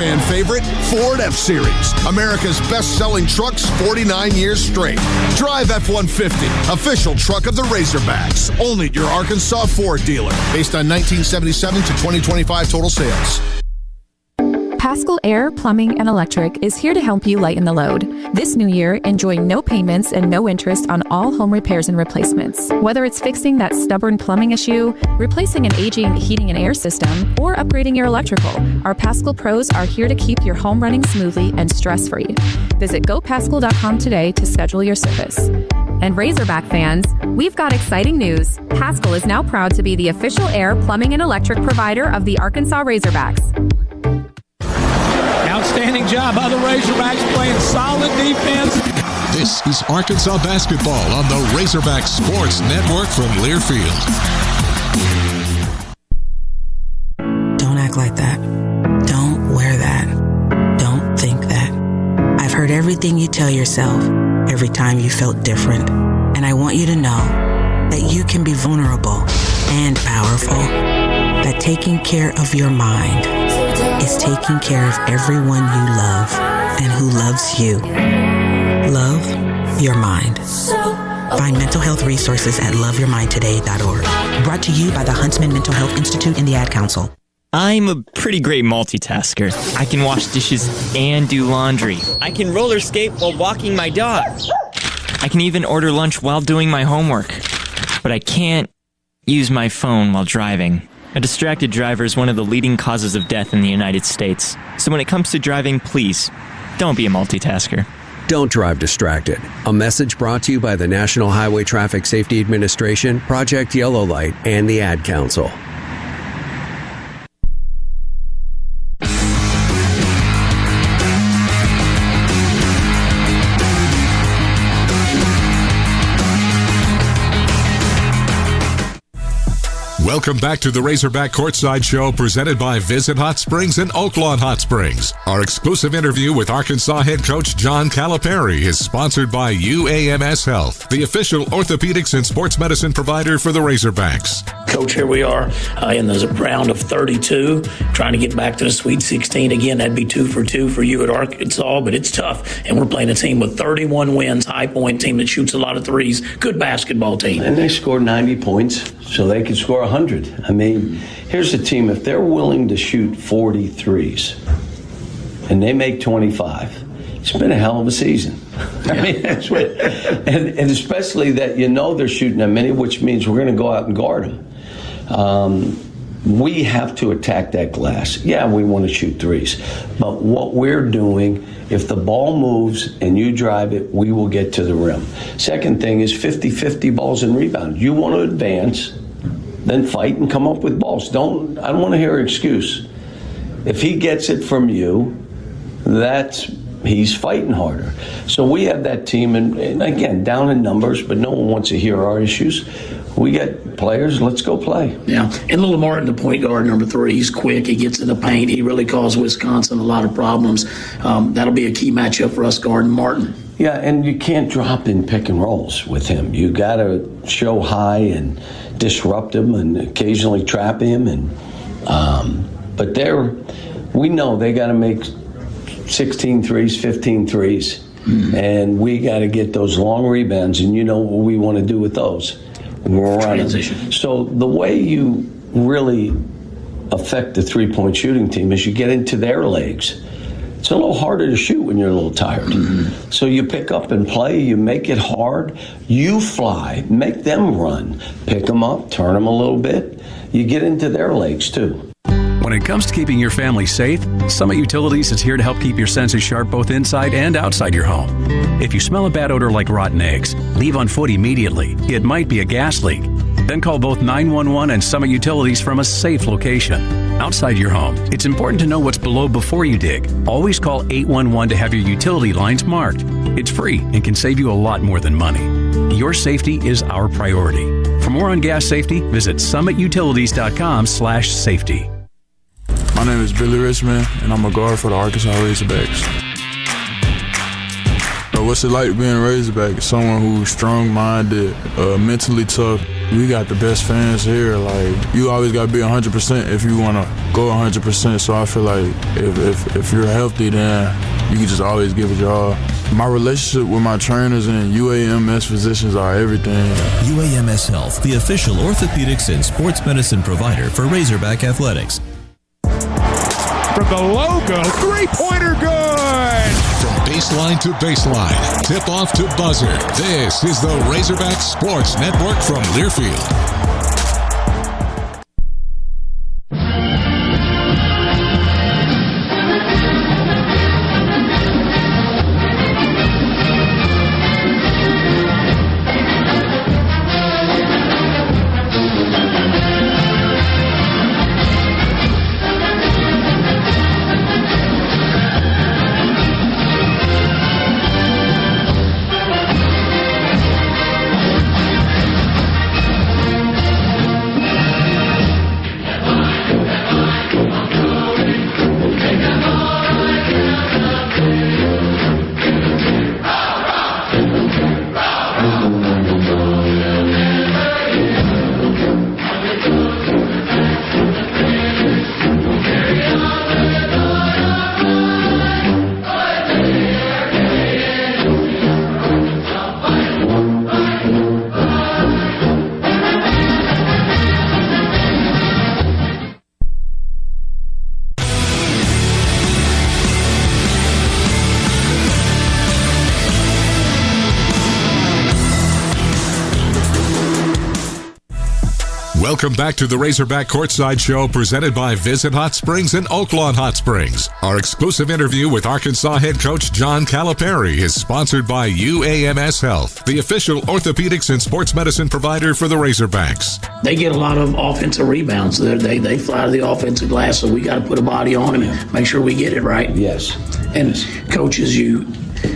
Fan favorite, Ford F-Series. America's best-selling trucks 49 years straight. Drive F-150, official truck of the Razorbacks. Only at your Arkansas Ford dealer. Based on 1977 to 2025 total sales. Pascal Air, Plumbing, and Electric is here to help you lighten the load. This new year, enjoy no payments and no interest on all home repairs and replacements. Whether it's fixing that stubborn plumbing issue, replacing an aging heating and air system, or upgrading your electrical, our Pascal pros are here to keep your home running smoothly and stress-free. Visit gopascal.com today to schedule your service. And Razorback fans, we've got exciting news. Pascal is now proud to be the official air, plumbing, and electric provider of the Arkansas Razorbacks. Outstanding job by the Razorbacks, playing solid defense. This is Arkansas basketball on the Razorback Sports Network from Learfield. Don't act like that. Don't wear that. Don't think that. I've heard everything you tell yourself every time you felt different. And I want you to know that you can be vulnerable and powerful. That taking care of your mind is taking care of everyone you love and who loves you. Love your mind. Find mental health resources at loveyourmindtoday.org. Brought to you by the Huntsman Mental Health Institute and the Ad Council. I'm a pretty great multitasker. I can wash dishes and do laundry. I can roller skate while walking my dog. I can even order lunch while doing my homework. But I can't use my phone while driving. A distracted driver is one of the leading causes of death in the United States. So when it comes to driving, please, don't be a multitasker. Don't drive distracted. A message brought to you by the National Highway Traffic Safety Administration, Project Yellow Light, and the Ad Council. Welcome back to the Razorback Courtside Show, presented by Visit Hot Springs and Oaklawn Hot Springs. Our exclusive interview with Arkansas head coach John Caliperry is sponsored by UAMS Health, the official orthopedics and sports medicine provider for the Razorbacks. Coach, here we are in the round of 32, trying to get back to the Sweet 16. Again, that'd be 2 for 2 for you at Arkansas, but it's tough. And we're playing a team with 31 wins, high point team that shoots a lot of threes, good basketball team. And they scored 90 points, so they could score 100. I mean, here's a team, if they're willing to shoot 40 threes and they make 25, it's been a hell of a season. I mean, that's what, and especially that they're shooting that many, which means we're going to go out and guard them. We have to attack that glass. Yeah, we want to shoot threes. But what we're doing, if the ball moves and you drive it, we will get to the rim. Second thing is 50-50 balls and rebounds. You want to advance, then fight and come up with balls. I don't want to hear an excuse. If he gets it from you, he's fighting harder. So we have that team, and again, down in numbers, but no one wants to hear our issues. We got players, let's go play. Yeah, and Little Martin, the point guard, number 3, he's quick, he gets in the paint, he really caused Wisconsin a lot of problems. That'll be a key matchup for us guarding Martin. Yeah, and you can't drop in pick and rolls with him. You got to show high and disrupt him and occasionally trap him. But we know they got to make 16 threes, 15 threes, and we got to get those long rebounds, and you know what we want to do with those. We're transition. So the way you really affect the three-point shooting team is you get into their legs. It's a little harder to shoot when you're a little tired. So you pick up and play, you make it hard, you fly, make them run, pick them up, turn them a little bit. You get into their legs too. When it comes to keeping your family safe, Summit Utilities is here to help keep your senses sharp both inside and outside your home. If you smell a bad odor like rotten eggs, leave on foot immediately. It might be a gas leak. Then call both 911 and Summit Utilities from a safe location. Outside your home, it's important to know what's below before you dig. Always call 811 to have your utility lines marked. It's free and can save you a lot more than money. Your safety is our priority. For more on gas safety, visit summitutilities.com/safety. My name is Billy Richmond, and I'm a guard for the Arkansas Razorbacks. What's it like being a Razorback? Someone who's strong-minded, mentally tough, We got the best fans here. Like, you always got to be 100% if you want to go 100%. So I feel like if you're healthy, then you can just always give it your all. My relationship with my trainers and UAMS physicians are everything. UAMS Health, the official orthopedics and sports medicine provider for Razorback Athletics. From the logo, three-pointer good! From baseline to baseline, tip-off to buzzer, this is the Razorback Sports Network from Learfield. Welcome back to the Razorback Courtside Show, presented by Visit Hot Springs and Oaklawn Hot Springs. Our exclusive interview with Arkansas head coach John Caliperry is sponsored by UAMS Health, the official orthopedics and sports medicine provider for the Razorbacks. They get a lot of offensive rebounds. They fly to the offensive glass, so we got to put a body on them and make sure we get it right. Yes. And coaches,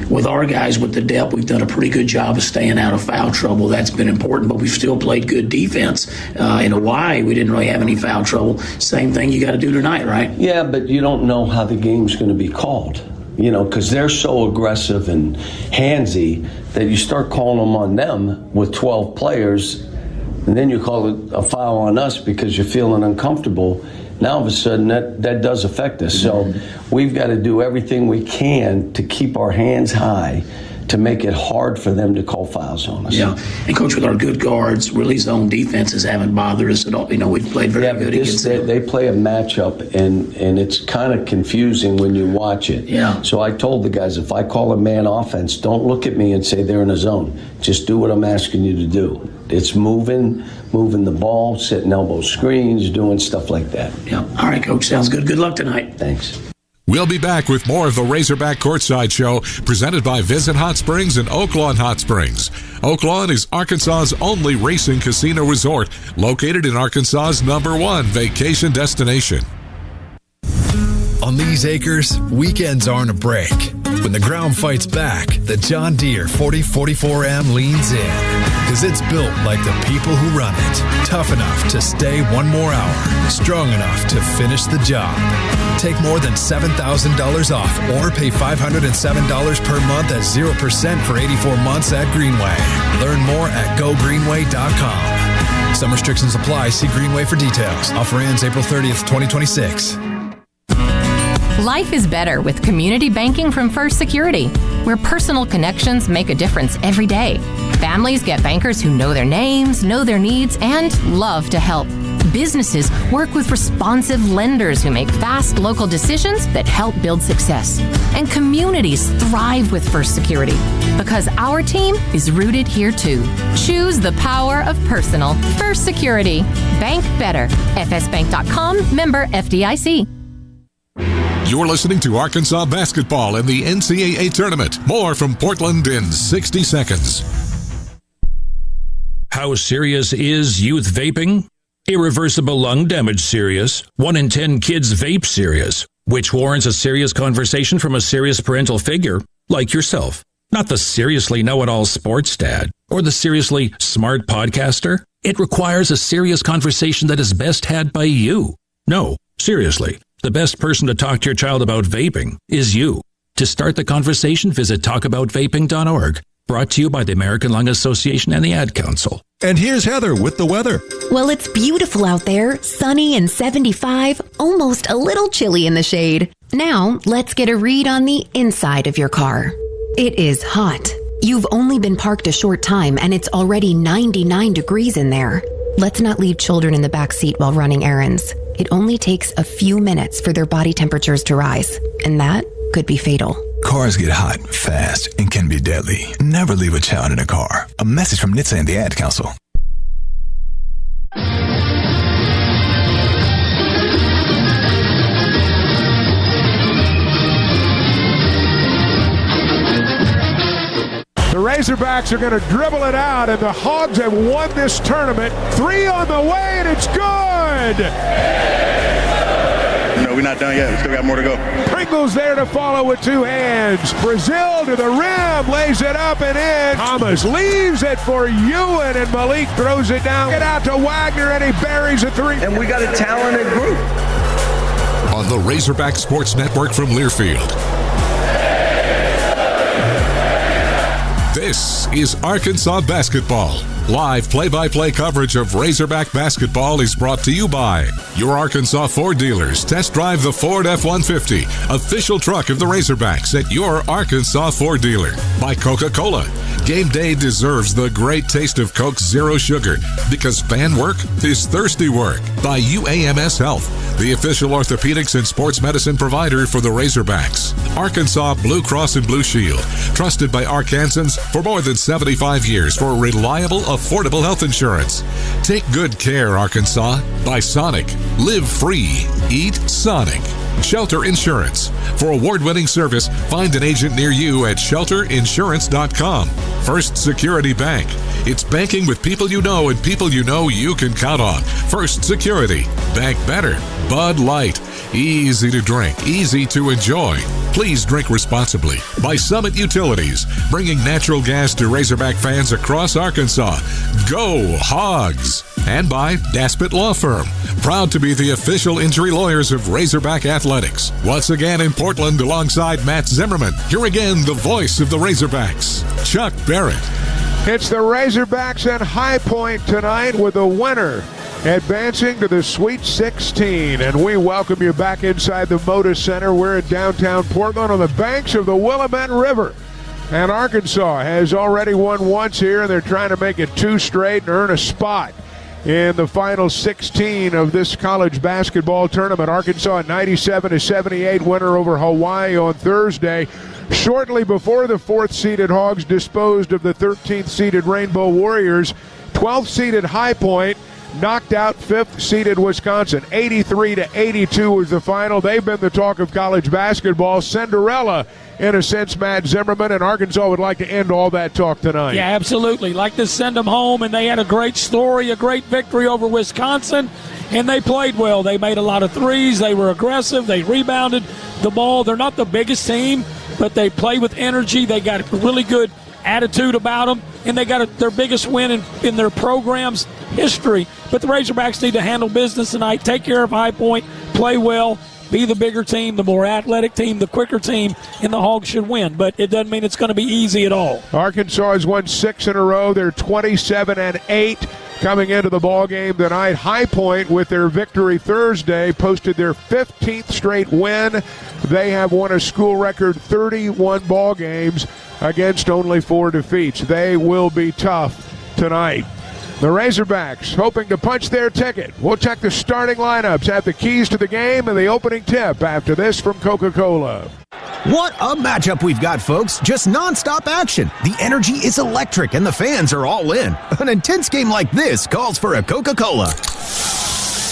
with our guys with the depth, we've done a pretty good job of staying out of foul trouble. That's been important, but we've still played good defense. In Hawaii, we didn't really have any foul trouble. Same thing you got to do tonight, right? Yeah, but you don't know how the game's going to be called, because they're so aggressive and handsy that you start calling them on them with 12 players, and then you call it a foul on us because you're feeling uncomfortable. Now, all of a sudden, that does affect us. So we've got to do everything we can to keep our hands high to make it hard for them to call fouls on us. Yeah, and Coach, with our good guards, really zone defenses haven't bothered us at all. We've played very good against them. They play a matchup, and it's kind of confusing when you watch it. Yeah. So I told the guys, if I call a man offense, don't look at me and say they're in a zone. Just do what I'm asking you to do. It's moving the ball, setting elbow screens, doing stuff like that. Yeah. All right, Coach. Sounds good. Good luck tonight. Thanks. We'll be back with more of the Razorback Courtside Show, presented by Visit Hot Springs and Oaklawn Hot Springs. Oaklawn is Arkansas's only racing casino resort, located in Arkansas's #1 vacation destination. On these acres, weekends aren't a break. When the ground fights back, the John Deere 4044M leans in. Because it's built like the people who run it. Tough enough to stay one more hour. Strong enough to finish the job. Take more than $7,000 off or pay $507 per month at 0% for 84 months at Greenway. Learn more at gogreenway.com. Some restrictions apply. See Greenway for details. Offer ends April 30th, 2026. Life is better with community banking from First Security, where personal connections make a difference every day. Families get bankers who know their names, know their needs, and love to help. Businesses work with responsive lenders who make fast local decisions that help build success. And communities thrive with First Security because our team is rooted here too. Choose the power of personal. First Security. Bank better. fsbank.com, member FDIC. You're listening to Arkansas basketball in the NCAA tournament. More from Portland in 60 seconds. How serious is youth vaping? Irreversible lung damage serious. 1 in 10 kids vape serious, which warrants a serious conversation from a serious parental figure like yourself. Not the seriously know-it-all sports dad or the seriously smart podcaster. It requires a serious conversation that is best had by you. No, seriously. The best person to talk to your child about vaping is you. To start the conversation, visit talkaboutvaping.org. Brought to you by the American Lung Association and the Ad Council. And here's Heather with the weather. Well, it's beautiful out there, sunny and 75, almost a little chilly in the shade. Now, let's get a read on the inside of your car. It is hot. You've only been parked a short time and it's already 99 degrees in there. Let's not leave children in the back seat while running errands. It only takes a few minutes for their body temperatures to rise, and that could be fatal. Cars get hot, fast, and can be deadly. Never leave a child in a car. A message from NHTSA and the Ad Council. The Razorbacks are going to dribble it out, and the Hogs have won this tournament. 3 on the way, and it's good! No, we're not done yet. We still got more to go. Pringle's there to follow with 2 hands. Brazil to the rim, lays it up and in. Thomas leaves it for Ewan, and Malik throws it down. Get out to Wagner, and he buries a 3. And we got a talented group. On the Razorback Sports Network from Learfield. This is Arkansas basketball. Live play-by-play coverage of Razorback basketball is brought to you by your Arkansas Ford dealers. Test drive the Ford F-150, official truck of the Razorbacks at your Arkansas Ford dealer. By Coca-Cola. Game day deserves the great taste of Coke's Zero Sugar because fan work is thirsty work. By UAMS Health, the official orthopedics and sports medicine provider for the Razorbacks. Arkansas Blue Cross and Blue Shield, trusted by Arkansans for more than 75 years for reliable, affordable health insurance. Take good care, Arkansas. By Sonic. Live free. Eat Sonic. Shelter Insurance. For award-winning service, find an agent near you at shelterinsurance.com. First Security Bank. It's banking with people you know and people you know you can count on. First Security. Bank better. Bud Light. Easy to drink, easy to enjoy. Please drink responsibly. By Summit Utilities, bringing natural gas to Razorback fans across Arkansas. Go Hogs! And by Daspit Law Firm, proud to be the official injury lawyers of Razorback Athletics. Once again in Portland alongside Matt Zimmerman. Here again, the voice of the Razorbacks, Chuck Barrett. It's the Razorbacks and High Point tonight with the winner advancing to the Sweet 16, and we welcome you back inside the Moda Center. We're in downtown Portland on the banks of the Willamette River, and Arkansas has already won once here, and they're trying to make it 2 straight and earn a spot in the final 16 of this college basketball tournament. Arkansas, a 97-78 winner over Hawaii on Thursday. Shortly before the 4th-seeded Hogs disposed of the 13th-seeded Rainbow Warriors, 12th-seeded High Point knocked out 5th-seeded Wisconsin. 83-82 was the final. They've been the talk of college basketball. Cinderella, in a sense, Matt Zimmerman, and Arkansas would like to end all that talk tonight. Yeah, absolutely. Like to send them home, and they had a great story, a great victory over Wisconsin, and they played well. They made a lot of threes. They were aggressive. They rebounded the ball. They're not the biggest team, but they play with energy. They got a really good attitude about them, and they got their biggest win in their program's history. But the Razorbacks need to handle business tonight, take care of High Point, play well, be the bigger team, the more athletic team, the quicker team, and the Hogs should win. But it doesn't mean it's going to be easy at all. Arkansas has won 6 in a row. They're 27-8 coming into the ball game tonight. High Point, with their victory Thursday, posted their 15th straight win. They have won a school record 31 ball games against only 4 defeats. They will be tough tonight. The Razorbacks hoping to punch their ticket. We'll check the starting lineups, have the keys to the game, and the opening tip after this from Coca-Cola. What a matchup we've got, folks. Just nonstop action. The energy is electric, and the fans are all in. An intense game like this calls for a Coca-Cola.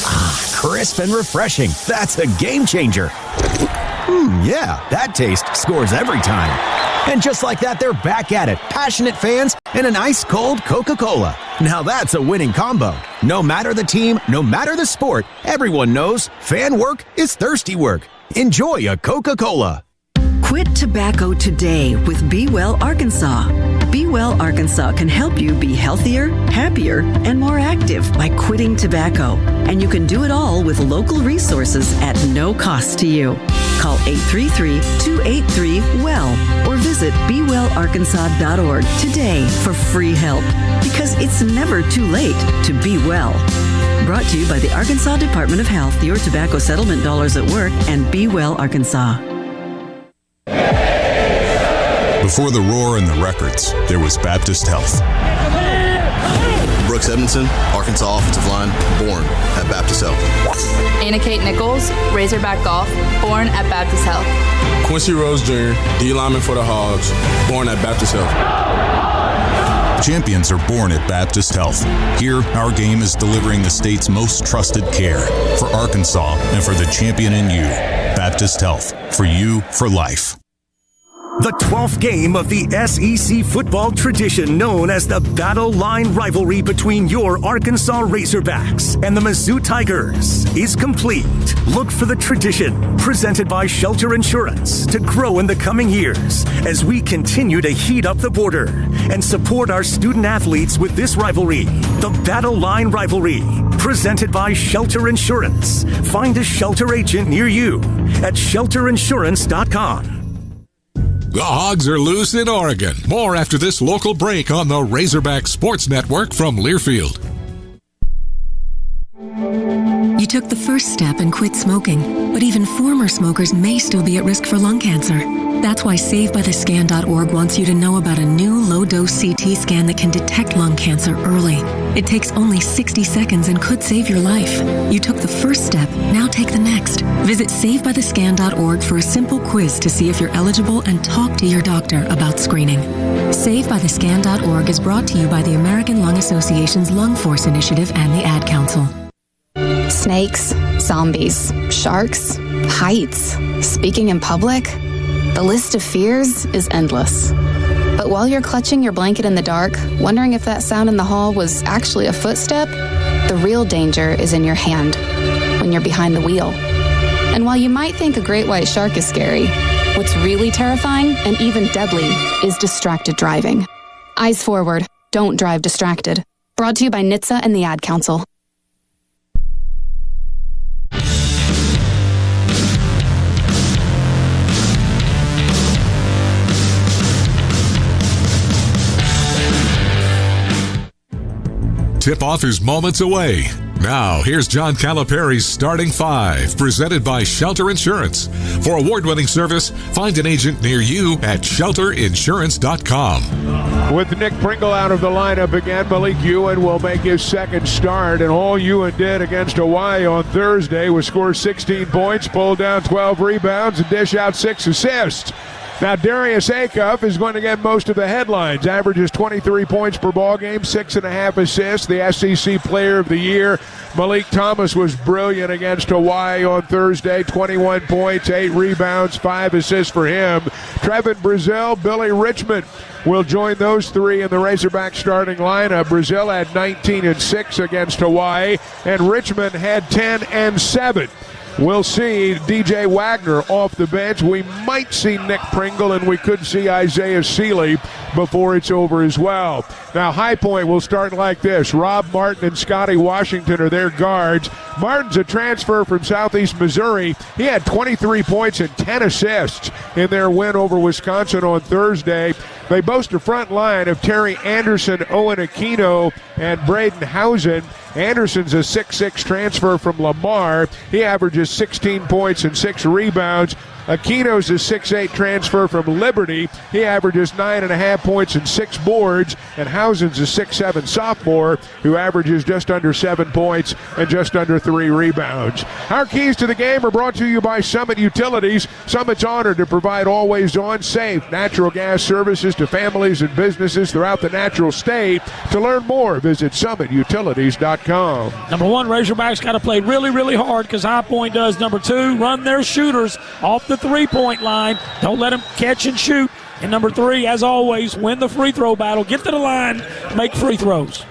Ah, crisp and refreshing. That's a game changer. Yeah, that taste scores every time. And just like that, they're back at it. Passionate fans and an ice-cold Coca-Cola. Now that's a winning combo. No matter the team, no matter the sport, everyone knows fan work is thirsty work. Enjoy a Coca-Cola. Quit tobacco today with Be Well Arkansas. Be Well Arkansas can help you be healthier, happier, and more active by quitting tobacco. And you can do it all with local resources at no cost to you. Call 833-283-WELL or visit BeWellArkansas.org today for free help, because it's never too late to be well. Brought to you by the Arkansas Department of Health, Your Tobacco Settlement Dollars at Work, and Be Well Arkansas. Before the roar and the records, there was Baptist Health. Brooks Edmondson, Arkansas offensive line, born at Baptist Health. Anna Kate Nichols, Razorback Golf, born at Baptist Health. Quincy Rose Jr., D lineman for the Hogs, born at Baptist Health. Champions are born at Baptist Health. Here, our game is delivering the state's most trusted care for Arkansas and for the champion in you. Baptist Health, for you, for life. The 12th game of the SEC football tradition known as the Battle Line rivalry between your Arkansas Razorbacks and the Mizzou Tigers is complete. Look for the tradition, presented by Shelter Insurance, to grow in the coming years as we continue to heat up the border and support our student athletes with this rivalry. The Battle Line rivalry, presented by Shelter Insurance. Find a Shelter agent near you at shelterinsurance.com. The Hogs are loose in Oregon. More after this local break on the Razorback Sports Network from Learfield. You took the first step and quit smoking, but even former smokers may still be at risk for lung cancer. That's why SaveByTheScan.org wants you to know about a new low-dose CT scan that can detect lung cancer early. It takes only 60 seconds and could save your life. You took the first step, now take the next. Visit SaveByTheScan.org for a simple quiz to see if you're eligible and talk to your doctor about screening. SaveByTheScan.org is brought to you by the American Lung Association's Lung Force Initiative and the Ad Council. Snakes, zombies, sharks, heights, speaking in public. The list of fears is endless. But while you're clutching your blanket in the dark, wondering if that sound in the hall was actually a footstep, the real danger is in your hand, when you're behind the wheel. And while you might think a great white shark is scary, what's really terrifying and even deadly is distracted driving. Eyes forward, don't drive distracted. Brought to you by NHTSA and the Ad Council. Tip-off is moments away. Now, here's John Caliperry's Starting Five, presented by Shelter Insurance. For award-winning service, find an agent near you at shelterinsurance.com. With Nick Pringle out of the lineup again, Malik Ewan will make his second start, and all Ewan did against Hawaii on Thursday was score 16 points, pull down 12 rebounds, and dish out 6 assists. Now, Darius Acuff is going to get most of the headlines. Averages 23 points per ball game, 6.5 assists. The SEC Player of the Year. Malik Thomas was brilliant against Hawaii on Thursday. 21 points, 8 rebounds, 5 assists for him. Trevin Brazil, Billy Richmond will join those three in the Razorback starting lineup. Brazil had 19 and 6 against Hawaii, and Richmond had 10 and 7. We'll see DJ Wagner off the bench. We might see Nick Pringle, and we could see Isaiah Seeley before it's over as well. Now, High Point will start like this. Rob Martin and Scotty Washington are their guards. Martin's a transfer from Southeast Missouri. He had 23 points and 10 assists in their win over Wisconsin on Thursday. They boast a front line of Terry Anderson, Owen Aquino, and Braden Housen. Anderson's a 6'6 transfer from Lamar. He averages 16 points and 6 rebounds. Aquino's a 6'8 transfer from Liberty. He averages 9.5 points and 6 boards. And Housen's a 6'7 sophomore who averages just under 7 points and just under 3 rebounds. Our keys to the game are brought to you by Summit Utilities. Summit's honored to provide always-on, safe natural gas services to families and businesses throughout the natural state. To learn more, visit summitutilities.com. Number one, Razorbacks got to play really, really hard because High Point does. Number two, run their shooters off the three-point line. Don't let them catch and shoot. And number three, as always, win the free throw battle. Get to the line, make free throws.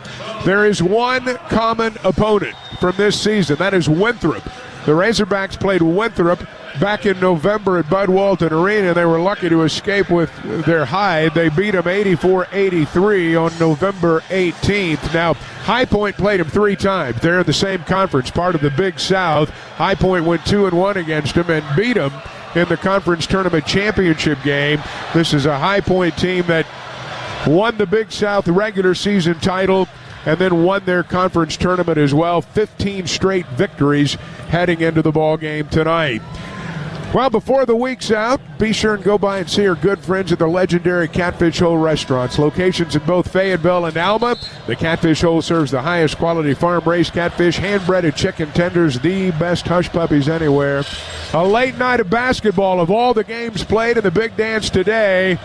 There is one common opponent from this season. That is Winthrop. The Razorbacks played Winthrop back in November at Bud Walton Arena. They were lucky to escape with their hide. They beat them 84-83 on November 18th. Now, High Point played them 3 times. They're in the same conference, part of the Big South. High Point went 2-1 against them and beat them in the conference tournament championship game. This is a High Point team that won the Big South regular season title and then won their conference tournament as well. 15 straight victories heading into the ball game tonight. Well, before the week's out, be sure and go by and see our good friends at the legendary Catfish Hole restaurants. Locations in both Fayetteville and Alma. The Catfish Hole serves the highest quality farm-raised catfish, hand-breaded chicken tenders, the best hush puppies anywhere. A late night of basketball. Of all the games played in the big dance today,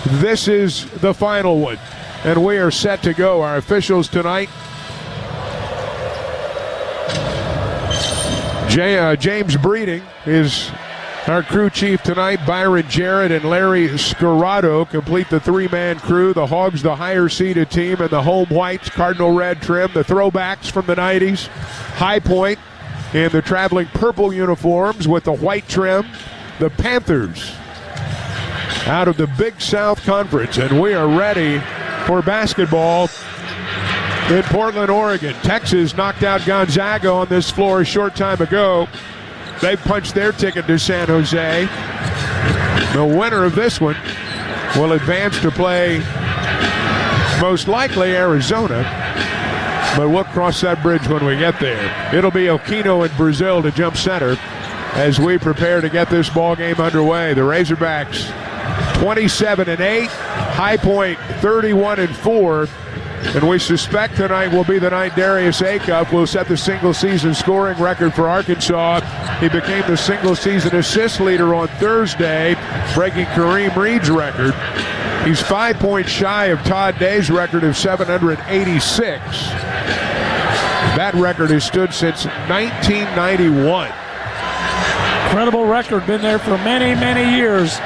this is the final one. And we are set to go. Our officials tonight, James Breeding is our crew chief tonight. Byron Jarrett and Larry Scorado complete the 3-man crew. The Hogs, the higher-seeded team, and the home whites, cardinal red trim. The throwbacks from the 90s. High Point in the traveling purple uniforms with the white trim. The Panthers out of the Big South Conference. And we are ready for basketball in Portland, Oregon. Texas knocked out Gonzaga on this floor a short time ago. They punched their ticket to San Jose. The winner of this one will advance to play most likely Arizona, but we'll cross that bridge when we get there. It'll be Okino and Brazil to jump center as we prepare to get this ball game underway. The Razorbacks 27-8, High Point 31-4. And we suspect tonight will be the night Darius Acuff will set the single-season scoring record for Arkansas. He became the single-season assist leader on Thursday, breaking Kareem Reed's record. He's 5 points shy of Todd Day's record of 786. That record has stood since 1991. Incredible record, been there for many, many years.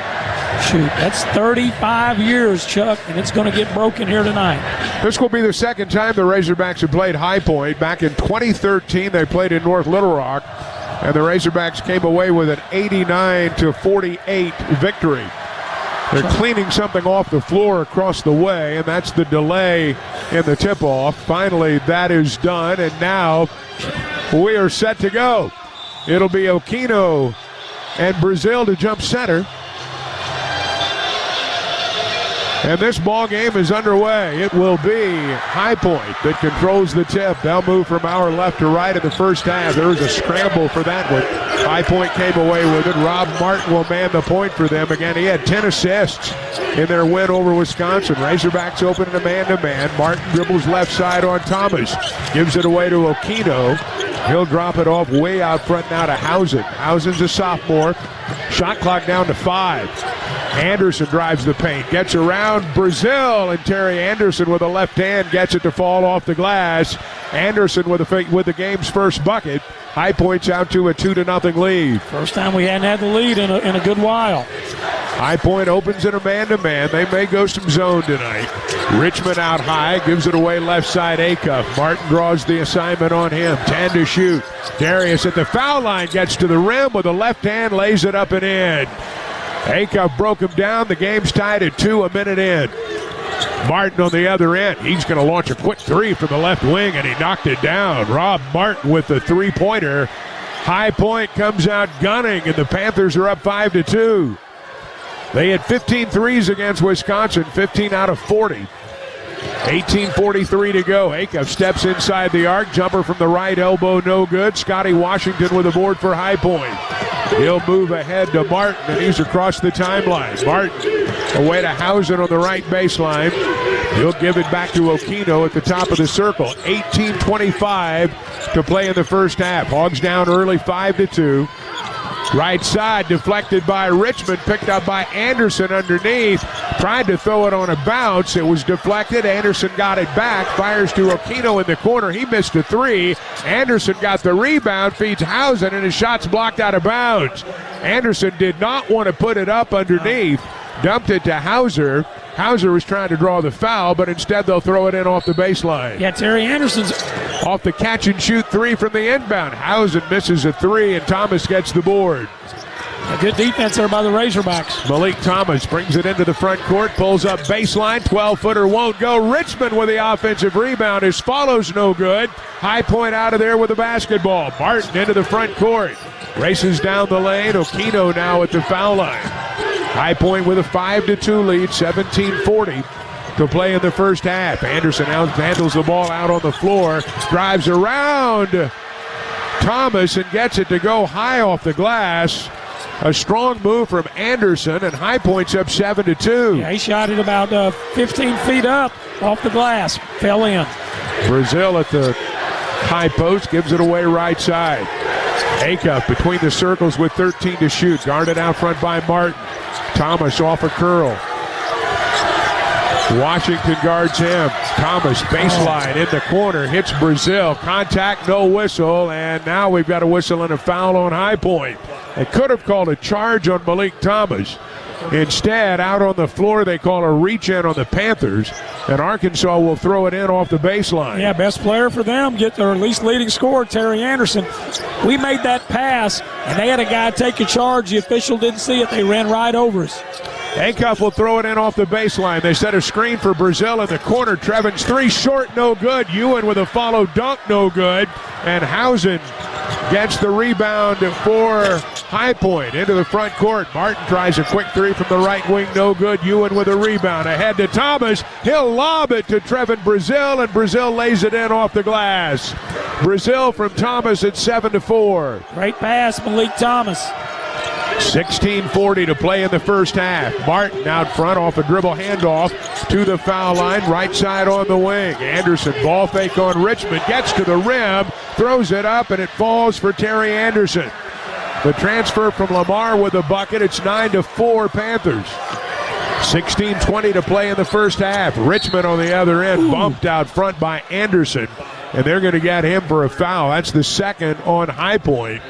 Shoot, that's 35 years, Chuck, and it's going to get broken here tonight. This will be the second time the Razorbacks have played High Point. Back in 2013, they played in North Little Rock, and the Razorbacks came away with an 89-48 victory. They're cleaning something off the floor across the way, and that's the delay in the tip-off. Finally, that is done, and now we are set to go. It'll be Okino and Brazil to jump center. And this ball game is underway. It will be High Point that controls the tip. They'll move from our left to right in the first half. There was a scramble for that one. High Point came away with it. Rob Martin will man the point for them. Again, he had 10 assists in their win over Wisconsin. Razorbacks open in a man-to-man. Martin dribbles left side on Thomas. Gives it away to Okino. He'll drop it off way out front now to Housen. Housen's a sophomore. Shot clock down to 5. Anderson drives the paint, gets around Brazil, and Terry Anderson with a left hand gets it to fall off the glass. Anderson with the game's first bucket. High Point's out to a 2-0 lead. First time we hadn't had the lead in a good while. High Point opens in a man-to-man. They may go some zone tonight. Richmond out high, gives it away left side Acuff. Martin draws the assignment on him. 10 to shoot. Darius at the foul line gets to the rim with a left hand, lays it up and in. Acuff broke him down. The game's tied at 2 a minute in. Martin on the other end. He's going to launch a quick three from the left wing, and he knocked it down. Rob Martin with the three-pointer. High Point comes out gunning, and the Panthers are up 5-2. They had 15 threes against Wisconsin, 15 out of 40. 18:43 to go. Acuff steps inside the arc. Jumper from the right elbow, no good. Scotty Washington with a board for High Point. He'll move ahead to Martin, and he's across the timeline. Martin away to Housen on the right baseline. He'll give it back to Okino at the top of the circle. 18:25 to play in the first half. Hogs down early, 5-2. Right side deflected by Richmond, picked up by Anderson underneath. Tried to throw it on a bounce. It was deflected. Anderson got it back. Fires to Okino in the corner. He missed a three. Anderson got the rebound, feeds Housen, and his shot's blocked out of bounds. Anderson did not want to put it up underneath. Dumped it to Hauser. Hauser was trying to draw the foul, but instead they'll throw it in off the baseline. Yeah, Terry Anderson's off the catch-and-shoot three from the inbound. Hausen misses a three, and Thomas gets the board. A good defense there by the Razorbacks. Malik Thomas brings it into the front court, pulls up baseline, 12-footer won't go. Richmond with the offensive rebound. His follows no good. High Point out of there with the basketball. Martin into the front court. Races down the lane. Okino now at the foul line. High Point with a 5-2 lead, 17-40 to play in the first half. Anderson now handles the ball out on the floor, drives around Thomas and gets it to go high off the glass. A strong move from Anderson, and High Point's up 7-2. Yeah, he shot it about 15 feet up off the glass. Fell in. Brazil at the high post gives it away right side. Acuff between the circles with 13 to shoot. Guarded out front by Martin. Thomas off a curl. Washington guards him. Thomas baseline in the corner. Hits Brazil. Contact, no whistle. And now we've got a whistle and a foul on High Point. They could have called a charge on Malik Thomas. Instead, out on the floor, they call a reach-in on the Panthers, and Arkansas will throw it in off the baseline. Yeah, best player for them, get their at least leading scorer, Terry Anderson. We made that pass, and they had a guy take a charge. The official didn't see it. They ran right over us. Acuff will throw it in off the baseline. They set a screen for Brazil in the corner. Trevin's three short, no good. Ewan with a follow dunk, no good. And Hausen gets the rebound for High Point into the front court. Martin tries a quick three from the right wing, no good. Ewan with a rebound. Ahead to Thomas. He'll lob it to Trevin Brazil, and Brazil lays it in off the glass. Brazil from Thomas at 7-4. Great pass, Malik Thomas. 16:40 to play in the first half. Martin out front off a dribble handoff to the foul line, right side on the wing. Anderson ball fake on Richmond, gets to the rim, throws it up, and it falls for Terry Anderson. The transfer from Lamar with a bucket. It's 9-4 Panthers. 16:20 to play in the first half. Richmond on the other end, bumped out front by Anderson, and they're going to get him for a foul. That's the second on High Point.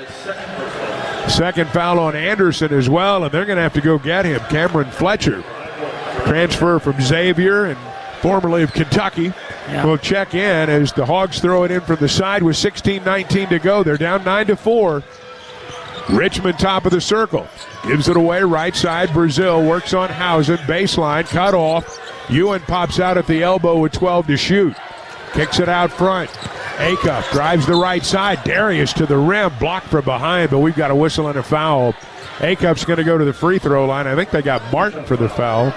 Second foul on Anderson as well, and they're going to have to go get him. Cameron Fletcher, transfer from Xavier and formerly of Kentucky, will check in as the Hogs throw it in from the side with 16:19 to go. They're down 9-4. Richmond top of the circle. Gives it away right side. Brazil works on Hausen. Baseline, cut off. Ewan pops out at the elbow with 12 to shoot. Kicks it out front. Acuff drives the right side. Darius to the rim, blocked from behind, but we've got a whistle and a foul. Acuff's going to go to the free throw line. I think they got Martin for the foul.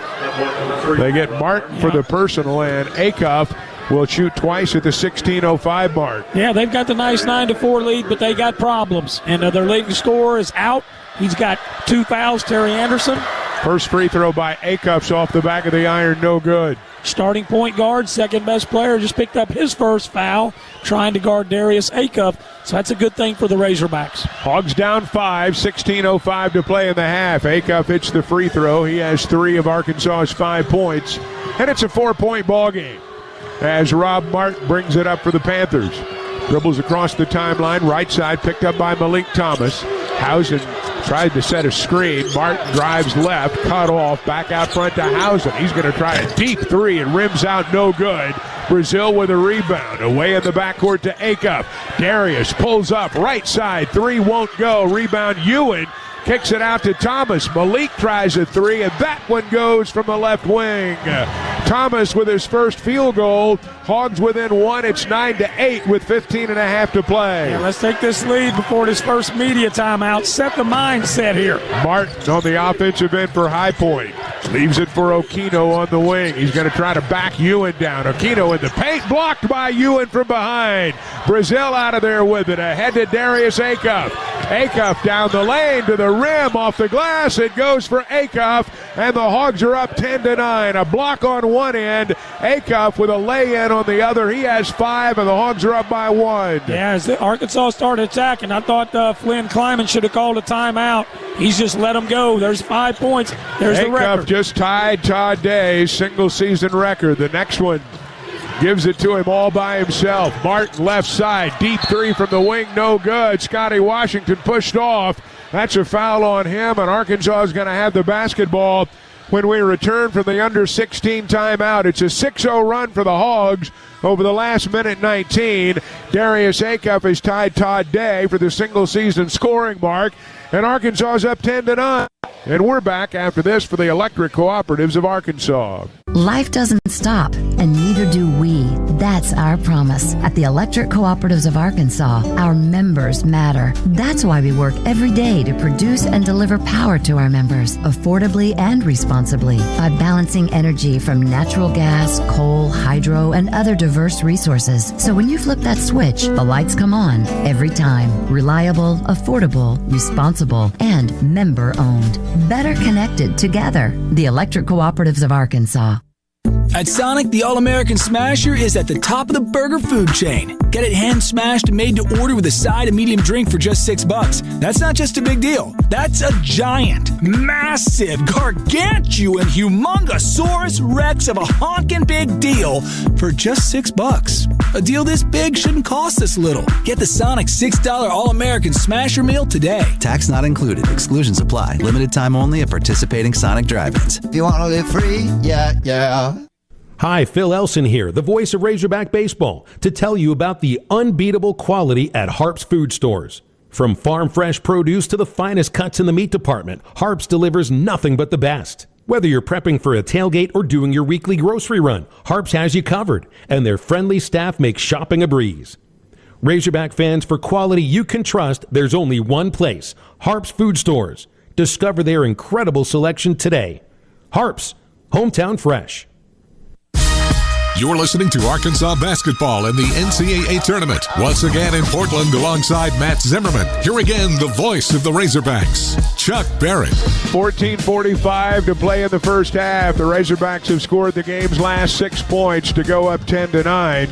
They get Martin for the personal, and Acuff will shoot twice at the 16:05 mark. Yeah, they've got the nice 9-4 lead, but they got problems. And their leading scorer is out. He's got 2 fouls, Terry Anderson. First free throw by Acuff's off the back of the iron, no good. Starting point guard, second best player, just picked up his first foul, trying to guard Darius Acuff. So that's a good thing for the Razorbacks. Hogs down 5, 16:05 to play in the half. Acuff hits the free throw. He has 3 of Arkansas's 5 points. And it's a 4-point ball game as Rob Martin brings it up for the Panthers. Dribbles across the timeline, right side, picked up by Malik Thomas. Hausen tried to set a screen. Martin drives left, cut off, back out front to Hausen. He's going to try a deep three and rims out, no good. Brazil with a rebound. Away in the backcourt to Acuff. Darius pulls up, right side, 3 won't go. Rebound Ewan. Kicks it out to Thomas. Malik tries a 3, and that one goes from the left wing. Thomas with his first field goal. Hogs within 1. It's 9-8 with 15.5 to play. Yeah, let's take this lead before this first media timeout. Set the mindset here. Martin on the offensive end for High Point. Leaves it for Okino on the wing. He's going to try to back Ewan down. Okino in the paint, blocked by Ewan from behind. Brazil out of there with it. Ahead to Darius Acuff. Acuff down the lane to the rim, off the glass. It goes for Acuff, and the Hogs are up 10-9. A block on one end. Acuff with a lay-in on the other. He has 5, and the Hogs are up by 1. Yeah, as the Arkansas started attacking, I thought Flynn Kleiman should have called a timeout. He's just let them go. There's 5 points. There's the record. Acuff just tied Todd Day's single-season record. The next one gives it to him all by himself. Martin left side, deep 3 from the wing, no good. Scotty Washington pushed off. That's a foul on him, and Arkansas is going to have the basketball when we return from the under-16 timeout. It's a 6-0 run for the Hogs over the last minute 19. Darius Acuff has tied Todd Day for the single-season scoring mark. And Arkansas is up 10-9. And we're back after this for the Electric Cooperatives of Arkansas. Life doesn't stop, and neither do we. That's our promise. At the Electric Cooperatives of Arkansas, our members matter. That's why we work every day to produce and deliver power to our members, affordably and responsibly, by balancing energy from natural gas, coal, hydro, and other diverse resources. So when you flip that switch, the lights come on every time. Reliable, affordable, responsible, and member-owned. Better connected together. The Electric Cooperatives of Arkansas. At Sonic, the All-American Smasher is at the top of the burger food chain. Get it hand-smashed and made to order with a side and medium drink for just $6. That's not just a big deal. That's a giant, massive, gargantuan, humongosaurus rex of a honkin' big deal for just $6. A deal this big shouldn't cost this little. Get the Sonic $6 All-American Smasher meal today. Tax not included. Exclusions apply. Limited time only at participating Sonic drive-ins. If you want to live free, yeah. Hi, Phil Elson here, the voice of Razorback Baseball, to tell you about the unbeatable quality at Harp's Food Stores. From farm fresh produce to the finest cuts in the meat department, Harp's delivers nothing but the best. Whether you're prepping for a tailgate or doing your weekly grocery run, Harp's has you covered, and their friendly staff makes shopping a breeze. Razorback fans, for quality you can trust, there's only one place, Harp's Food Stores. Discover their incredible selection today. Harp's, hometown fresh. You're listening to Arkansas basketball in the NCAA tournament. Once again in Portland alongside Matt Zimmerman. Here again, the voice of the Razorbacks, Chuck Barrett. 14:45 to play in the first half. The Razorbacks have scored the game's last 6 points to go up 10-9.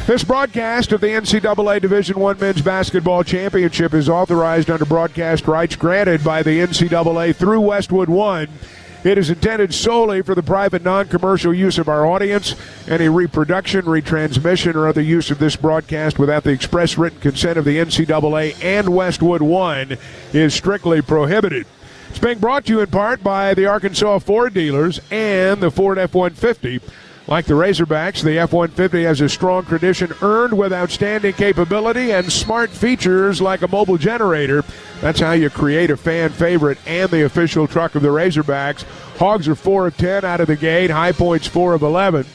This broadcast of the NCAA Division I Men's Basketball Championship is authorized under broadcast rights granted by the NCAA through Westwood One. It is intended solely for the private, non-commercial use of our audience. Any reproduction, retransmission, or other use of this broadcast without the express written consent of the NCAA and Westwood One is strictly prohibited. It's being brought to you in part by the Arkansas Ford dealers and the Ford F-150. Like the Razorbacks, the F-150 has a strong tradition earned with outstanding capability and smart features like a mobile generator. That's how you create a fan favorite and the official truck of the Razorbacks. Hogs are 4 of 10 out of the gate. High Point's 4 of 11.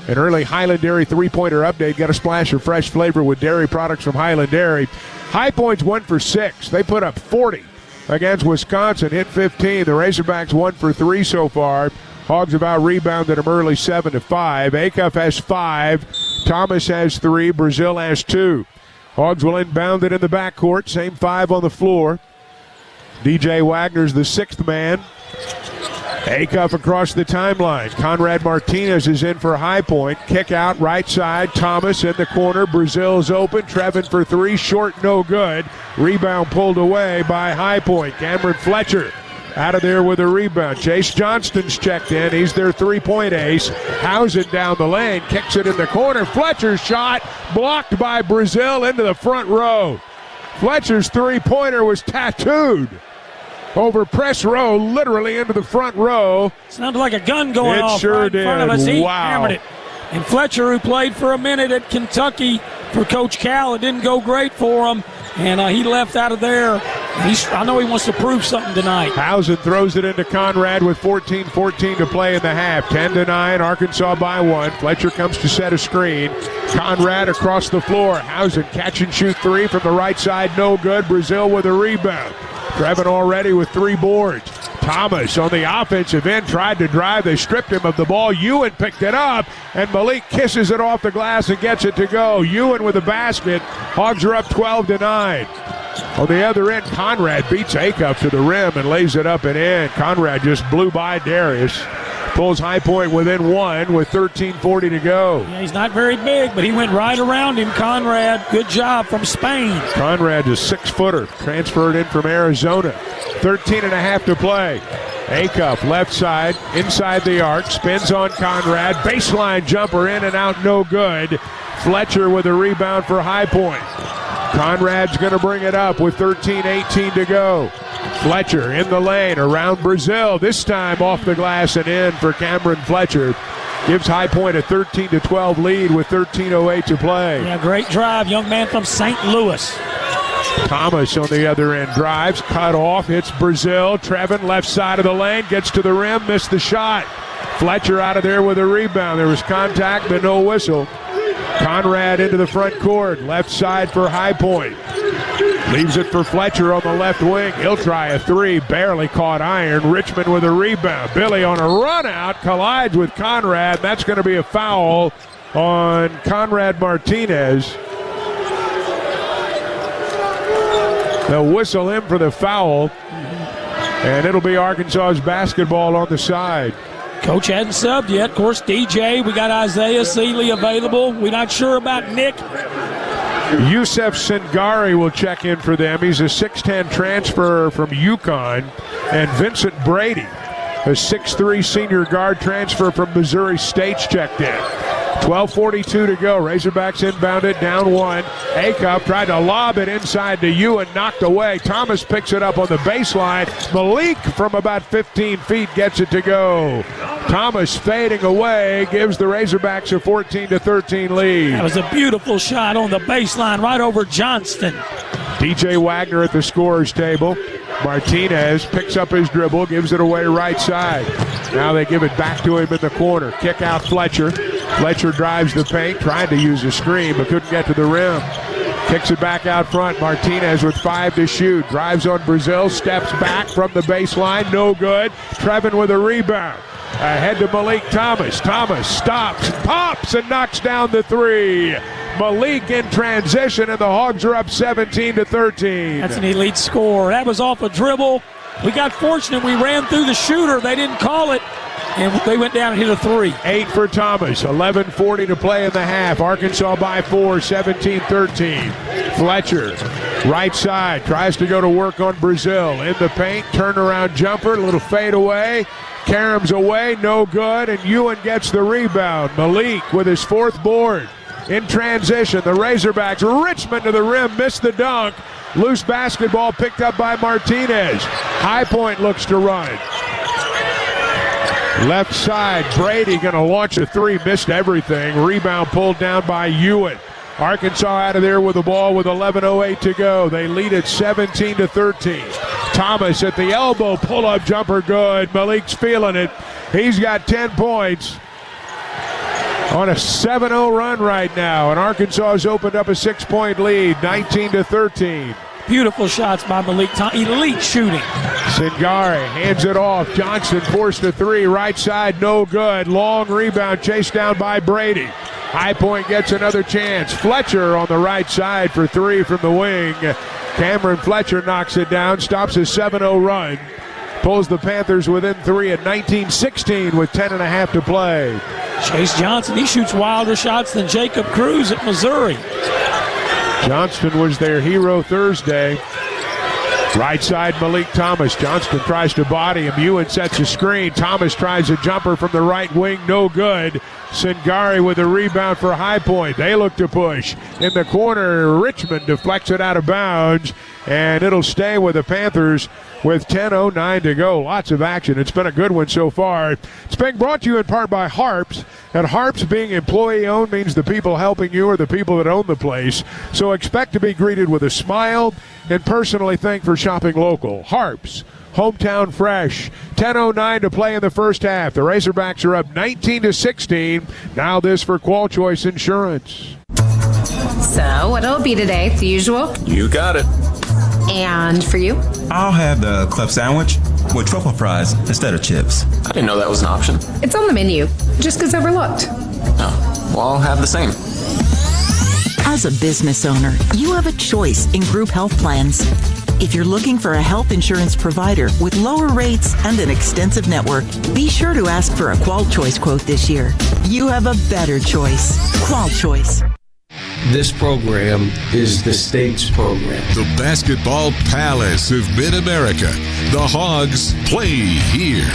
An early Highland Dairy three-pointer update. Got a splash of fresh flavor with dairy products from Highland Dairy. High Point's 1 for 6. They put up 40 against Wisconsin, hit 15. The Razorbacks 1 for 3 so far. Hogs have out-rebounded them early 7-5. Acuff has 5. Thomas has 3. Brazil has 2. Hogs will inbound it in the backcourt. Same 5 on the floor. DJ Wagner's the 6th man. Acuff across the timeline. Conrad Martinez is in for High Point. Kick out right side. Thomas in the corner. Brazil's open. Trevin for 3. Short, no good. Rebound pulled away by High Point. Cameron Fletcher out of there with a rebound. Chase Johnston's checked in. He's their three-point ace. Housen down the lane. Kicks it in the corner. Fletcher's shot blocked by Brazil into the front row. Fletcher's three-pointer was tattooed over press row, literally into the front row. Sounded like a gun going off sure right in front of us. He hammered it. Wow. And Fletcher, who played for a minute at Kentucky for Coach Cal, it didn't go great for him. And he left out of there. I know he wants to prove something tonight. Housen throws it into Conrad with 14:14 to play in the half. 10-9, Arkansas by 1. Fletcher comes to set a screen. Conrad across the floor. Housen catch and shoot 3 from the right side. No good. Brazil with a rebound. Trevin already with 3 boards. Thomas on the offensive end tried to drive. They stripped him of the ball. Ewan picked it up, and Malik kisses it off the glass and gets it to go. Ewan with a basket. Hogs are up 12-9. On the other end, Conrad beats Acuff to the rim and lays it up and in. Conrad just blew by Darius. Pulls High Point within 1 with 13:40 to go. Yeah, he's not very big, but he went right around him. Conrad, good job from Spain. Conrad is 6-footer, transferred in from Arizona. 13.5 to play. Acuff left side, inside the arc, spins on Conrad. Baseline jumper in and out, no good. Fletcher with a rebound for High Point. Conrad's going to bring it up with 13:18 to go. Fletcher in the lane around Brazil. This time off the glass and in for Cameron Fletcher. Gives High Point a 13-12 lead with 13:08 to play. Yeah, great drive. Young man from St. Louis. Thomas on the other end drives, cut off, hits Brazil. Trevin left side of the lane, gets to the rim, missed the shot. Fletcher out of there with a rebound. There was contact, but no whistle. Conrad into the front court, left side for High Point. Leaves it for Fletcher on the left wing. He'll try a three, barely caught iron. Richmond with a rebound. Billy on a run out, collides with Conrad. That's going to be a foul on Conrad Martinez. They'll whistle him for the foul, and it'll be Arkansas's basketball on the side. Coach hadn't subbed yet. Of course, DJ, we got Isaiah Seeley available. We're not sure about Nick. Yusef Singari will check in for them. He's a 6'10 transfer from UConn. And Vincent Brady, a 6'3 senior guard transfer from Missouri State's checked in. 12:42 to go. Razorbacks inbounded, down one. Acuff tried to lob it inside to Ewan, knocked away. Thomas picks it up on the baseline. Malik from about 15 feet gets it to go. Thomas fading away gives the Razorbacks a 14-13 lead. That was a beautiful shot on the baseline right over Johnston. DJ Wagner at the scorer's table. Martinez picks up his dribble, gives it away right side. Now they give it back to him in the corner. Kick out Fletcher. Fletcher drives the paint, tried to use a screen, but couldn't get to the rim. Kicks it back out front. Martinez with 5 to shoot. Drives on Brazil, steps back from the baseline. No good. Trevin with a rebound. Ahead to Malik Thomas. Thomas stops, pops, and knocks down the three. Malik in transition, and the Hogs are up 17-13. That's an elite score. That was off a dribble. We got fortunate. We ran through the shooter. They didn't call it, and they went down and hit a three. 8 for Thomas. 11:40 to play in the half. Arkansas by 4, 17-13. Fletcher, right side, tries to go to work on Brazil. In the paint, turnaround jumper, a little fade away. Karam's away, no good, and Ewan gets the rebound. Malik with his 4th board. In transition, the Razorbacks, Richmond to the rim, missed the dunk. Loose basketball picked up by Martinez. High Point looks to run. Left side, Brady going to launch a three, missed everything. Rebound pulled down by Ewan. Arkansas out of there with the ball with 11:08 to go. They lead at 17-13. Thomas at the elbow, pull-up jumper good. Malik's feeling it. He's got 10 points. On a 7-0 run right now, and Arkansas has opened up a 6-point lead, 19-13. Beautiful shots by Malik. Elite shooting. Singari hands it off. Johnston forced a three, right side, no good. Long rebound chased down by Brady. High Point gets another chance. Fletcher on the right side for three from the wing. Cameron Fletcher knocks it down, stops a 7-0 run. Pulls the Panthers within 3 at 19-16 with 10.5 to play. Chase Johnson, he shoots wilder shots than Jacob Cruz at Missouri. Johnston was their hero Thursday. Right side, Malik Thomas. Johnston tries to body him. Ewan sets a screen. Thomas tries a jumper from the right wing. No good. Singari with a rebound for High Point. They look to push. In the corner, Richmond deflects it out of bounds, and it'll stay with the Panthers with 10:09 to go. Lots of action. It's been a good one so far. It's being brought to you in part by Harps. And Harps being employee-owned means the people helping you are the people that own the place. So expect to be greeted with a smile and personally thank for shopping local. Harps, hometown fresh. 10:09 to play in the first half. The Razorbacks are up 19-16. Now this for Qual Choice Insurance. So, what'll it be today? The usual? You got it. And for you? I'll have the club sandwich with truffle fries instead of chips. I didn't know that was an option. It's on the menu. Just 'cause overlooked. Oh, well, I'll have the same. As a business owner, you have a choice in group health plans. If you're looking for a health insurance provider with lower rates and an extensive network, be sure to ask for a Qual Choice quote this year. You have a better choice. Qual Choice. This program is the state's program. The basketball palace of Mid-America. The Hogs play here.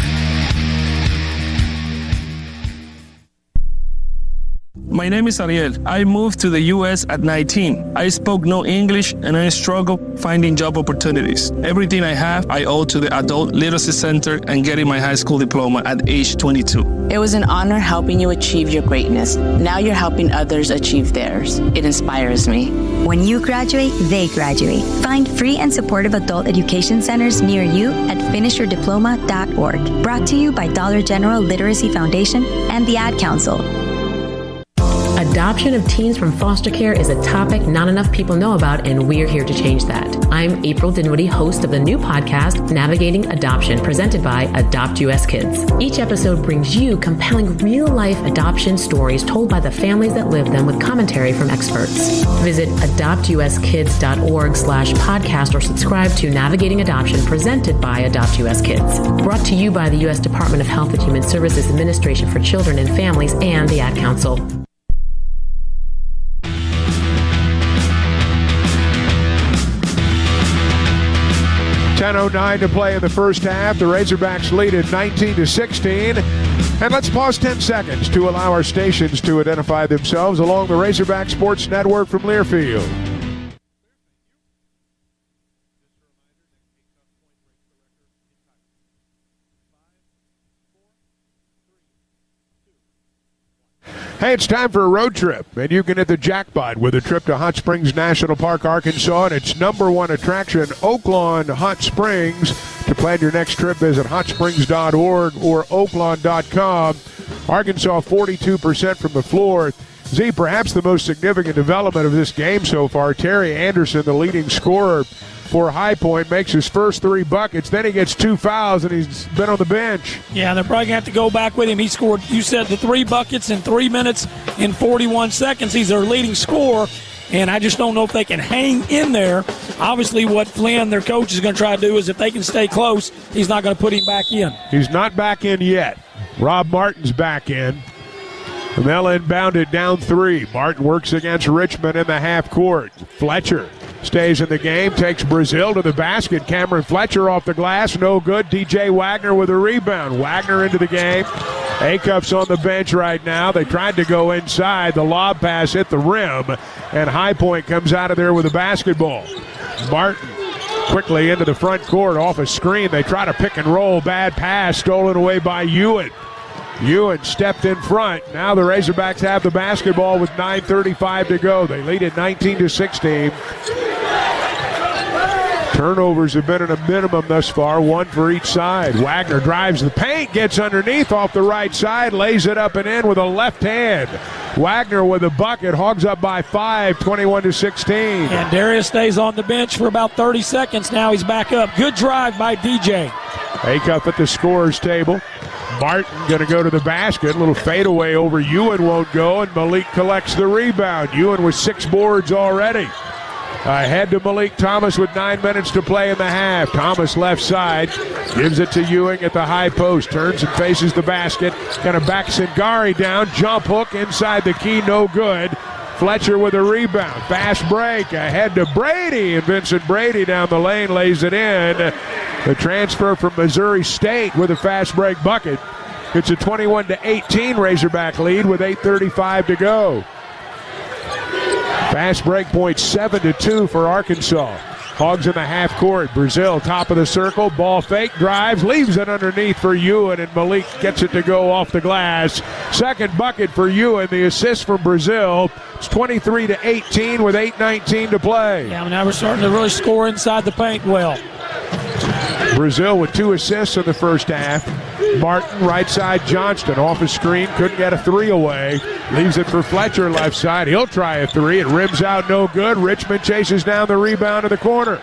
My name is Ariel. I moved to the U.S. at 19. I spoke no English and I struggled finding job opportunities. Everything I have, I owe to the Adult Literacy Center and getting my high school diploma at age 22. It was an honor helping you achieve your greatness. Now you're helping others achieve theirs. It inspires me. When you graduate, they graduate. Find free and supportive adult education centers near you at finishyourdiploma.org. Brought to you by Dollar General Literacy Foundation and the Ad Council. Adoption of teens from foster care is a topic not enough people know about, and we're here to change that. I'm April Dinwiddie, host of the new podcast, Navigating Adoption, presented by Adopt US Kids. Each episode brings you compelling real-life adoption stories told by the families that live them with commentary from experts. Visit adoptuskids.org/podcast or subscribe to Navigating Adoption, presented by Adopt US Kids. Brought to you by the U.S. Department of Health and Human Services Administration for Children and Families and the Ad Council. 10:09 to play in the first half. The Razorbacks lead at 19-16. And let's pause 10 seconds to allow our stations to identify themselves along the Razorback Sports Network from Learfield. Hey, it's time for a road trip, and you can hit the jackpot with a trip to Hot Springs National Park, Arkansas, and its #1 attraction, Oaklawn Hot Springs. To plan your next trip, visit hotsprings.org or oaklawn.com. Arkansas 42% from the floor. Z, perhaps the most significant development of this game so far, Terry Anderson, the leading scorer for High Point, makes his first 3 buckets. Then he gets 2 fouls, and he's been on the bench. Yeah, they're probably going to have to go back with him. He scored, you said, the 3 buckets in 3 minutes and 41 seconds. He's their leading scorer, and I just don't know if they can hang in there. Obviously, what Flynn, their coach, is going to try to do is if they can stay close, he's not going to put him back in. He's not back in yet. Rob Martin's back in. And they'll inbound it down 3. Martin works against Richmond in the half court. Fletcher stays in the game, takes Brazil to the basket. Cameron Fletcher off the glass, no good. DJ Wagner with a rebound. Wagner into the game. Acuff's on the bench right now. They tried to go inside. The lob pass hit the rim, and High Point comes out of there with a basketball. Martin quickly into the front court off a screen. They try to pick and roll. Bad pass stolen away by Ewan. Ewan stepped in front. Now the Razorbacks have the basketball with 9:35 to go. They lead at 19-16. Turnovers have been at a minimum thus far, 1 for each side. Wagner drives the paint, gets underneath off the right side, lays it up and in with a left hand. Wagner with a bucket, Hogs up by 5, 21-16. And Darius stays on the bench for about 30 seconds. Now he's back up. Good drive by DJ. Acuff at the scorer's table. Martin going to go to the basket. A little fadeaway over Ewan won't go, and Malik collects the rebound. Ewan with 6 boards already. Ahead to Malik Thomas with 9 minutes to play in the half. Thomas left side, gives it to Ewing at the high post, turns and faces the basket. Kind of backs Singari down, jump hook inside the key, no good. Fletcher with a rebound, fast break, ahead to Brady, and Vincent Brady down the lane lays it in. The transfer from Missouri State with a fast break bucket. It's a 21-18 Razorback lead with 8:35 to go. Fast break point 7-2 for Arkansas. Hogs in the half court. Brazil top of the circle. Ball fake, drives, leaves it underneath for Ewan, and Malik gets it to go off the glass. Second bucket for Ewan. The assist from Brazil. It's 23-18 with 8:19 to play. Yeah, now we're starting to really score inside the paint well. Brazil with 2 assists in the first half. Martin, right side, Johnston off a screen, couldn't get a 3 away. Leaves it for Fletcher, left side. He'll try a 3. It rims out, no good. Richmond chases down the rebound to the corner.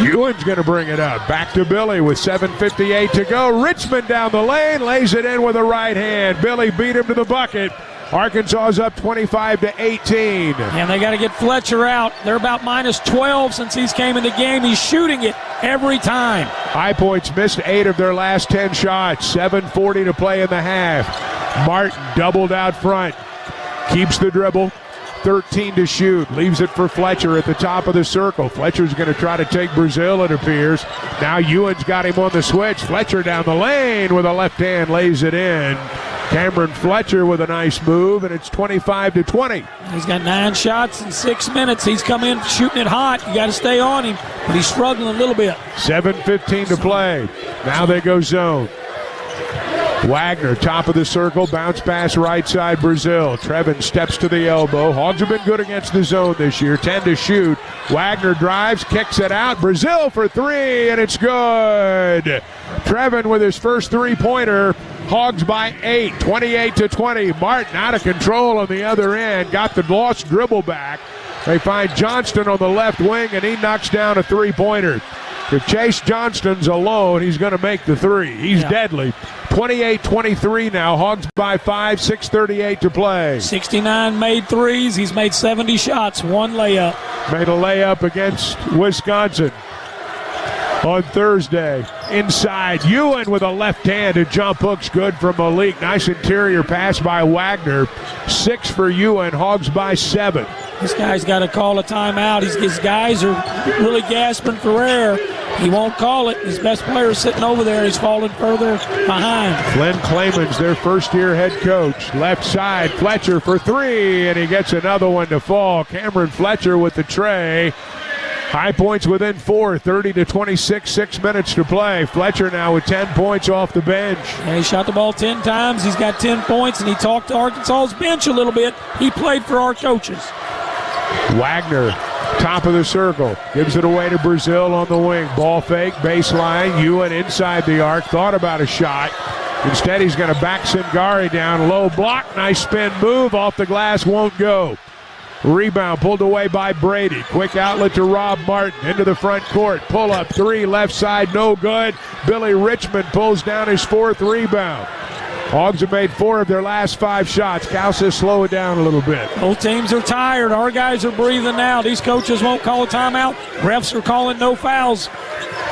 Ewan's going to bring it up. Back to Billy with 7:58 to go. Richmond down the lane, lays it in with a right hand. Billy beat him to the bucket. Arkansas is up 25-18. And they got to get Fletcher out. They're about minus 12 since he's came in the game. He's shooting it every time. High Point's missed 8 of their last 10 shots. 7:40 to play in the half. Martin doubled out front. Keeps the dribble. 13 to shoot. Leaves it for Fletcher at the top of the circle. Fletcher's going to try to take Brazil, it appears. Now Ewan's got him on the switch. Fletcher down the lane with a left hand lays it in. Cameron Fletcher with a nice move, and it's 25-20. He's got 9 shots in 6 minutes. He's come in shooting it hot. You got to stay on him, but he's struggling a little bit. 7:15 to play. Now they go zone. Wagner, top of the circle, bounce pass right side, Brazil. Trevin steps to the elbow. Hogs have been good against the zone this year, 10 to shoot. Wagner drives, kicks it out. Brazil for 3, and it's good. Trevin with his first three-pointer. Hogs by 8, 28-20. Martin out of control on the other end. Got the lost dribble back. They find Johnston on the left wing, and he knocks down a three-pointer. If Chase Johnston's alone, he's going to make the three. He's deadly. 28-23 now. Hogs by 5, 6:38 to play. 69 made threes. He's made 70 shots, 1 layup. Made a layup against Wisconsin on Thursday. Inside, Ewan with a left-handed jump hook's good from Malik. Nice interior pass by Wagner. 6 for Ewan. Hogs by 7. This guy's got to call a timeout. His guys are really gasping for air. He won't call it. His best player is sitting over there. He's falling further behind. Glenn Clayman's their first-year head coach. Left side, Fletcher for 3, and he gets another one to fall. Cameron Fletcher with the tray. High Point's within 4, 30-26, 6 minutes to play. Fletcher now with 10 points off the bench. Yeah, he shot the ball 10 times. He's got 10 points, and he talked to Arkansas's bench a little bit. He played for our coaches. Wagner, top of the circle, gives it away to Brazil on the wing. Ball fake, baseline. Ewan inside the arc, thought about a shot. Instead, he's going to back Singari down. Low block, nice spin move. Off the glass, won't go. Rebound pulled away by Brady. Quick outlet to Rob Martin into the front court. Pull up 3, left side, no good. Billy Richmond pulls down his 4th rebound. Hogs have made 4 of their last 5 shots. Cal says slow it down a little bit. Both teams are tired. Our guys are breathing now. These coaches won't call a timeout. Refs are calling no fouls.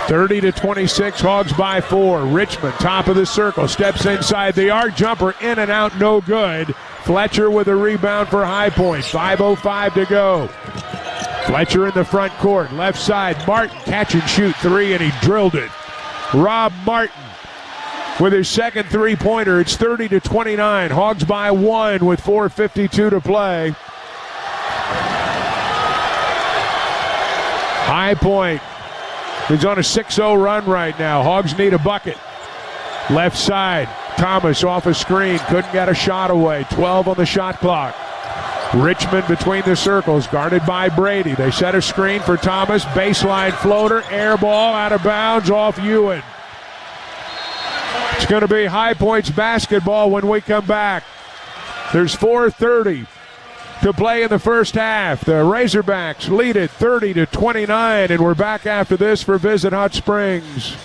30-26, Hogs by 4. Richmond, top of the circle, steps inside the arc. Jumper in and out, no good. Fletcher with a rebound for High Point. 5:05 to go. Fletcher in the front court, left side. Martin catch and shoot 3, and he drilled it. Rob Martin with his second three-pointer. It's 30-29. Hogs by 1 with 4:52 to play. High Point is on a 6-0 run right now. Hogs need a bucket. Left side, Thomas off a screen, couldn't get a shot away. 12 on the shot clock. Richmond between the circles, guarded by Brady. They set a screen for Thomas. Baseline floater, air ball, out of bounds, off Ewan. It's going to be High Point's basketball when we come back. There's 4:30 to play in the first half. The Razorbacks lead it 30-29, and we're back after this for Visit Hot Springs.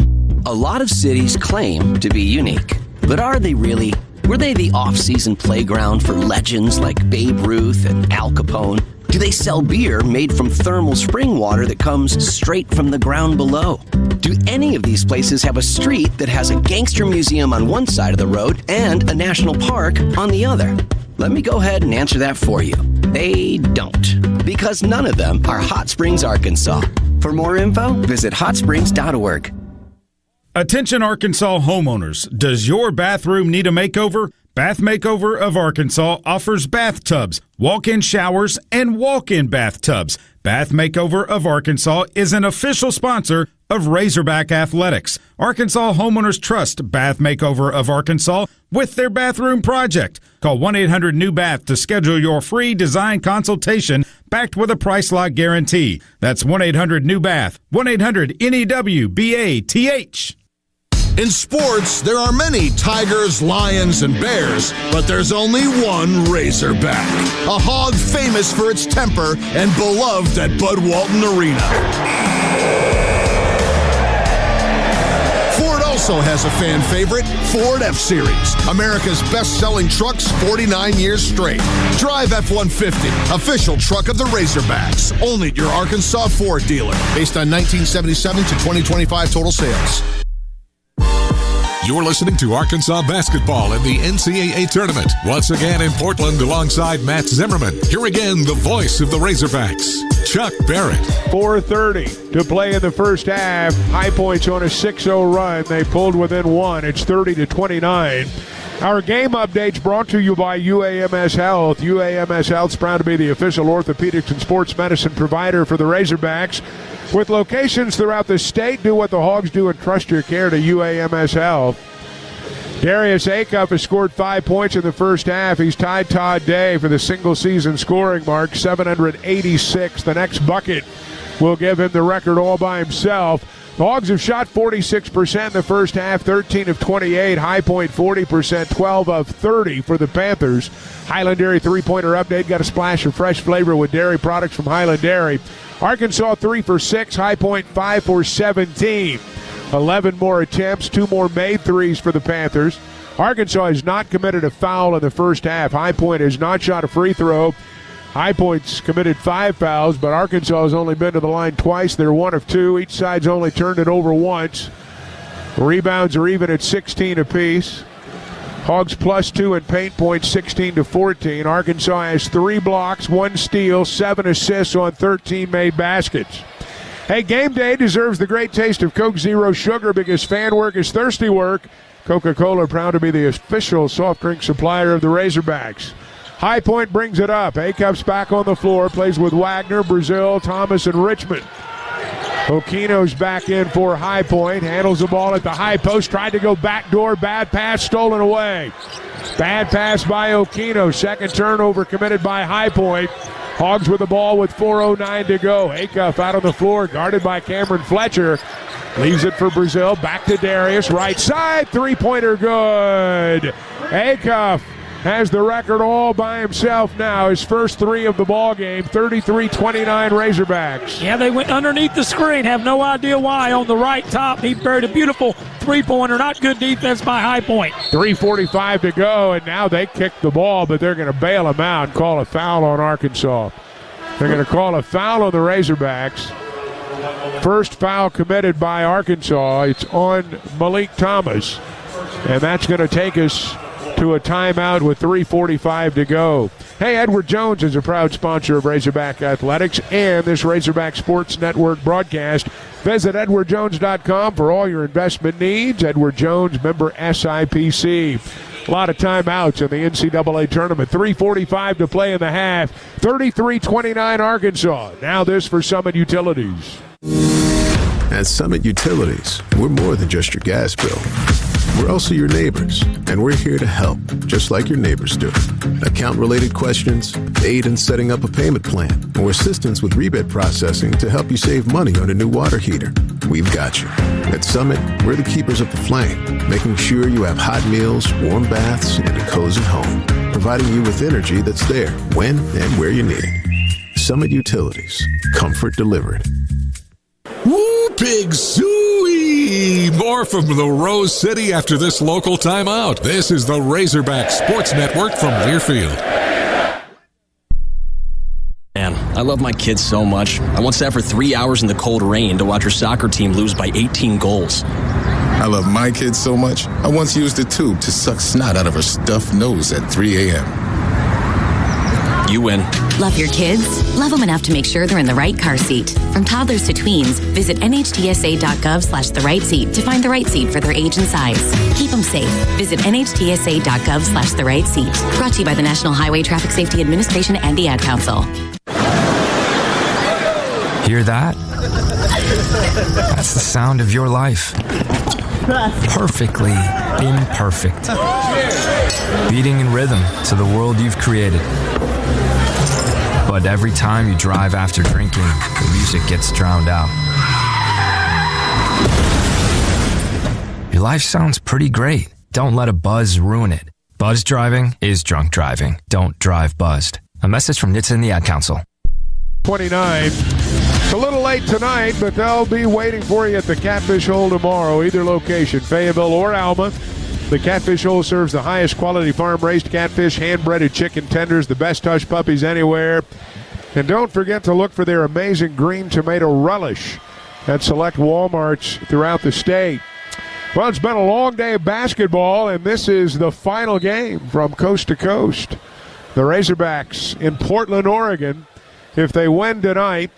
A lot of cities claim to be unique, but are they really? Were they the off-season playground for legends like Babe Ruth and Al Capone? Do they sell beer made from thermal spring water that comes straight from the ground below? Do any of these places have a street that has a gangster museum on one side of the road and a national park on the other? Let me go ahead and answer that for you. They don't, because none of them are Hot Springs, Arkansas. For more info, visit hotsprings.org. Attention Arkansas homeowners, does your bathroom need a makeover? Bath Makeover of Arkansas offers bathtubs, walk-in showers, and walk-in bathtubs. Bath Makeover of Arkansas is an official sponsor of Razorback Athletics. Arkansas homeowners trust Bath Makeover of Arkansas with their bathroom project. Call 1-800-NEW-BATH to schedule your free design consultation backed with a price lock guarantee. That's 1-800-NEW-BATH, 1-800-NEW-BATH. In sports, there are many tigers, lions, and bears, but there's only one Razorback. A hog famous for its temper and beloved at Bud Walton Arena. Ford also has a fan favorite, Ford F-Series, America's best-selling trucks 49 years straight. Drive F-150, official truck of the Razorbacks, only at your Arkansas Ford dealer, based on 1977 to 2025 total sales. You're listening to Arkansas basketball in the NCAA tournament. Once again in Portland alongside Matt Zimmerman. Here again, the voice of the Razorbacks, Chuck Barrett. 4:30 to play in the first half. High Point's on a 6-0 run. They pulled within 1. It's 30-29. Our game updates brought to you by UAMS Health. UAMS Health is proud to be the official orthopedics and sports medicine provider for the Razorbacks. With locations throughout the state, do what the Hogs do and trust your care to UAMS Health. Darius Acuff has scored 5 points in the first half. He's tied Todd Day for the single-season scoring mark, 786. The next bucket will give him the record all by himself. The Hogs have shot 46% in the first half, 13 of 28. High Point 40%, 12 of 30 for the Panthers. Highland Dairy three-pointer update. Got a splash of fresh flavor with dairy products from Highland Dairy. Arkansas 3 for 6. High Point 5 for 17. 11 more attempts, 2 more made threes for the Panthers. Arkansas has not committed a foul in the first half. High Point has not shot a free throw. High Point's committed 5 fouls, but Arkansas has only been to the line twice. They're 1 of 2. Each side's only turned it over once. Rebounds are even at 16 apiece. Hogs +2 in paint points, 16-14. Arkansas has 3 blocks, 1 steal, 7 assists on 13 made baskets. Hey, game day deserves the great taste of Coke Zero Sugar because fan work is thirsty work. Coca-Cola proud to be the official soft drink supplier of the Razorbacks. High Point brings it up. Acuff's back on the floor, plays with Wagner, Brazil, Thomas, and Richmond. Okino's back in for High Point, handles the ball at the high post, tried to go backdoor, bad pass, stolen away. Bad pass by Okino, second turnover committed by High Point. Hogs with the ball with 4:09 to go. Acuff out on the floor, guarded by Cameron Fletcher. Leaves it for Brazil, back to Darius, right side, three-pointer good. Acuff has the record all by himself now. His first 3 of the ball game, 33-29 Razorbacks. Yeah, they went underneath the screen. Have no idea why. On the right top, he buried a beautiful three-pointer. Not good defense by High Point. 3:45 to go, and now they kick the ball, but they're going to bail him out and call a foul on Arkansas. They're going to call a foul on the Razorbacks. First foul committed by Arkansas. It's on Malik Thomas, and that's going to take us to a timeout with 3:45 to go. Hey, Edward Jones is a proud sponsor of Razorback Athletics and this Razorback Sports Network broadcast. Visit edwardjones.com for all your investment needs. Edward Jones, member SIPC. A lot of timeouts in the NCAA tournament. 3:45 to play in the half. 33-29 Arkansas. Now this for Summit Utilities. At Summit Utilities, we're more than just your gas bill. We're also your neighbors, and we're here to help, just like your neighbors do. Account-related questions, aid in setting up a payment plan, or assistance with rebate processing to help you save money on a new water heater. We've got you. At Summit, we're the keepers of the flame, making sure you have hot meals, warm baths, and a cozy home, providing you with energy that's there when and where you need it. Summit Utilities. Comfort delivered. Woo, Pig Suey! More from the Rose City after this local timeout. This is the Razorback Sports Network from Learfield. Man, I love my kids so much. I once sat for 3 hours in the cold rain to watch her soccer team lose by 18 goals. I love my kids so much, I once used a tube to suck snot out of her stuffed nose at 3 a.m. You win. Love your kids? Love them enough to make sure they're in the right car seat. From toddlers to tweens, visit nhtsa.gov/the right seat to find the right seat for their age and size. Keep them safe. Visit nhtsa.gov/the right seat. Brought to you by the National Highway Traffic Safety Administration and the Ad Council. Hear that? That's the sound of your life. Perfectly imperfect. Beating in rhythm to the world you've created. But every time you drive after drinking, the music gets drowned out. Your life sounds pretty great. Don't let a buzz ruin it. Buzz driving is drunk driving. Don't drive buzzed. A message from NHTSA and the Ad Council. 29. It's a little late tonight, but they'll be waiting for you at the Catfish Hole tomorrow, either location, Fayetteville or Alma. The Catfish Hole serves the highest quality farm-raised catfish, hand-breaded chicken tenders, the best hush puppies anywhere. And don't forget to look for their amazing green tomato relish at select Walmarts throughout the state. Well, it's been a long day of basketball, and this is the final game from coast to coast. The Razorbacks in Portland, Oregon. If they win tonight,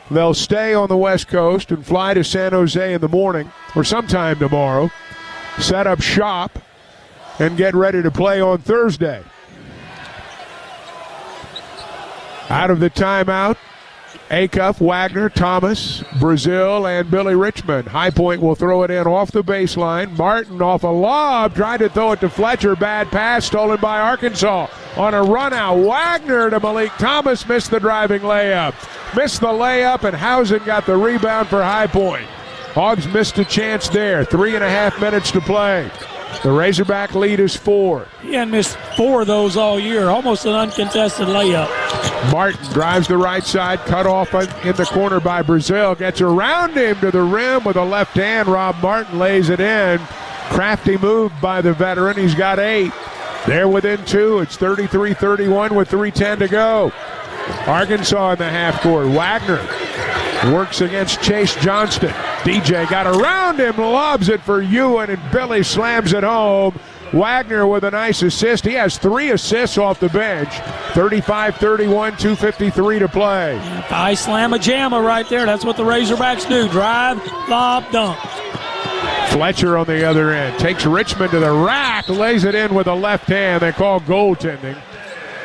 they'll stay on the West Coast and fly to San Jose in the morning or sometime tomorrow, set up shop, and get ready to play on Thursday. Out of the timeout, Acuff, Wagner, Thomas, Brazil, and Billy Richmond. High Point will throw it in off the baseline. Martin off a lob, tried to throw it to Fletcher. Bad pass, stolen by Arkansas. On a run out, Wagner to Malik Thomas, missed the driving layup. Missed the layup, and Hausen got the rebound for High Point. Hogs missed a chance there. 3.5 minutes to play. The Razorback lead is 4. He hadn't missed 4 of those all year. Almost an uncontested layup. Martin drives the right side, cut off in the corner by Brazil. Gets around him to the rim with a left hand. Rob Martin lays it in. Crafty move by the veteran. He's got 8. They're within 2. It's 33-31 with 3:10 to go. Arkansas in the half court. Wagner works against Chase Johnston. DJ got around him, lobs it for Ewan, and Billy slams it home. Wagner with a nice assist. He has 3 assists off the bench. 35-31, 2:53 to play. I slam a jammer right there. That's what the Razorbacks do. Drive, lob, dunk. Fletcher on the other end takes Richmond to the rack, lays it in with a left hand. They call goaltending.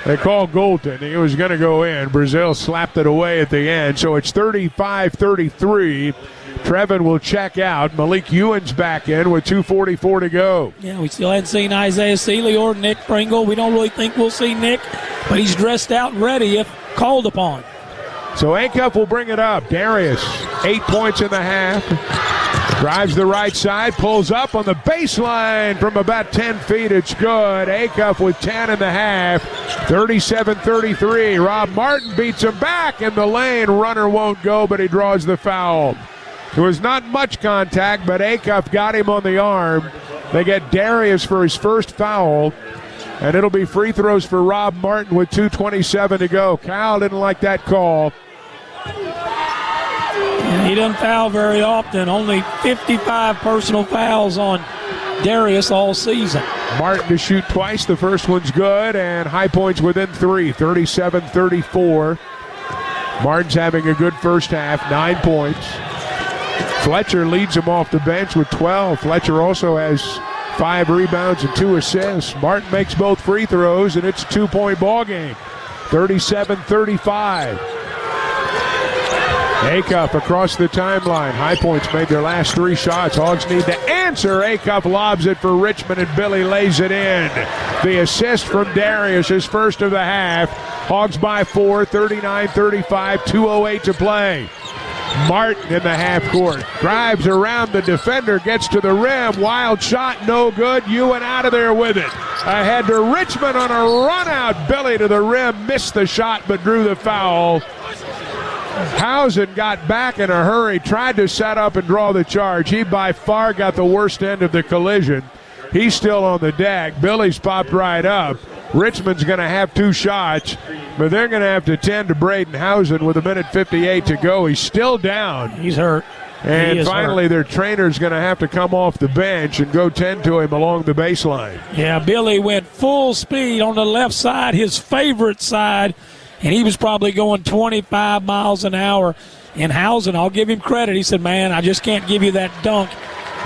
It was going to go in. Brazil slapped it away at the end. So it's 35-33. Trevin will check out. Malik Ewan's back in with 2:44 to go. Yeah, we still hadn't seen Isaiah Seeley or Nick Pringle. We don't really think we'll see Nick, but he's dressed out and ready if called upon. So Acuff will bring it up. Darius, 8 points in the half. Drives the right side, pulls up on the baseline from about 10 feet. It's good. Acuff with 10 in the half. 37-33. Rob Martin beats him back in the lane. Runner won't go, but he draws the foul. There was not much contact, but Acuff got him on the arm. They get Darius for his first foul, and it'll be free throws for Rob Martin with 2:27 to go. Kyle didn't like that call. He doesn't foul very often. Only 55 personal fouls on Darius all season. Martin to shoot twice. The first one's good, and High Point's within 3, 37-34. Martin's having a good first half, 9 points. Fletcher leads him off the bench with 12. Fletcher also has 5 rebounds and 2 assists. Martin makes both free throws, and it's a 2-point ball game. 37-35. Acuff across the timeline. High Point's made their last 3 shots. Hogs need to answer. Acuff lobs it for Richmond, and Billy lays it in. The assist from Darius, his first of the half. Hogs by 4, 39-35, 2:08 to play. Martin in the half court. Drives around the defender, gets to the rim. Wild shot, no good. Ewan out of there with it. Ahead to Richmond on a run out. Billy to the rim, missed the shot but drew the foul. Hausen got back in a hurry, tried to set up and draw the charge. He by far got the worst end of the collision. He's still on the deck. Billy's popped right up. Richmond's going to have 2 shots, but they're going to have to tend to Braden Hausen with 1:58 to go. He's still down. He's hurt. And finally, their trainer's going to have to come off the bench and go tend to him along the baseline. Yeah, Billy went full speed on the left side, his favorite side, and he was probably going 25 miles an hour. And Hausen, I'll give him credit. He said, man, I just can't give you that dunk.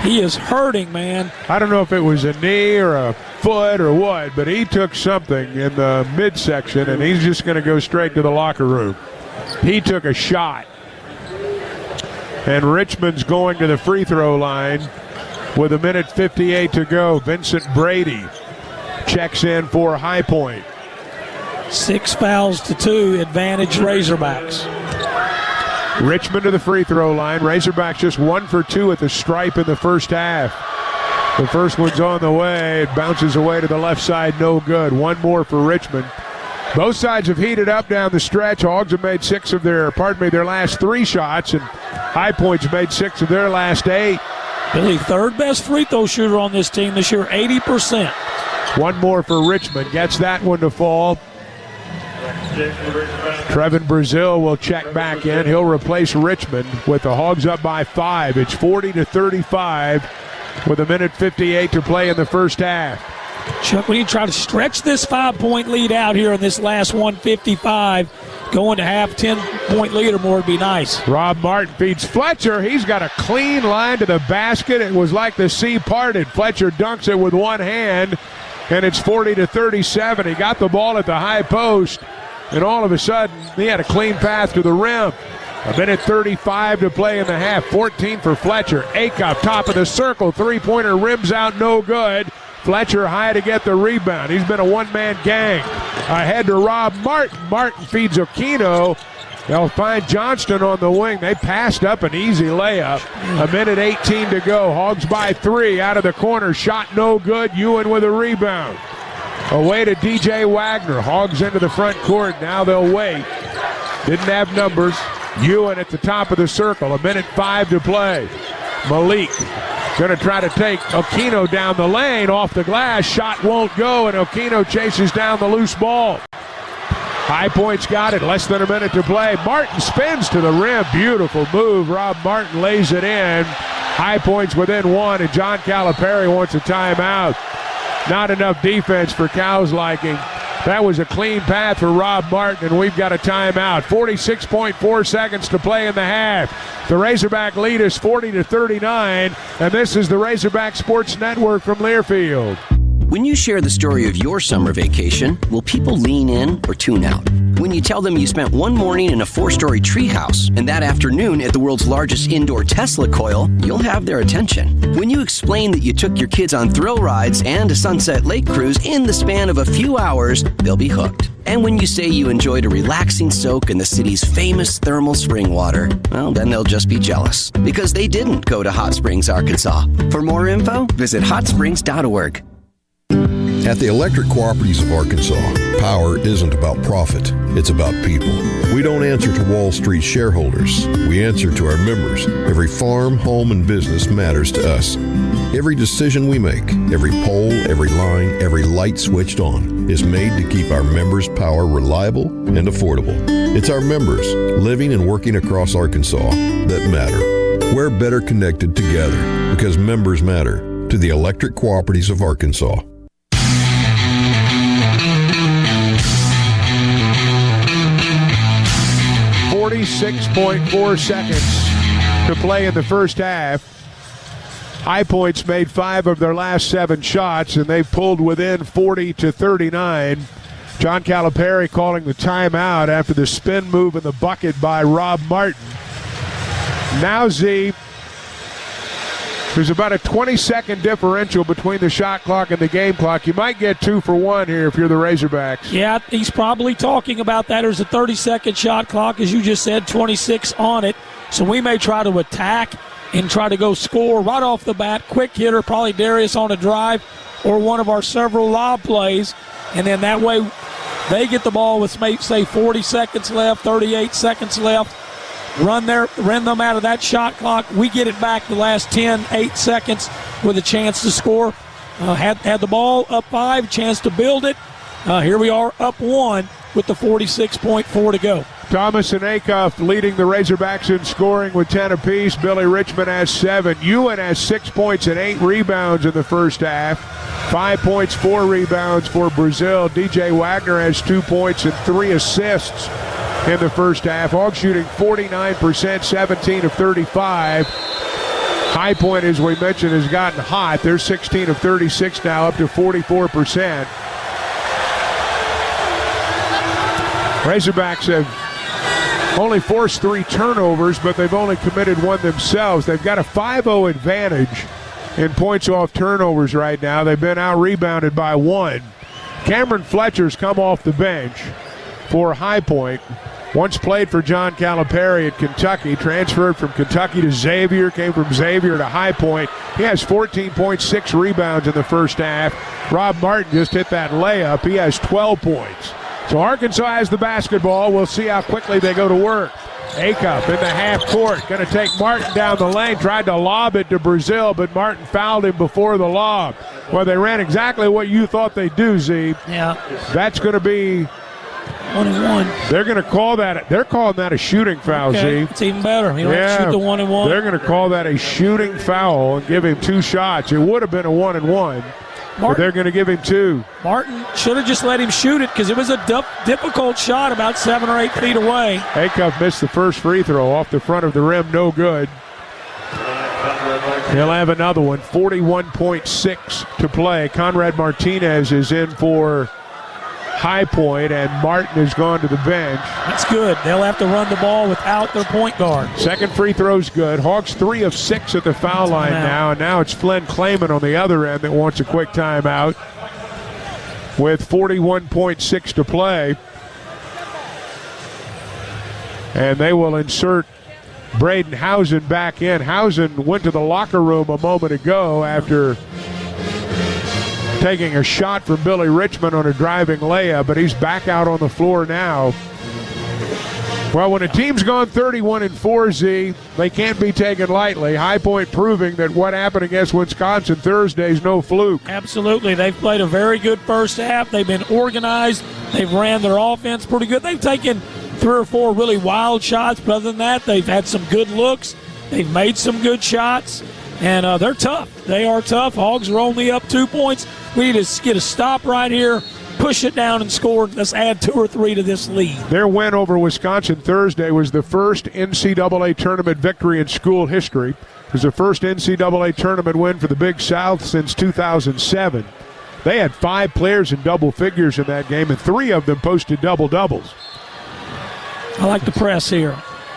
He is hurting, man. I don't know if it was a knee or a foot or what, but he took something in the midsection, and he's just going to go straight to the locker room. He took a shot. And Richmond's going to the free throw line with 1:58 to go. Vincent Brady checks in for High Point. 6 fouls to 2, advantage Razorbacks. Richmond to the free throw line. Razorbacks just 1 for 2 at the stripe in the first half. The first one's on the way. It bounces away to the left side, no good. 1 more for Richmond. Both sides have heated up down the stretch. Hogs have made their last 3 shots, and High Point's made 6 of their last 8. Billy, 3rd best free throw shooter on this team this year, 80%. 1 more for Richmond. Gets that one to fall. Trevin Brazil will check back in. He'll replace Richmond with the Hogs up by 5. It's 40-35 with 1:58 to play in the first half. Chuck, we need to try to stretch this 5-point lead out here in this last 1:55. Going to half, 10-point lead or more would be nice. Rob Martin feeds Fletcher. He's got a clean line to the basket. It was like the sea parted. Fletcher dunks it with one hand. and it's 40-37. He got the ball at the high post, and all of a sudden, he had a clean path to the rim. A minute 35 to play in the half. 14 for Fletcher. Acuff, top of the circle. Three-pointer rims out, no good. Fletcher high to get the rebound. He's been a one-man gang. Ahead to Rob Martin. Martin feeds Aquino. They'll find Johnston on the wing. They passed up an easy layup. A minute 18 to go. Hogs by 3 out of the corner. Shot no good. Ewan with a rebound. Away to DJ Wagner. Hogs into the front court. Now they'll wait. Didn't have numbers. Ewan at the top of the circle. A minute 5 to play. Malik going to try to take Aquino down the lane. Off the glass. Shot won't go, and Aquino chases down the loose ball. High Point's got it. Less than a minute to play. Martin spins to the rim. Beautiful move. Rob Martin lays it in. High Point's within 1, and John Caliperry wants a timeout. Not enough defense for Cal's liking. That was a clean path for Rob Martin, and we've got a timeout. 46.4 seconds to play in the half. The Razorback lead is 40-39, and this is the Razorback Sports Network from Learfield. When you share the story of your summer vacation, will people lean in or tune out? When you tell them you spent one morning in a 4-story treehouse and that afternoon at the world's largest indoor Tesla coil, you'll have their attention. When you explain that you took your kids on thrill rides and a Sunset Lake cruise in the span of a few hours, they'll be hooked. And when you say you enjoyed a relaxing soak in the city's famous thermal spring water, well, then they'll just be jealous because they didn't go to Hot Springs, Arkansas. For more info, visit hotsprings.org. At the Electric Cooperatives of Arkansas, power isn't about profit, it's about people. We don't answer to Wall Street shareholders, we answer to our members. Every farm, home, and business matters to us. Every decision we make, every pole, every line, every light switched on is made to keep our members' power reliable and affordable. It's our members, living and working across Arkansas, that matter. We're better connected together because members matter to the Electric Cooperatives of Arkansas. 46.4 seconds to play in the first half. High Point's made 5 of their last 7 shots, and they've pulled within 40-39. John Caliperry calling the timeout after the spin move in the bucket by Rob Martin. Now, Z, there's about a 20-second differential between the shot clock and the game clock. You might get 2 for 1 here if you're the Razorbacks. Yeah, he's probably talking about that. There's a 30-second shot clock, as you just said, 26 on it. So we may try to attack and try to go score right off the bat. Quick hitter, probably Darius on a drive or one of our several lob plays. And then that way they get the ball with, say, 40 seconds left, 38 seconds left. Run them out of that shot clock. We get it back the last 8 seconds with a chance to score. Had the ball up 5, chance to build it. Here we are up 1 with the 46.4 to go. Thomas and Acuff leading the Razorbacks in scoring with 10 apiece. Billy Richmond has 7. Ewan has 6 points and 8 rebounds in the first half. 5 points, 4 rebounds for Brazil. DJ Wagner has 2 points and 3 assists in the first half. Hogs shooting 49%, 17 of 35. High Point, as we mentioned, has gotten hot. They're 16 of 36 now, up to 44%. Razorbacks have only forced 3 turnovers, but they've only committed 1 themselves. They've got a 5-0 advantage in points off turnovers right now. They've been out-rebounded by 1. Cameron Fletcher's come off the bench for High Point. Once played for John Caliperry at Kentucky, transferred from Kentucky to Xavier, came from Xavier to High Point. He has 14.6 rebounds in the first half. Rob Martin just hit that layup. He has 12 points. So Arkansas has the basketball. We'll see how quickly they go to work. Acuff in the half court, going to take Martin down the lane, tried to lob it to Brazil, but Martin fouled him before the lob. Well, they ran exactly what you thought they'd do, Z. Yeah. That's going to be 1-1. They're going to call that. They're calling that a shooting foul, okay. Z. It's even better. You don't have to shoot the 1-1. They're going to call that a shooting foul and give him 2 shots. It would have been a 1-1, but they're going to give him 2. Martin should have just let him shoot it because it was a difficult shot about 7 or 8 feet away. Acuff missed the first free throw off the front of the rim. No good. He'll have another one, 41.6 to play. Conrad Martinez is in for High Point, and Martin has gone to the bench. That's good. They'll have to run the ball without their point guard. Second free throw's good. Hawks 3 of 6 at the foul line now, and now it's Flynn Clayman on the other end that wants a quick timeout with 41.6 to play. And they will insert Braden Housen back in. Housen went to the locker room a moment ago after taking a shot from Billy Richmond on a driving layup, but he's back out on the floor now. Well, when a team's gone 31-4, Z, they can't be taken lightly. High Point proving that what happened against Wisconsin Thursday is no fluke. Absolutely. They've played a very good first half. They've been organized. They've ran their offense pretty good. They've taken 3 or 4 really wild shots, but other than that, they've had some good looks. They've made some good shots, and they're tough. They are tough. Hogs are only up 2 points. We need to get a stop right here, push it down and score. Let's add 2 or 3 to this lead. Their win over Wisconsin Thursday was the first NCAA tournament victory in school history. It was the first NCAA tournament win for the Big South since 2007. They had 5 players in double figures in that game, and 3 of them posted double-doubles. I like the press here.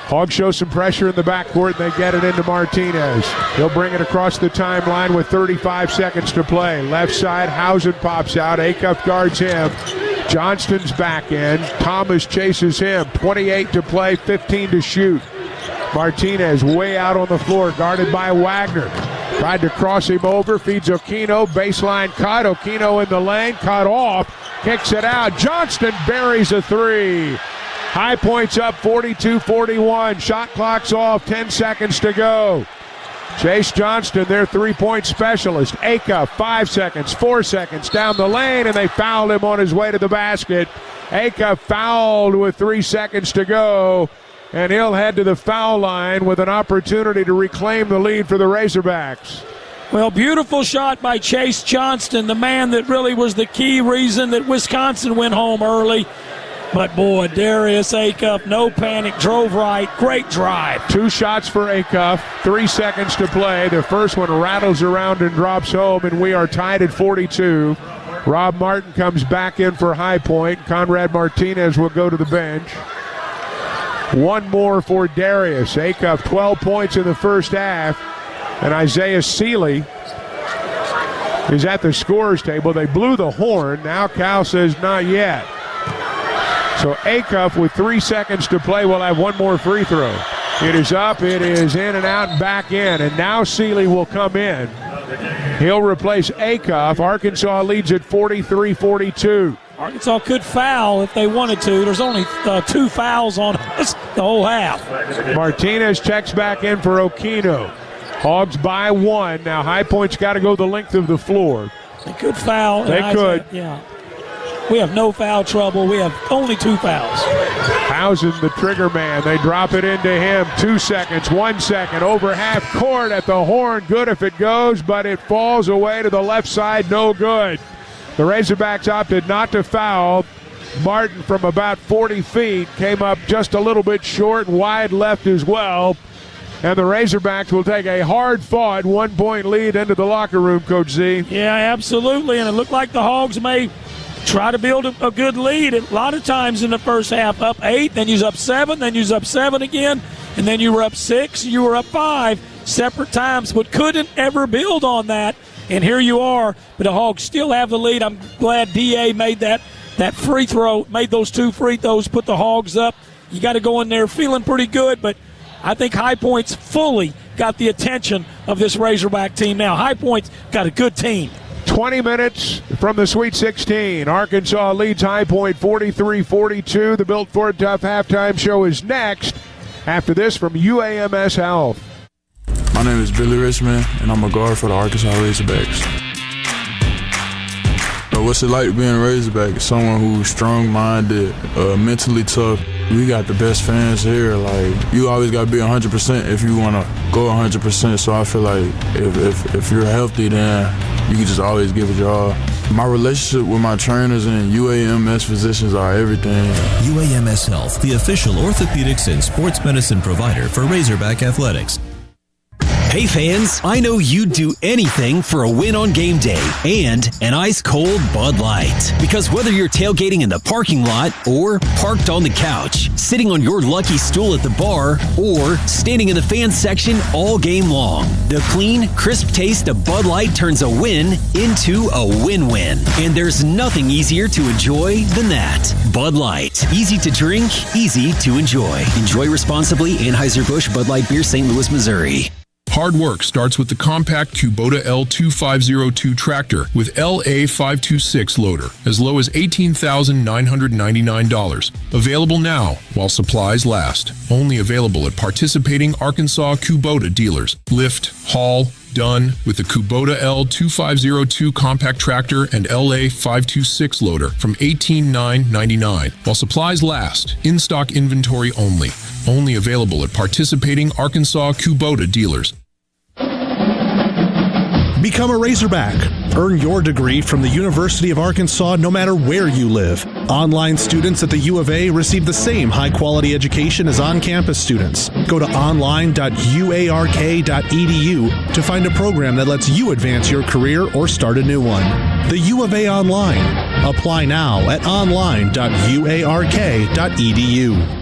Hogs show some pressure in the backcourt, and they get it into Martinez. He'll bring it across the timeline with 35 seconds to play. Left side, Housen pops out. Acuff guards him. Johnston's back in. Thomas chases him. 28 to play, 15 to shoot. Martinez way out on the floor, guarded by Wagner. Tried to cross him over, feeds Okino. Baseline cut. Okino in the lane, cut off. Kicks it out. Johnston buries a 3. High Point's up 42-41. Shot clock's off, 10 seconds to go. Chase Johnston, their 3-point specialist. Acuff, 5 seconds, 4 seconds down the lane, and they fouled him on his way to the basket. Acuff fouled with 3 seconds to go, and he'll head to the foul line with an opportunity to reclaim the lead for the Razorbacks. Well, beautiful shot by Chase Johnston, the man that really was the key reason that Wisconsin went home early. But, boy, Darius Acuff, no panic, drove right, great drive. 2 shots for Acuff, 3 seconds to play. The first one rattles around and drops home, and we are tied at 42. Rob Martin comes back in for High Point. Conrad Martinez will go to the bench. 1 more for Darius. Acuff, 12 points in the first half. And Isaiah Seeley is at the scorer's table. They blew the horn. Now Cal says not yet. So Acuff with 3 seconds to play will have 1 more free throw. It is up, it is in and out and back in, and now Seeley will come in. He'll replace Acuff. Arkansas leads at 43-42. Arkansas could foul if they wanted to. There's only 2 fouls on us the whole half. Martinez checks back in for Okino. Hogs by 1. Now High Point's got to go the length of the floor. They could foul. They could. Yeah. We have no foul trouble. We have only 2 fouls. Housen, the trigger man. They drop it into him. 2 seconds, 1 second. Over half court at the horn. Good if it goes, but it falls away to the left side. No good. The Razorbacks opted not to foul. Martin from about 40 feet came up just a little bit short and wide left as well. And the Razorbacks will take a hard-fought 1-point lead into the locker room, Coach Z. Yeah, absolutely. And it looked like the Hogs may try to build a good lead. A lot of times in the first half, up 8, then you was up 7, then you was up 7 again, and then you were up 6, you were up 5 separate times, but couldn't ever build on that. And here you are, but the Hogs still have the lead. I'm glad DA made that free throw, made those 2 free throws, put the Hogs up. You got to go in there feeling pretty good, but I think High Point's fully got the attention of this Razorback team now. High Point's got a good team. 20 minutes from the Sweet 16. Arkansas leads High Point 43-42. The Built Ford Tough halftime show is next after this from UAMS Health. My name is Billy Richmond, and I'm a guard for the Arkansas Razorbacks. What's it like being a Razorback? Someone who's strong-minded, mentally tough. We got the best fans here. Like, you always got to be 100% if you want to go 100%. So I feel like if you're healthy, then you can just always give it your all. My relationship with my trainers and UAMS physicians are everything. UAMS Health, the official orthopedics and sports medicine provider for Razorback Athletics. Hey fans, I know you'd do anything for a win on game day and an ice-cold Bud Light. Because whether you're tailgating in the parking lot or parked on the couch, sitting on your lucky stool at the bar, or standing in the fans section all game long, the clean, crisp taste of Bud Light turns a win into a win-win. And there's nothing easier to enjoy than that. Bud Light. Easy to drink, easy to enjoy. Enjoy responsibly. Anheuser-Busch Bud Light Beer, St. Louis, Missouri. Hard work starts with the compact Kubota L2502 tractor with LA526 loader, as low as $18,999. Available now while supplies last. Only available at participating Arkansas Kubota dealers. Lift, haul, done with the Kubota L2502 compact tractor and LA526 loader from $18,999. While supplies last. In-stock inventory only. Only available at participating Arkansas Kubota dealers. Become a Razorback. Earn your degree from the University of Arkansas no matter where you live. Online students at the U of A receive the same high-quality education as on-campus students. Go to online.uark.edu to find a program that lets you advance your career or start a new one. The U of A Online. Apply now at online.uark.edu.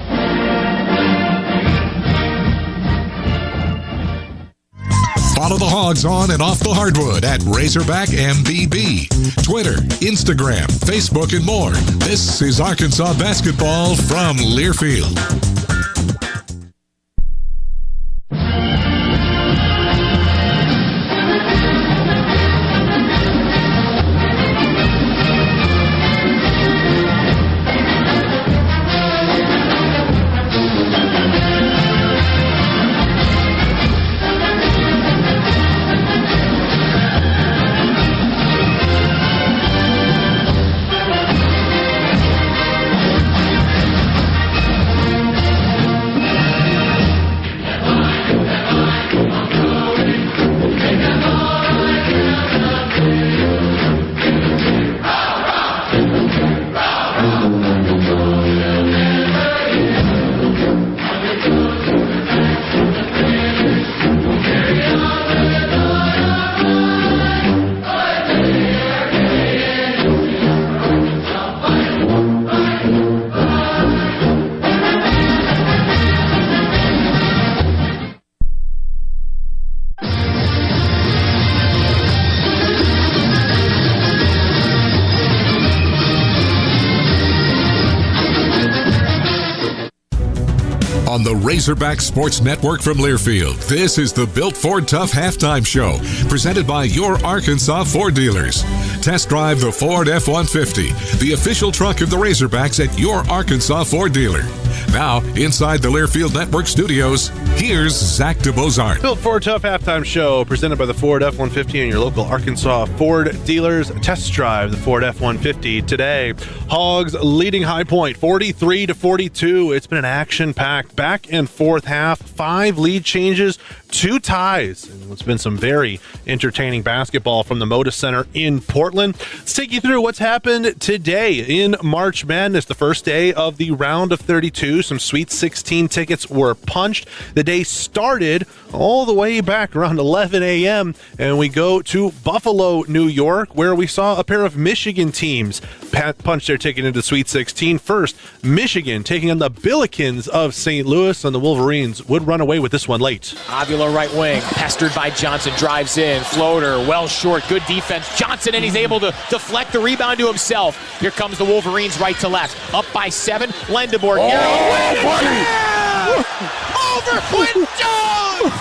Follow the Hogs on and off the hardwood at Razorback MBB. Twitter, Instagram, Facebook, and more. This is Arkansas basketball from Learfield. On the Razorback Sports Network from Learfield, this is the Built Ford Tough Halftime Show, presented by your Arkansas Ford dealers. Test drive the Ford F-150, the official truck of the Razorbacks at your Arkansas Ford dealer. Now, inside the Learfield Network studios, here's Zach DeBozart. Built Ford Tough Halftime Show, presented by the Ford F-150 and your local Arkansas Ford dealers. Test drive the Ford F-150 today. Hogs leading High Point 43-42. It's been an action-packed back and forth half. 5 lead changes, 2 ties. And it's been some very entertaining basketball from the Moda Center in Portland. Let's take you through what's happened today in March Madness, the first day of the round of 32. Some Sweet 16 tickets were punched. The day started all the way back around 11 a.m. and we go to Buffalo, New York, where we saw a pair of Michigan teams punch their ticket into Sweet 16. First, Michigan taking on the Billikens of St. Louis, and the Wolverines would run away with this one late. Avila right wing, pestered by Johnson, drives in, floater, well short, good defense. Johnson, and he's able to deflect the rebound to himself. Here comes the Wolverines right to left. Up by 7, Lendeborg. Over Quinn Jones!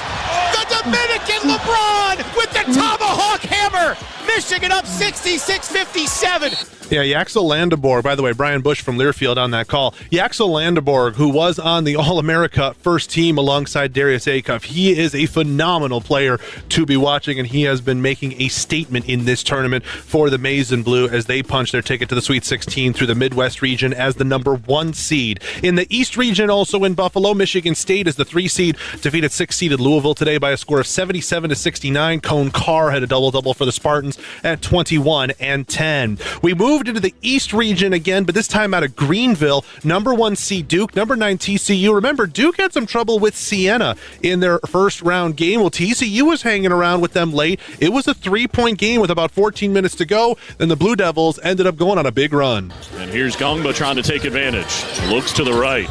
The Dominican LeBron with the tomahawk hammer! Michigan up 66-57. Yeah, Yaxel Landeborg, by the way, Brian Bush from Learfield on that call. Yaxel Landeborg, who was on the All-America first team alongside Darius Acuff. He is a phenomenal player to be watching, and he has been making a statement in this tournament for the Maize and Blue as they punch their ticket to the Sweet 16 through the Midwest region as the number 1 seed. In the East region, also in Buffalo, Michigan State is the 3 seed, defeated 6-seeded Louisville today by a score of 77-69. Cone Carr had a double-double for for the Spartans at 21-10. We moved into the East region again, but this time out of Greenville. Number 1 seed Duke, number 9 TCU. Remember, Duke had some trouble with Siena in their first round game. Well, TCU was hanging around with them late. It was a 3-point game with about 14 minutes to go. Then the Blue Devils ended up going on a big run. And here's Gongba trying to take advantage. Looks to the right.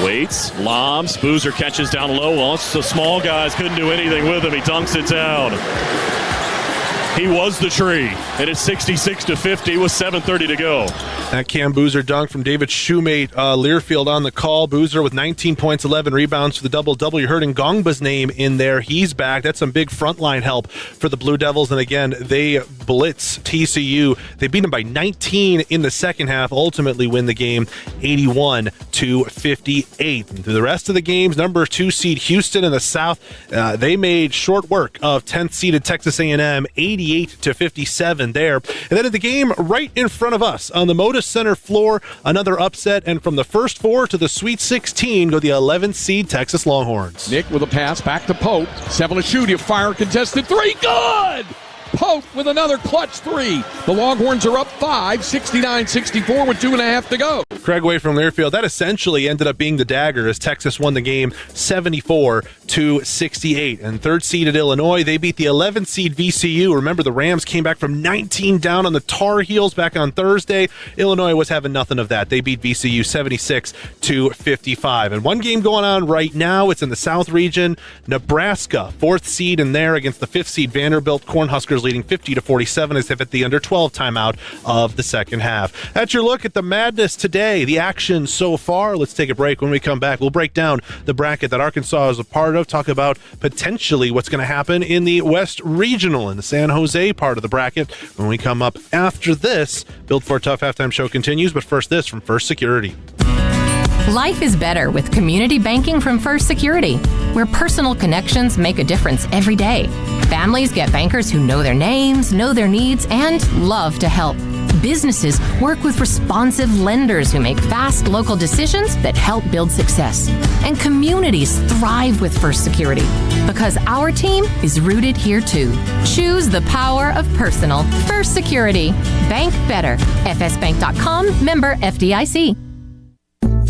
Waits, lobs, Boozer catches down low. Well, it's the small guys, couldn't do anything with him. He dunks it down. He was the tree, and it's 66-50 with 7:30 to go. That Cam Boozer dunk from David Shoemate Learfield on the call. Boozer with 19 points, 11 rebounds for the double-double. You heard Ngongba's name in there. He's back. That's some big frontline help for the Blue Devils. And again, they blitz TCU. They beat them by 19 in the second half, ultimately win the game 81-58. And through the rest of the games, number 2 seed Houston in the South, they made short work of 10th seeded Texas A&M, 88-57 there. And then in the game right in front of us on the Moda Center floor, another upset, and from the first 4 to the Sweet 16 go the 11th seed Texas Longhorns. Nick with a pass back to Pope. 7 to shoot. He'll fire, contested 3. Good! Pope with another clutch 3. The Longhorns are up 5, 69-64 with 2.5 to go. Craig Way from Learfield. That essentially ended up being the dagger as Texas won the game 74-68. And third seeded Illinois, they beat the 11th seed VCU. Remember, the Rams came back from 19 down on the Tar Heels back on Thursday. Illinois was having nothing of that. They beat VCU 76-55. And one game going on right now, it's in the South region. Nebraska, 4th seed in there against the 5th seed Vanderbilt. Cornhuskers leading 50-47 as they've hit the under 12 timeout of the second half. That's your look at the madness today, the action so far. Let's take a break. When we come back, we'll break down the bracket that Arkansas is a part of, talk about potentially what's going to happen in the West Regional in the San Jose part of the bracket when we come up after this. Built for a Tough Halftime Show continues, but first this from First Security. Life is better with community banking from First Security, where personal connections make a difference every day. Families get bankers who know their names, know their needs, and love to help. Businesses work with responsive lenders who make fast local decisions that help build success. And communities thrive with First Security because our team is rooted here too. Choose the power of personal. First Security. Bank better. fsbank.com, member FDIC.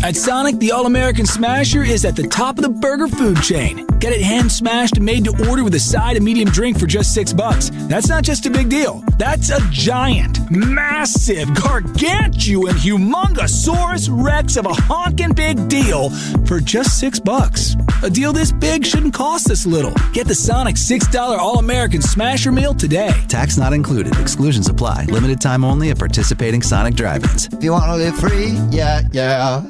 At Sonic, the All-American Smasher is at the top of the burger food chain. Get it hand-smashed and made to order with a side and medium drink for just $6. That's not just a big deal. That's a giant, massive, gargantuan, humongousaurus rex of a honkin' big deal for just $6. A deal this big shouldn't cost this little. Get the Sonic $6 All-American Smasher meal today. Tax not included. Exclusions apply. Limited time only at participating Sonic drive-ins. If you want to live free, yeah.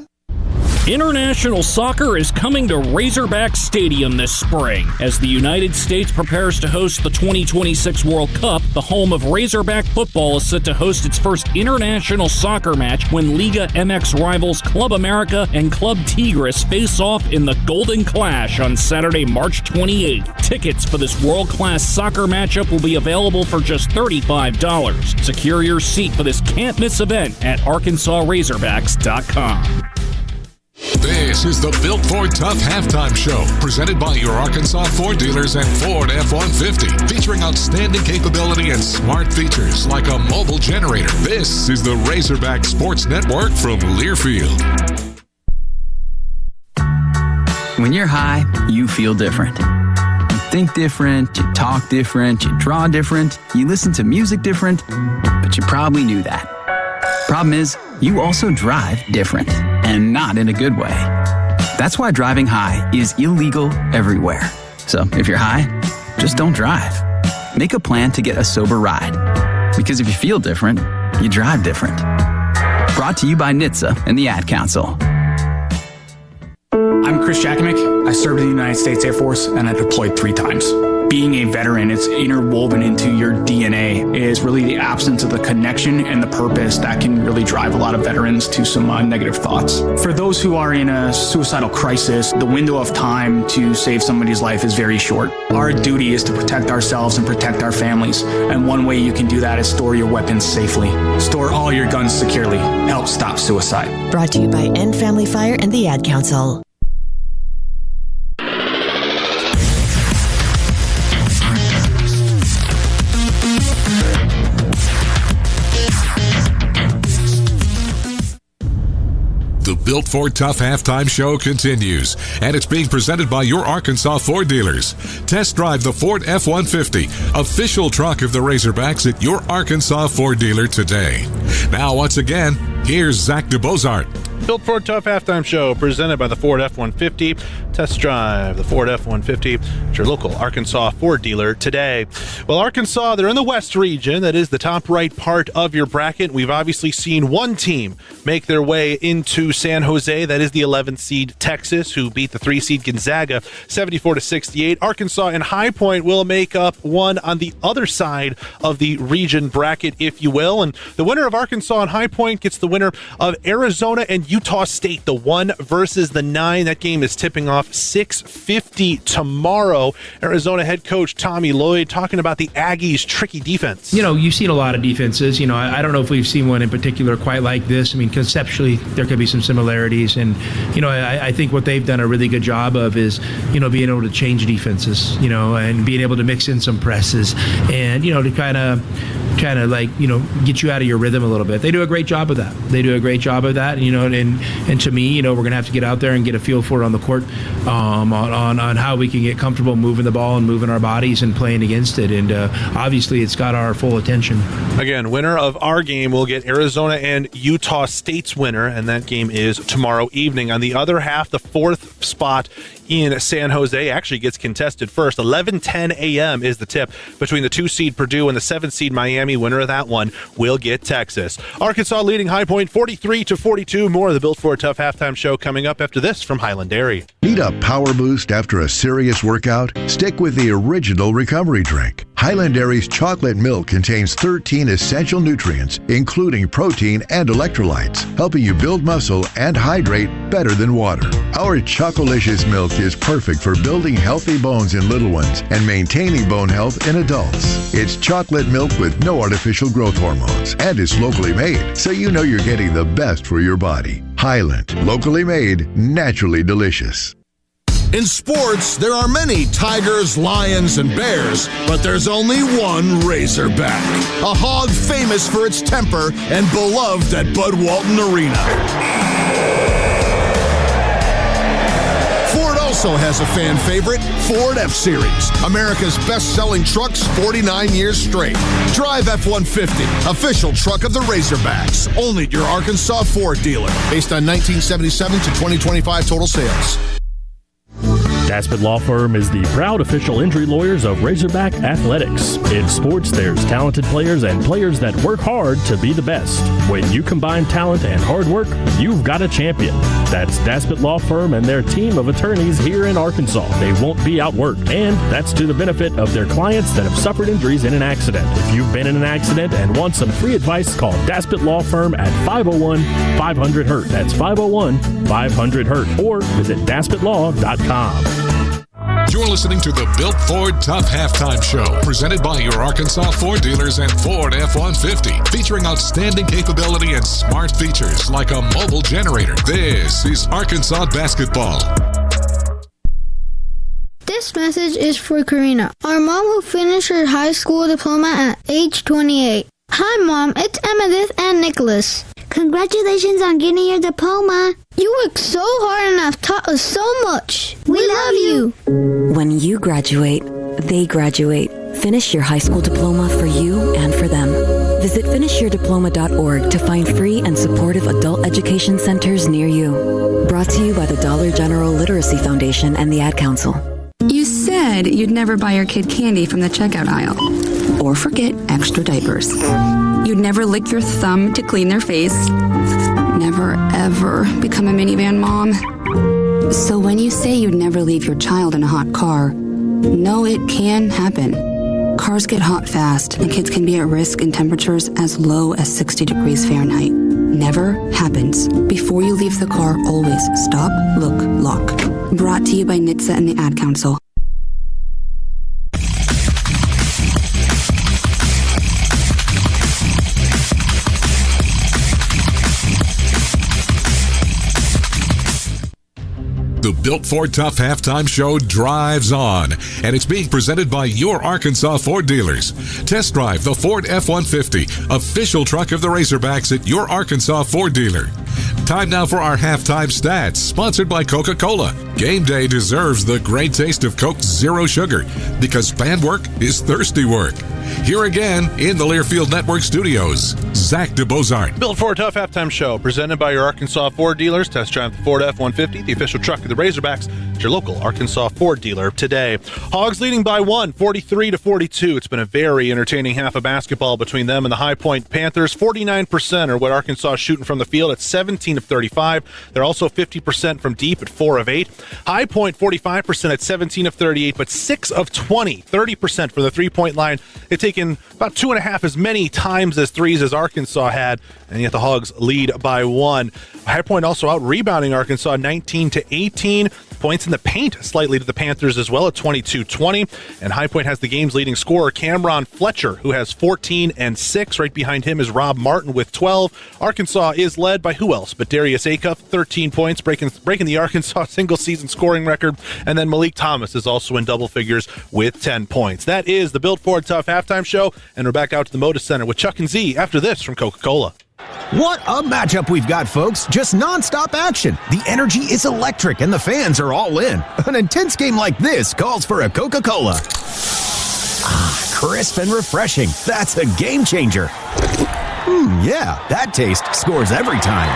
International soccer is coming to Razorback Stadium this spring. As the United States prepares to host the 2026 World Cup, the home of Razorback football is set to host its first international soccer match when Liga MX rivals Club America and Club Tigres face off in the Golden Clash on Saturday, March 28th. Tickets for this world-class soccer matchup will be available for just $35. Secure your seat for this can't-miss event at ArkansasRazorbacks.com. This is the Built for Tough Halftime Show, presented by your Arkansas Ford dealers and Ford F-150, featuring outstanding capability and smart features like a mobile generator. This is the Razorback Sports Network from Learfield. When you're high, you feel different. You think different, you talk different, you draw different, you listen to music different, but you probably knew that. Problem is, you also drive different, and not in a good way. That's why driving high is illegal everywhere. So if you're high, just don't drive. Make a plan to get a sober ride. Because if you feel different, you drive different. Brought to you by NHTSA and the Ad Council. I'm Chris Jakimick. I served in the United States Air Force and I deployed 3 times. Being a veteran, it's interwoven into your DNA. It is really the absence of the connection and the purpose that can really drive a lot of veterans to some negative thoughts. For those who are in a suicidal crisis, the window of time to save somebody's life is very short. Our duty is to protect ourselves and protect our families. And one way you can do that is store your weapons safely. Store all your guns securely. Help stop suicide. Brought to you by End Family Fire and the Ad Council. The Built Ford Tough Halftime Show continues, and it's being presented by your Arkansas Ford dealers. Test drive the Ford F-150, official truck of the Razorbacks at your Arkansas Ford dealer today. Now, once again, here's Zach DeBozart. Built Ford Tough Halftime Show presented by the Ford F-150. Test drive the Ford F-150 at your local Arkansas Ford dealer today. Well, Arkansas, they're in the West region. That is the top right part of your bracket. We've obviously seen one team make their way into San Jose. That is the 11th seed Texas, who beat the 3 seed Gonzaga 74-68. Arkansas and High Point will make up one on the other side of the region bracket, if you will. And the winner of Arkansas and High Point gets the winner of Arizona and Utah State, the 1 versus the 9. That game is tipping off 6:50 tomorrow. Arizona head coach Tommy Lloyd talking about the Aggies' tricky defense. You know, you've seen a lot of defenses. You know, I don't know if we've seen one in particular quite like this. I mean, conceptually, there could be some similarities. And, you know, I think what they've done a really good job of is, you know, being able to change defenses, you know, and being able to mix in some presses and, you know, to kind of like, you know, get you out of your rhythm a little bit. They do a great job of that. And, you know, and to me, you know, we're going to have to get out there and get a feel for it on the court, on how we can get comfortable moving the ball and moving our bodies and playing against it. And obviously it's got our full attention. Again, winner of our game will get Arizona and Utah State's winner, and that game is tomorrow evening. On the other half, the 4th spot in San Jose actually gets contested first. 11:10 a.m. is the tip between the 2 seed Purdue and the 7 seed Miami. Winner of that one will get Texas. Arkansas leading High Point 43-42. More of the Built Ford Tough Halftime Show coming up after this from Highland Dairy. Need a power boost after a serious workout? Stick with the original recovery drink. Highland Dairy's chocolate milk contains 13 essential nutrients, including protein and electrolytes, helping you build muscle and hydrate better than water. Our Chocolicious milk is perfect for building healthy bones in little ones and maintaining bone health in adults. It's chocolate milk with no artificial growth hormones, and it's locally made, so you know you're getting the best for your body. Highland, locally made, naturally delicious. In sports, there are many tigers, lions, and bears, but there's only one Razorback. A hog famous for its temper and beloved at Bud Walton Arena. Ford also has a fan favorite, Ford F-Series, America's best-selling trucks 49 years straight. Drive F-150, official truck of the Razorbacks, only at your Arkansas Ford dealer, based on 1977 to 2025 total sales. Daspit Law Firm is the proud official injury lawyers of Razorback Athletics. In sports, there's talented players and players that work hard to be the best. When you combine talent and hard work, you've got a champion. That's Daspit Law Firm and their team of attorneys here in Arkansas. They won't be outworked, and that's to the benefit of their clients that have suffered injuries in an accident. If you've been in an accident and want some free advice, call Daspit Law Firm at 501-500-HURT. That's 501-500-HURT, or visit DaspitLaw.com. You're listening to the Built Ford Tough Halftime Show, presented by your Arkansas Ford dealers and Ford F-150, featuring outstanding capability and smart features like a mobile generator. This is Arkansas basketball. This message is for Karina, our mom who finished her high school diploma at age 28. Hi, Mom. It's Emmettith and Nicholas. Congratulations on getting your diploma. You worked so hard and have taught us so much. We love you. When you graduate, they graduate. Finish your high school diploma for you and for them. Visit finishyourdiploma.org to find free and supportive adult education centers near you. Brought to you by the Dollar General Literacy Foundation and the Ad Council. You said you'd never buy your kid candy from the checkout aisle. Or forget extra diapers. You'd never lick your thumb to clean their face. Never, ever become a minivan mom. So when you say you'd never leave your child in a hot car, know it can happen. Cars get hot fast, and kids can be at risk in temperatures as low as 60 degrees Fahrenheit. Never happens. Before you leave the car, always stop, look, lock. Brought to you by NHTSA and the Ad Council. The Built Ford Tough Halftime Show drives on, and it's being presented by your Arkansas Ford dealers. Test drive the Ford F-150, official truck of the Razorbacks at your Arkansas Ford dealer. Time now for our halftime stats, sponsored by Coca-Cola. Game day deserves the great taste of Coke Zero Sugar, because fan work is thirsty work. Here again in the Learfield Network studios, Zach DeBozart. Built Ford Tough Halftime Show, presented by your Arkansas Ford dealers. Test drive the Ford F-150, the official truck of the Razorbacks, at your local Arkansas Ford dealer today. Hogs leading by 1, 43-42. It's been a very entertaining half of basketball between them and the High Point Panthers. 49% are what Arkansas is shooting from the field at 17 of 35. They're also 50% from deep at 4 of 8. High Point 45% at 17 of 38, but 6 of 20, 30% from the three-point line. They've taken about 2.5 as many times as threes as Arkansas had, and yet the Hogs lead by 1. High Point also out-rebounding Arkansas 19-18. Points in the paint slightly to the Panthers as well at 22-20. And High Point has the game's leading scorer, Cameron Fletcher, who has 14 and 6. Right behind him is Rob Martin with 12. Arkansas is led by who else but Darius Acuff, 13 points, breaking the Arkansas single-season scoring record. And then Malik Thomas is also in double figures with 10 points. That is the Built Ford Tough Halftime Show, and we're back out to the Moda Center with Chuck and Z after this from Coca-Cola. What a matchup we've got, folks. Just nonstop action. The energy is electric and the fans are all in. An intense game like this calls for a Coca-Cola. Ah, crisp and refreshing. That's a game changer. Yeah, that taste scores every time.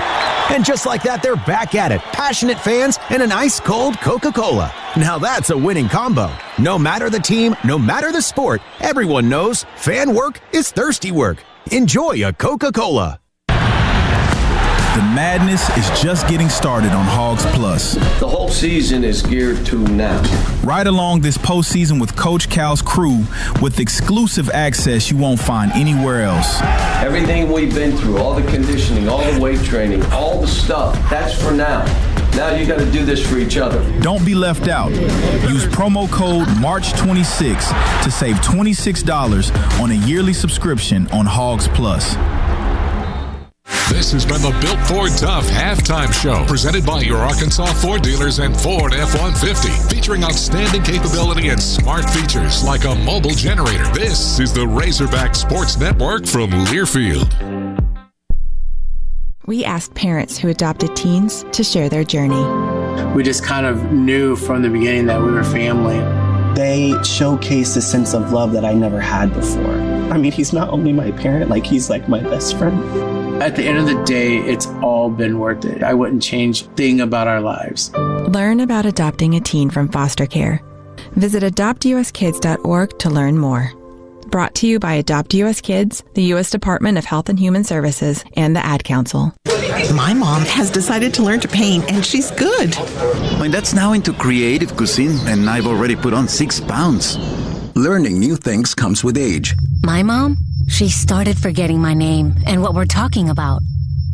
And just like that, they're back at it. Passionate fans and an ice-cold Coca-Cola. Now that's a winning combo. No matter the team, no matter the sport, everyone knows fan work is thirsty work. Enjoy a Coca-Cola. The madness is just getting started on Hogs Plus. The whole season is geared to now. Ride along this postseason with Coach Cal's crew with exclusive access you won't find anywhere else. Everything we've been through, all the conditioning, all the weight training, all the stuff, that's for now. Now you got to do this for each other. Don't be left out. Use promo code MARCH26 to save $26 on a yearly subscription on Hogs Plus. This has been the Built Ford Tough Halftime Show, presented by your Arkansas Ford dealers and Ford F-150, featuring outstanding capability and smart features like a mobile generator. This is the Razorback Sports Network from Learfield. We asked parents who adopted teens to share their journey. We just kind of knew from the beginning that we were family. They showcased a sense of love that I never had before. I mean, he's not only my parent, like he's like my best friend. At the end of the day, it's all been worth it. I wouldn't change a thing about our lives. Learn about adopting a teen from foster care. Visit adoptuskids.org to learn more. Brought to you by Adopt US Kids, the U.S. Department of Health and Human Services, and the Ad Council. My mom has decided to learn to paint, and she's good. My dad's now into creative cuisine, and I've already put on 6 pounds. Learning new things comes with age. My mom? She started forgetting my name and what we're talking about.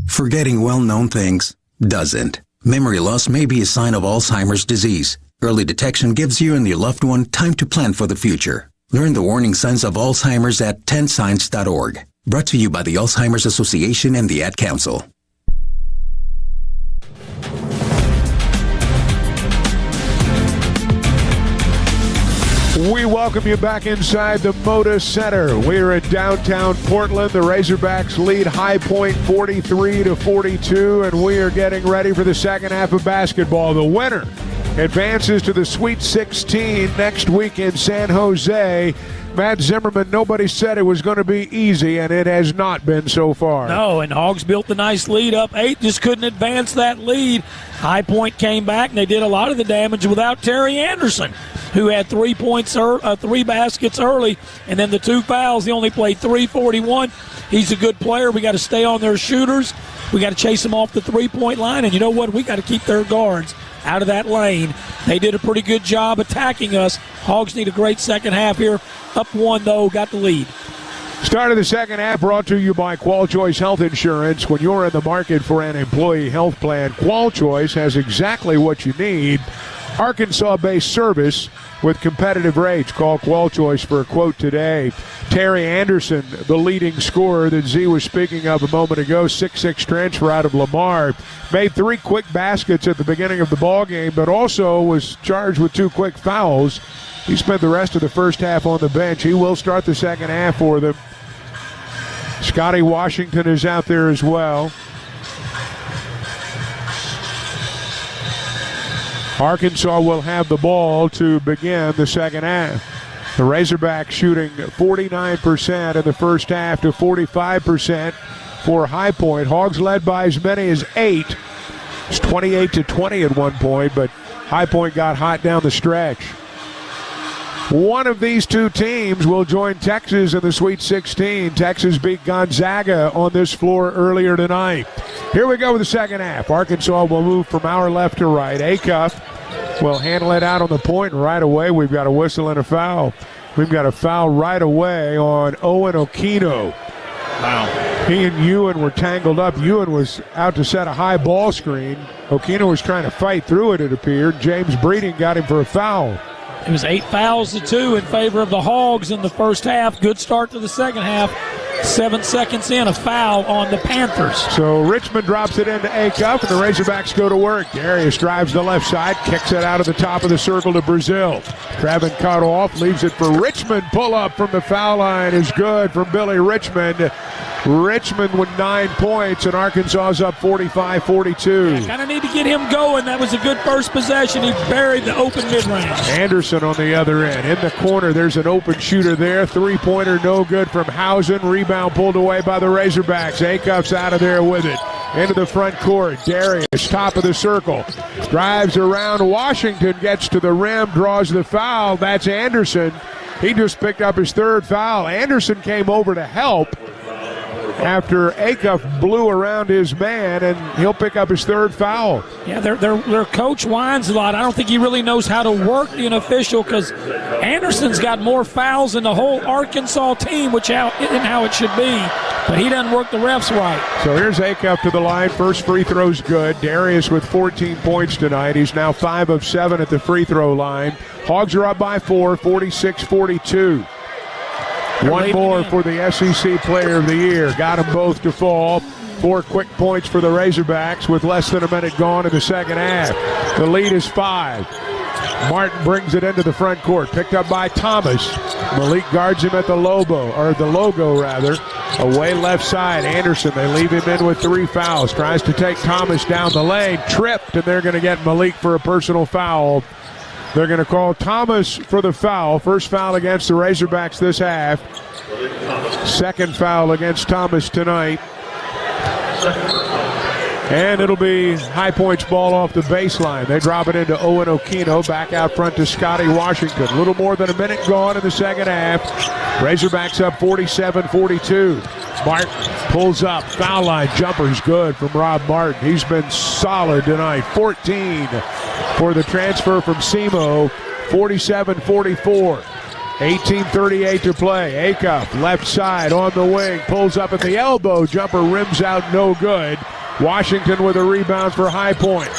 Forgetting well-known things doesn't. Memory loss may be a sign of Alzheimer's disease. Early detection gives you and your loved one time to plan for the future. Learn the warning signs of Alzheimer's at 10signs.org. Brought to you by the Alzheimer's Association and the Ad Council. We welcome you back inside the Moda Center. We're in downtown Portland. The Razorbacks lead High Point 43-42, and we are getting ready for the second half of basketball. The winner advances to the Sweet 16 next week in San Jose. Matt Zimmerman, nobody said it was going to be easy, and it has not been so far. No, and Hogs built a nice lead up 8, just couldn't advance that lead. High Point came back, and they did a lot of the damage without Terry Anderson, who had 3 baskets early, and then the 2 fouls. He only played 3:41. He's a good player. We got to stay on their shooters. We got to chase them off the three-point line, and you know what? We got to keep their guards out of that lane. They did a pretty good job attacking us. Hogs need a great second half here. Up 1, though, got the lead. Start of the second half brought to you by Qual Choice Health Insurance. When you're in the market for an employee health plan, Qual Choice has exactly what you need. Arkansas-based service with competitive rates. Call Qual Choice for a quote today. Terry Anderson, the leading scorer that Z was speaking of a moment ago, 6'6" transfer out of Lamar, made 3 quick baskets at the beginning of the ballgame, but also was charged with 2 quick fouls. He spent the rest of the first half on the bench. He will start the second half for them. Scotty Washington is out there as well. Arkansas will have the ball to begin the second half. The Razorbacks shooting 49% in the first half to 45% for High Point. Hogs led by as many as 8. It's 28-20 at one point, but High Point got hot down the stretch. One of these two teams will join Texas in the Sweet 16. Texas beat Gonzaga on this floor earlier tonight. Here we go with the second half. Arkansas will move from our left to right. Acuff will handle it out on the point, and right away we've got a whistle and a foul. We've got a foul right away on Owen Okino. Wow. He and Ewan were tangled up. Ewan was out to set a high ball screen. Okino was trying to fight through it, it appeared. James Breeding got him for a foul. It was 8 fouls to 2 in favor of the Hogs in the first half. Good start to the second half. 7 seconds in, a foul on the Panthers. So Richmond drops it into Acuff, and the Razorbacks go to work. Darius drives the left side, kicks it out of the top of the circle to Brazil. Trevin cut off, leaves it for Richmond. Pull up from the foul line is good from Billy Richmond. Richmond with 9 points, and Arkansas's up 45-42. Kind of need to get him going. That was a good first possession. He buried the open mid-range. Anderson on the other end. In the corner, there's an open shooter there. Three-pointer no good from Hausen. Rebound pulled away by the Razorbacks. Acuff's out of there with it. Into the front court. Darius, top of the circle. Drives around. Washington gets to the rim, draws the foul. That's Anderson. He just picked up his third foul. Anderson came over to help after Acuff blew around his man, and he'll pick up his third foul. Yeah, their coach whines a lot. I don't think he really knows how to work the official, because Anderson's got more fouls than the whole Arkansas team, which isn't how it should be. But he doesn't work the refs right. So here's Acuff to the line. First free throw's good. Darius with 14 points tonight. He's now 5 of 7 at the free throw line. Hogs are up by 4, 46-42. One more for the SEC Player of the Year. Got them both to fall. 4 quick points for the Razorbacks with less than a minute gone in the second half. The lead is 5. Martin brings it into the front court. Picked up by Thomas. Malik guards him at the logo. Away left side. Anderson, they leave him in with 3 fouls. Tries to take Thomas down the lane. Tripped, and they're going to get Malik for a personal foul. They're going to call Thomas for the foul. First foul against the Razorbacks this half. Second foul against Thomas tonight. And it'll be High Point's ball off the baseline. They drop it into Owen Okino. Back out front to Scotty Washington. A little more than a minute gone in the second half. Razorbacks up 47-42. Martin pulls up. Foul line jumper's good from Rob Martin. He's been solid tonight. 14 for the transfer from SEMO. 47-44. 18:38 to play. Acuff, left side on the wing. Pulls up at the elbow. Jumper rims out, no good. Washington with a rebound for High Point.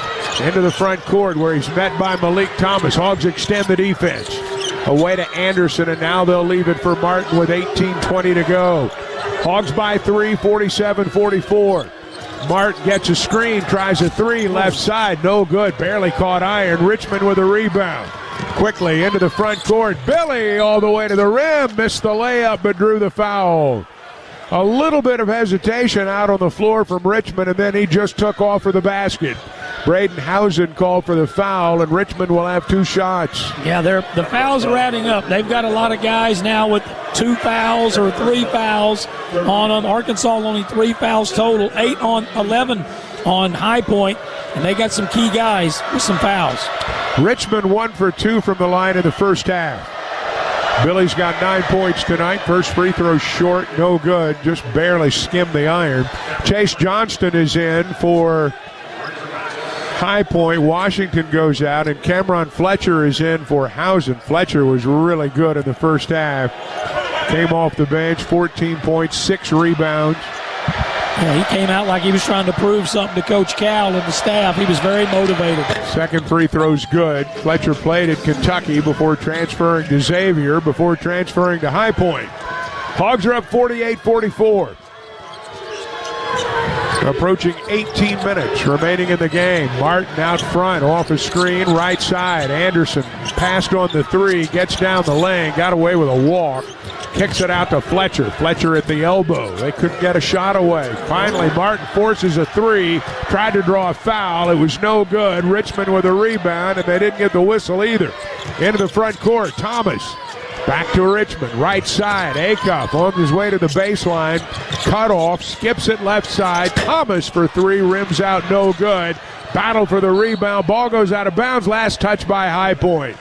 Into the front court where he's met by Malik Thomas. Hogs extend the defense. Away to Anderson, and now they'll leave it for Martin with 18:20 to go. Hogs by 3, 47-44. Martin gets a screen, tries a 3, left side, no good. Barely caught iron. Richmond with a rebound. Quickly into the front court. Billy all the way to the rim. Missed the layup, but drew the foul. A little bit of hesitation out on the floor from Richmond, and then he just took off for the basket. Braden Hausen called for the foul, and Richmond will have 2 shots. Yeah, the fouls are adding up. They've got a lot of guys now with 2 fouls or 3 fouls on them. Arkansas only 3 fouls total, 8 on 11 on High Point, and they got some key guys with some fouls. Richmond 1 for 2 from the line in the first half. Billy's got 9 points tonight. First free throw short, no good. Just barely skimmed the iron. Chase Johnston is in for High Point. Washington goes out, and Cameron Fletcher is in for Hausen. Fletcher was really good in the first half. Came off the bench, 14 points, 6 rebounds. Yeah, he came out like he was trying to prove something to Coach Cal and the staff. He was very motivated. Second free throw's good. Fletcher played at Kentucky before transferring to Xavier, before transferring to High Point. Hogs are up 48-44. Approaching 18 minutes remaining in the game. Martin out front, off a screen, right side. Anderson passed on the 3, gets down the lane, got away with a walk. Kicks it out to Fletcher. Fletcher at the elbow. They couldn't get a shot away. Finally, Martin forces a 3, tried to draw a foul. It was no good. Richmond with a rebound, and they didn't get the whistle either. Into the front court, Thomas. Back to Richmond, right side. Acuff on his way to the baseline. Cut off, skips it left side. Thomas for 3, rims out, no good. Battle for the rebound. Ball goes out of bounds. Last touch by High Point.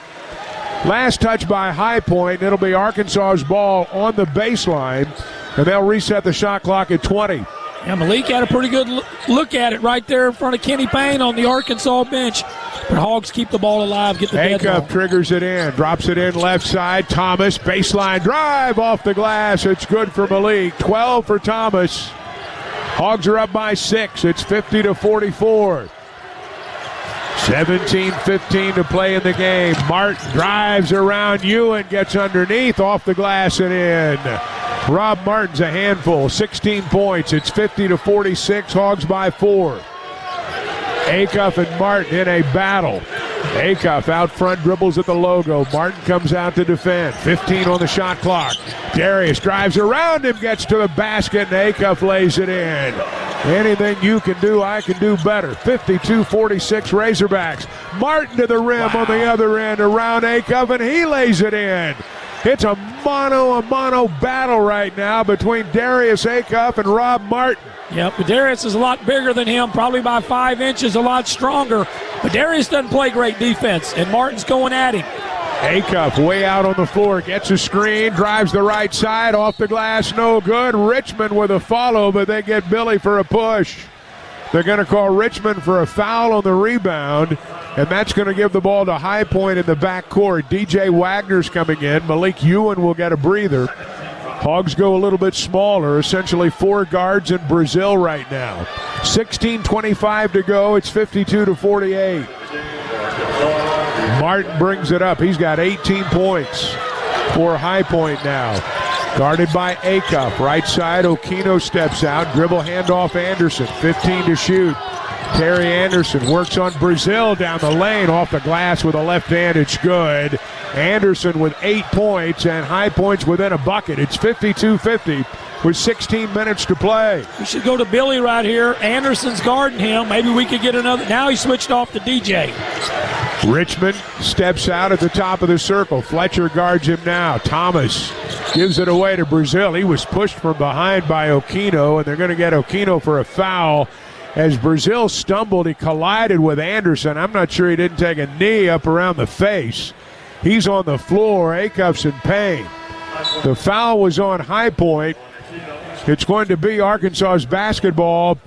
Last touch by High Point. It'll be Arkansas's ball on the baseline, and they'll reset the shot clock at 20. Yeah, Malik had a pretty good look at it right there in front of Kenny Payne on the Arkansas bench. The Hogs keep the ball alive, get the dead ball. Acuff triggers it in, drops it in left side. Thomas, baseline drive off the glass. It's good for Malik. 12 for Thomas. Hogs are up by 6. It's 50-44. 17-15 to play in the game. Martin drives around Ewan, gets underneath, off the glass and in. Rob Martin's a handful, 16 points. It's 50-46, Hogs by 4. Acuff and Martin in a battle. Acuff out front, dribbles at the logo. Martin comes out to defend. 15 on the shot clock. Darius drives around him, gets to the basket, and Acuff lays it in. Anything you can do, I can do better. 52-46 Razorbacks. Martin to the rim on the other end, around Acuff, and he lays it in. It's a mano battle right now between Darius Acuff and Rob Martin. Yep, but Darius is a lot bigger than him, probably by 5 inches, a lot stronger. But Darius doesn't play great defense, and Martin's going at him. Acuff way out on the floor, gets a screen, drives the right side, off the glass, no good. Richmond with a follow, but they get Billy for a push. They're going to call Richmond for a foul on the rebound, and that's going to give the ball to High Point in the backcourt. DJ Wagner's coming in. Malik Ewan will get a breather. Hogs go a little bit smaller, essentially 4 guards in Brazil right now. 16:25 to go. It's 52-48. Martin brings it up. He's got 18 points for High Point now. Guarded by Acuff. Right side, Okino steps out. Dribble handoff Anderson. 15 to shoot. Terry Anderson works on Brazil down the lane, off the glass with a left hand. It's good. Anderson with 8 points, and High Point's within a bucket. It's 52-50 with 16 minutes to play. We should go to Billy right here. Anderson's guarding him. Maybe we could get another. Now he switched off to DJ. Richmond steps out at the top of the circle. Fletcher guards him now. Thomas gives it away to Brazil. He was pushed from behind by Okino, and they're going to get Okino for a foul. As Brazil stumbled, he collided with Anderson. I'm not sure he didn't take a knee up around the face. He's on the floor. Acuff's in pain. The foul was on High Point. It's going to be Arkansas's basketball,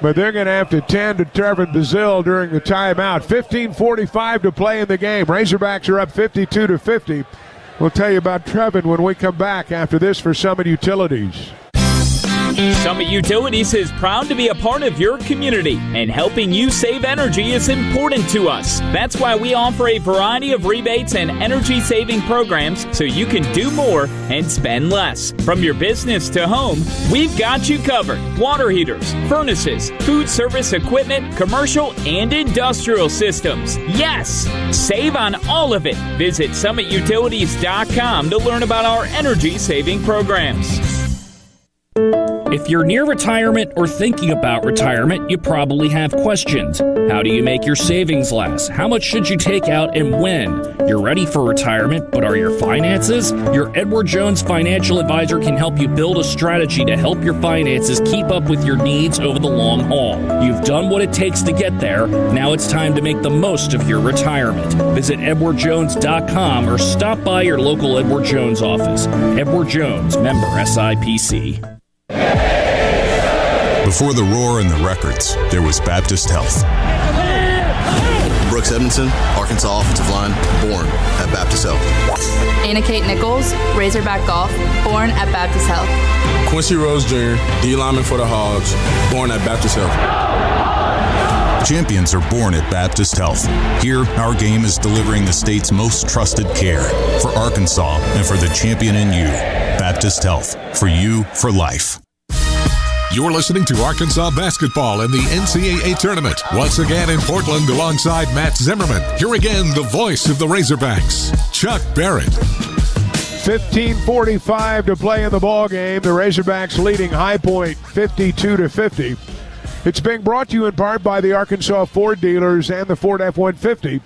but they're going to have to tend to Trevin Brazil during the timeout. 15:45 to play in the game. Razorbacks are up 52-50. We'll tell you about Trevin when we come back after this for Summit Utilities. Summit Utilities is proud to be a part of your community, and helping you save energy is important to us. That's why we offer a variety of rebates and energy-saving programs so you can do more and spend less. From your business to home, we've got you covered. Water heaters, furnaces, food service equipment, commercial and industrial systems. Yes! Save on all of it. Visit summitutilities.com to learn about our energy-saving programs. If you're near retirement or thinking about retirement, you probably have questions. How do you make your savings last? How much should you take out and when? You're ready for retirement, but are your finances? Your Edward Jones financial advisor can help you build a strategy to help your finances keep up with your needs over the long haul. You've done what it takes to get there. Now it's time to make the most of your retirement. Visit edwardjones.com or stop by your local Edward Jones office. Edward Jones, member SIPC. Before the roar and the records, there was Baptist Health. Brooks Edmondson, Arkansas offensive line, born at Baptist Health. Anna Kate Nichols, Razorback Golf, born at Baptist Health. Quincy Rose Jr., D lineman for the Hogs, born at Baptist Health. Champions are born at Baptist Health. Here, our game is delivering the state's most trusted care for Arkansas and for the champion in you. Baptist Health, for you, for life. You're listening to Arkansas basketball in the NCAA tournament. Once again in Portland alongside Matt Zimmerman. Here again, the voice of the Razorbacks, Chuck Barrett. 15:45 to play in the ball game. The Razorbacks leading High Point 52-50. It's being brought to you in part by the Arkansas Ford dealers and the Ford F-150.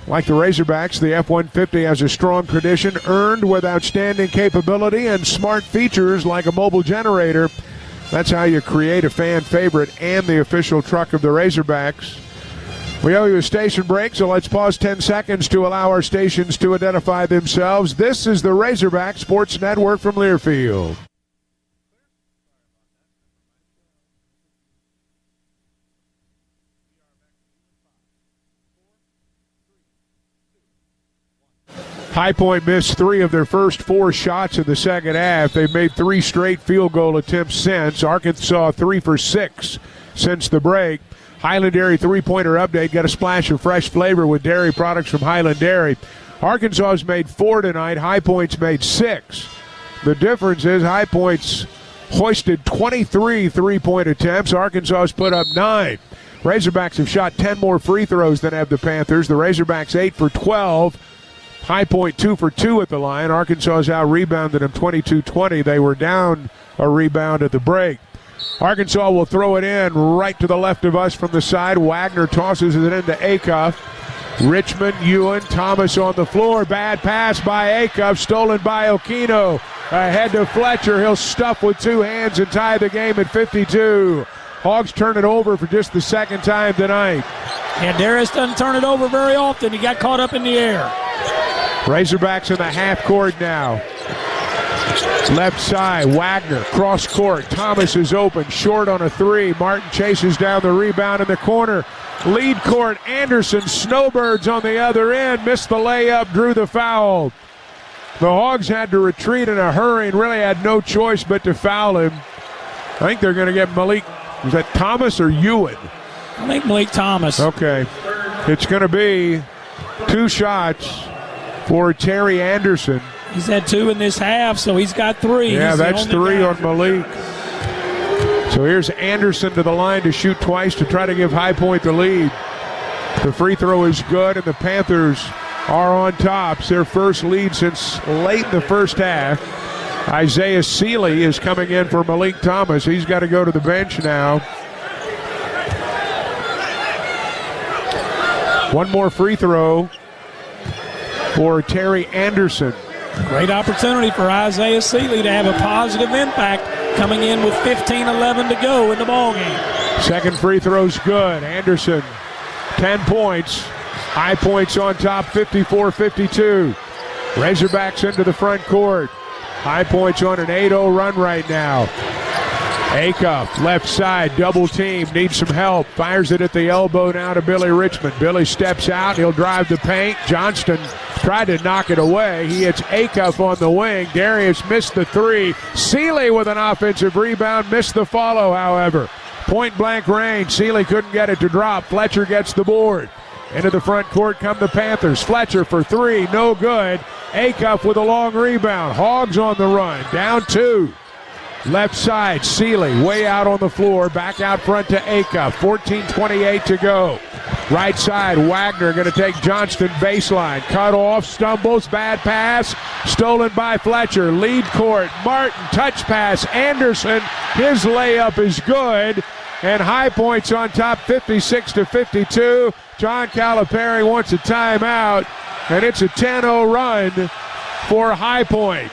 Like the Razorbacks, the F-150 has a strong tradition, earned with outstanding capability and smart features like a mobile generator. That's how you create a fan favorite and the official truck of the Razorbacks. We owe you a station break, so let's pause 10 seconds to allow our stations to identify themselves. This is the Razorback Sports Network from Learfield. High Point missed 3 of their first 4 shots in the second half. They've made 3 straight field goal attempts since. Arkansas 3 for 6 since the break. Highland Dairy three-pointer update. Got a splash of fresh flavor with dairy products from Highland Dairy. Arkansas has made 4 tonight. High Point's made 6. The difference is High Point's hoisted 23 three-point attempts. Arkansas has put up 9. Razorbacks have shot 10 more free throws than have the Panthers. The Razorbacks 8 for 12. High Point 2 for 2 at the line. Arkansas has out-rebounded them 22-20. They were down a rebound at the break. Arkansas will throw it in right to the left of us from the side. Wagner tosses it into Acuff. Richmond, Ewan, Thomas on the floor. Bad pass by Acuff, stolen by Okino. Ahead to Fletcher. He'll stuff with 2 hands and tie the game at 52. Hogs turn it over for just the second time tonight. And Darius doesn't turn it over very often. He got caught up in the air. Razorbacks in the half court now. Left side, Wagner, cross court. Thomas is open, short on a 3. Martin chases down the rebound in the corner. Lead court, Anderson, Snowbirds on the other end. Missed the layup, drew the foul. The Hogs had to retreat in a hurry and really had no choice but to foul him. I think they're going to get Malik. Is that Thomas or Ewan? I think Malik Thomas. Okay. It's going to be 2 shots for Terry Anderson. He's had 2 in this half, so he's got 3. Yeah, that's 3 on Malik. So here's Anderson to the line to shoot twice to try to give High Point the lead. The free throw is good, and the Panthers are on top. It's their first lead since late in the first half. Isaiah Seeley is coming in for Malik Thomas. He's got to go to the bench now. 1 more free throw for Terry Anderson. Great opportunity for Isaiah Seeley to have a positive impact coming in with 15-11 to go in the ballgame. Second free throw's good. Anderson, 10 points. High Point's on top, 54-52. Razorbacks into the front court. High Point's on an 8-0 run right now. Acuff, left side, double team, needs some help. Fires it at the elbow now to Billy Richmond. Billy steps out, he'll drive the paint. Johnston tried to knock it away. He hits Acuff on the wing. Darius missed the 3. Seeley with an offensive rebound, missed the follow, however. Point blank range, Seeley couldn't get it to drop. Fletcher gets the board. Into the front court come the Panthers. Fletcher for 3, no good. Acuff with a long rebound. Hogs on the run, down 2. Left side, Seeley way out on the floor. Back out front to Acuff. 14:28 to go. Right side, Wagner going to take Johnston baseline. Cut off, stumbles, bad pass. Stolen by Fletcher. Lead court, Martin, touch pass. Anderson, his layup is good. And High Point's on top, 56-52. John Caliperry wants a timeout. And it's a 10-0 run for High Point.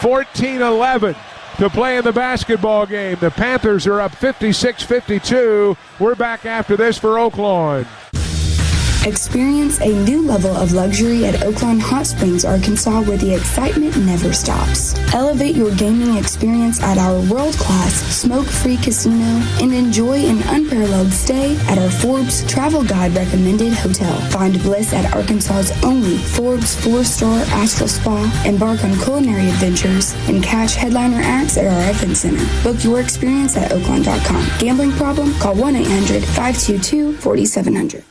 14-11. to play in the basketball game. The Panthers are up 56-52. We're back after this for Oaklawn. Experience a new level of luxury at Oaklawn Hot Springs, Arkansas, where the excitement never stops. Elevate your gaming experience at our world-class smoke-free casino and enjoy an unparalleled stay at our Forbes Travel Guide recommended hotel. Find bliss at Arkansas's only Forbes 4-star Astral Spa. Embark on culinary adventures and catch headliner acts at our event center. Book your experience at Oaklawn.com. Gambling problem? Call 1-800-522-4700.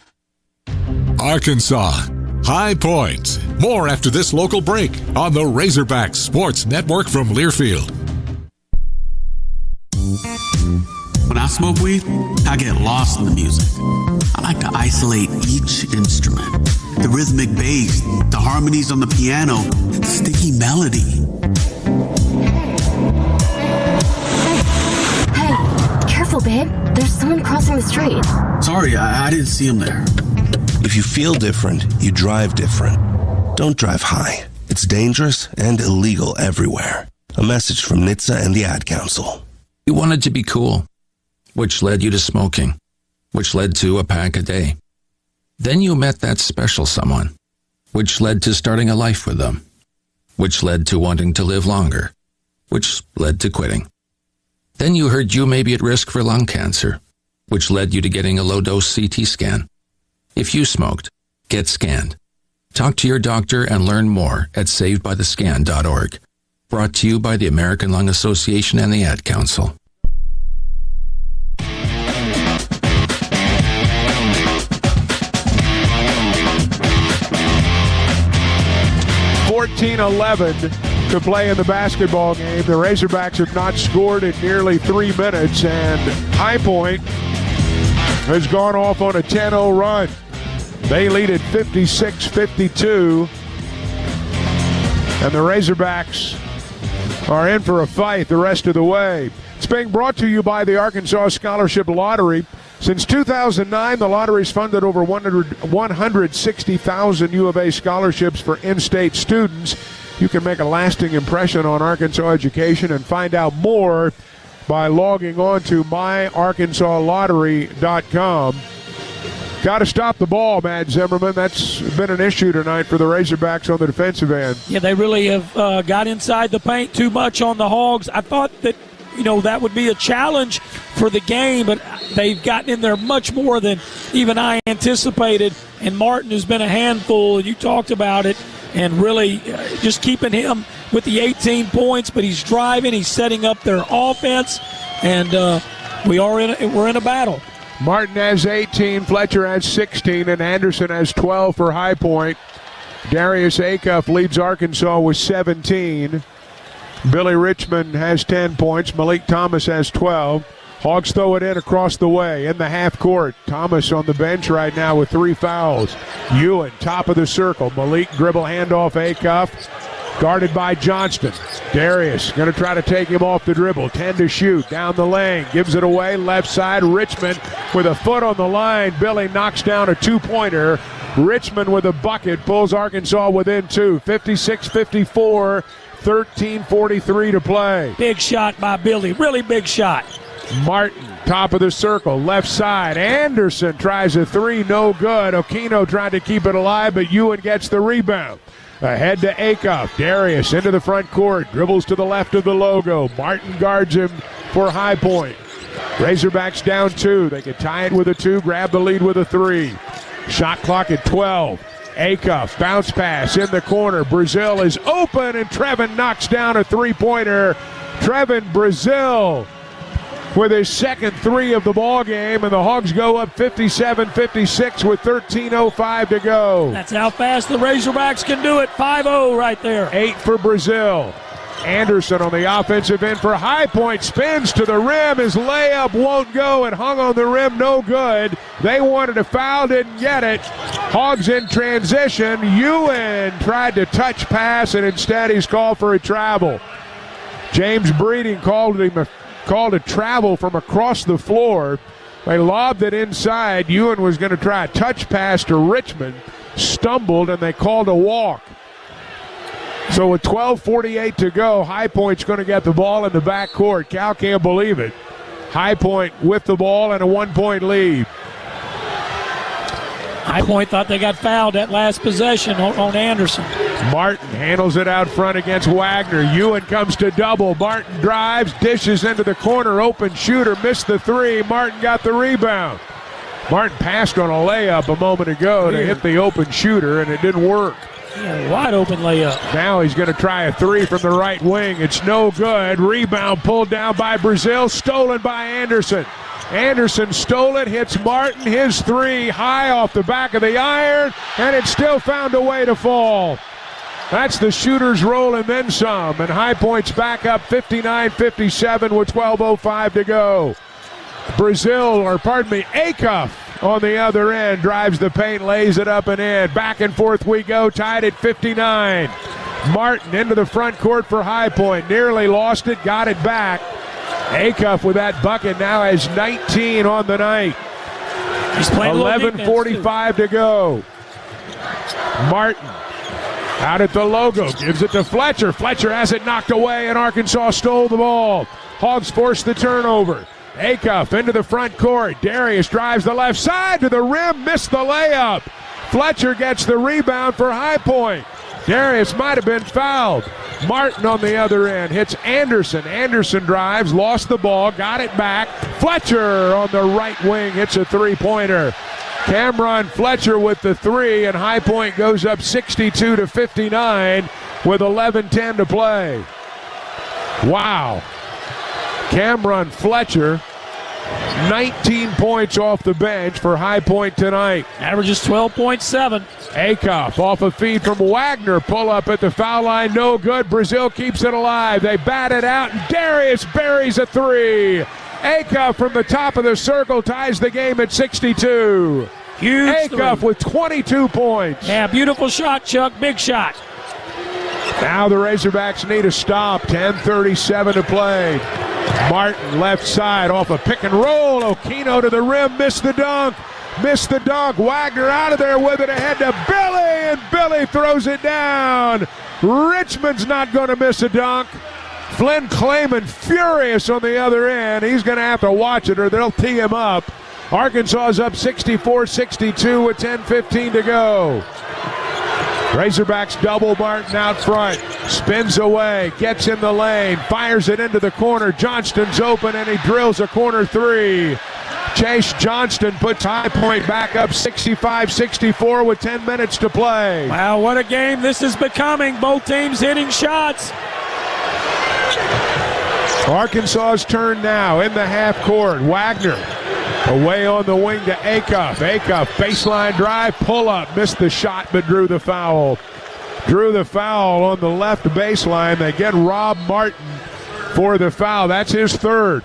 Arkansas, High Point. More after this local break on the Razorbacks Sports Network from Learfield. smoke weed, I get lost in the music. I like to isolate each instrument. The rhythmic bass, the harmonies on the piano, the sticky melody. Hey, careful, babe. There's someone crossing the street. Sorry, I didn't see him there. If you feel different, you drive different. Don't drive high. It's dangerous and illegal everywhere. A message from NHTSA and the Ad Council. You wanted to be cool, which led you to smoking, which led to a pack a day. Then you met that special someone, which led to starting a life with them, which led to wanting to live longer, which led to quitting. Then you heard you may be at risk for lung cancer, which led you to getting a low-dose CT scan. If you smoked, get scanned. Talk to your doctor and learn more at savedbythescan.org. Brought to you by the American Lung Association and the Ad Council. .11 to play in the basketball game. The Razorbacks have not scored in nearly 3 minutes, and High Point has gone off on a 10-0 run. They lead at 56-52, and the Razorbacks are in for a fight the rest of the way. It's being brought to you by the Arkansas Scholarship Lottery. Since 2009, the lottery's funded over 160,000 U of A scholarships for in-state students. You can make a lasting impression on Arkansas education and find out more by logging on to myarkansaslottery.com. Got to stop the ball, Matt Zimmerman. That's been an issue tonight for the Razorbacks on the defensive end. Yeah, they really have got inside the paint too much on the Hogs. I thought that, that would be a challenge for the game, but they've gotten in there much more than even I anticipated. And Martin has been a handful, and you talked about it, and really just keeping him with the 18 points, but he's driving, he's setting up their offense, and we're in a battle. Martin has 18, Fletcher has 16, and Anderson has 12 for High Point. Darius Acuff leads Arkansas with 17. Billy Richmond has 10 points. Malik Thomas has 12. Hogs throw it in across the way in the half court. Thomas on the bench right now with 3 fouls. Ewan, top of the circle. Malik dribble handoff Acuff. Guarded by Johnston. Darius going to try to take him off the dribble. 10 to shoot. Down the lane. Gives it away. Left side. Richmond with a foot on the line. Billy knocks down a 2-pointer. Richmond with a bucket. Pulls Arkansas within 2. 56-54. 13:43 to play. Big shot by Billy. Really big shot. Martin, top of the circle. Left side. Anderson tries a 3. No good. Okino trying to keep it alive, but Ewan gets the rebound. Ahead to Acuff. Darius into the front court. Dribbles to the left of the logo. Martin guards him for High Point. Razorbacks down 2. They can tie it with a 2, grab the lead with a 3. Shot clock at 12. Acuff, bounce pass in the corner. Brazil is open, and Trevin knocks down a 3-pointer. Trevin Brazil with his second 3 of the ball game, and the Hogs go up 57-56 with 13:05 to go. That's how fast the Razorbacks can do it. 5-0 right there. 8 for Brazil. Anderson on the offensive end for High Point. Spins to the rim. His layup won't go. It hung on the rim. No good. They wanted a foul. Didn't get it. Hogs in transition. Ewan tried to touch pass, and instead he's called for a travel. James Breeding called a travel from across the floor. They lobbed it inside. Ewan was going to try a touch pass to Richmond. Stumbled, and they called a walk. So with 12:48 to go, High Point's going to get the ball in the backcourt. Cal can't believe it. High Point with the ball and a 1-point lead. High Point thought they got fouled that last possession on Anderson. Martin handles it out front against Wagner. Ewan comes to double. Martin drives, dishes into the corner. Open shooter, missed the 3. Martin got the rebound. Martin passed on a layup a moment ago to hit the open shooter, and it didn't work. Yeah, wide open layup. Now he's going to try a 3 from the right wing. It's no good. Rebound pulled down by Brazil, stolen by Anderson. Anderson stole it, hits Martin, his 3 high off the back of the iron, and it still found a way to fall. That's the shooter's roll and then some, and High Point's back up 59-57 with 12:05 to go. Acuff on the other end drives the paint, lays it up and in. Back and forth we go, tied at 59. Martin into the front court for High Point. Nearly lost it, got it back. Acuff with that bucket now has 19 on the night. He's playing 11:45 to go. Martin out at the logo, gives it to Fletcher. Fletcher has it knocked away, and Arkansas stole the ball. Hogs forced the turnover. Acuff into the front court. Darius drives the left side to the rim, missed the layup. Fletcher gets the rebound for High Point. Darius might have been fouled. Martin on the other end hits Anderson. Anderson drives, lost the ball, got it back. Fletcher on the right wing hits a three-pointer. Cameron Fletcher with the three, and High Point goes up 62-59 with 11:10 to play. Wow. Cameron Fletcher, 19 points off the bench for High Point tonight. Averages 12.7. Acuff off a feed from Wagner. Pull up at the foul line, no good. Brazil keeps it alive. They bat it out, and Darius buries a three. Acuff from the top of the circle ties the game at 62. Huge Acuff with 22 points. Yeah, beautiful shot, Chuck. Big shot. Now the Razorbacks need a stop. 10:37 to play. Martin left side off a pick and roll. Okino to the rim, missed the dunk. Wagner out of there with it ahead to Billy, and Billy throws it down. Richmond's not going to miss a dunk. Flynn Clayman furious on the other end. He's going to have to watch it or they'll tee him up. Arkansas's up 64-62 with 10:15 to go. Razorbacks double Martin out front. Spins away, gets in the lane, fires it into the corner. Johnston's open and he drills a corner three. Chase Johnston puts High Point back up 65-64 with 10 minutes to play. Wow, what a game this is becoming. Both teams hitting shots. Arkansas's turn now in the half court. Wagner away on the wing to Acuff. Acuff, baseline drive, pull up. Missed the shot, but drew the foul. On the left baseline. They get Rob Martin for the foul. That's his third.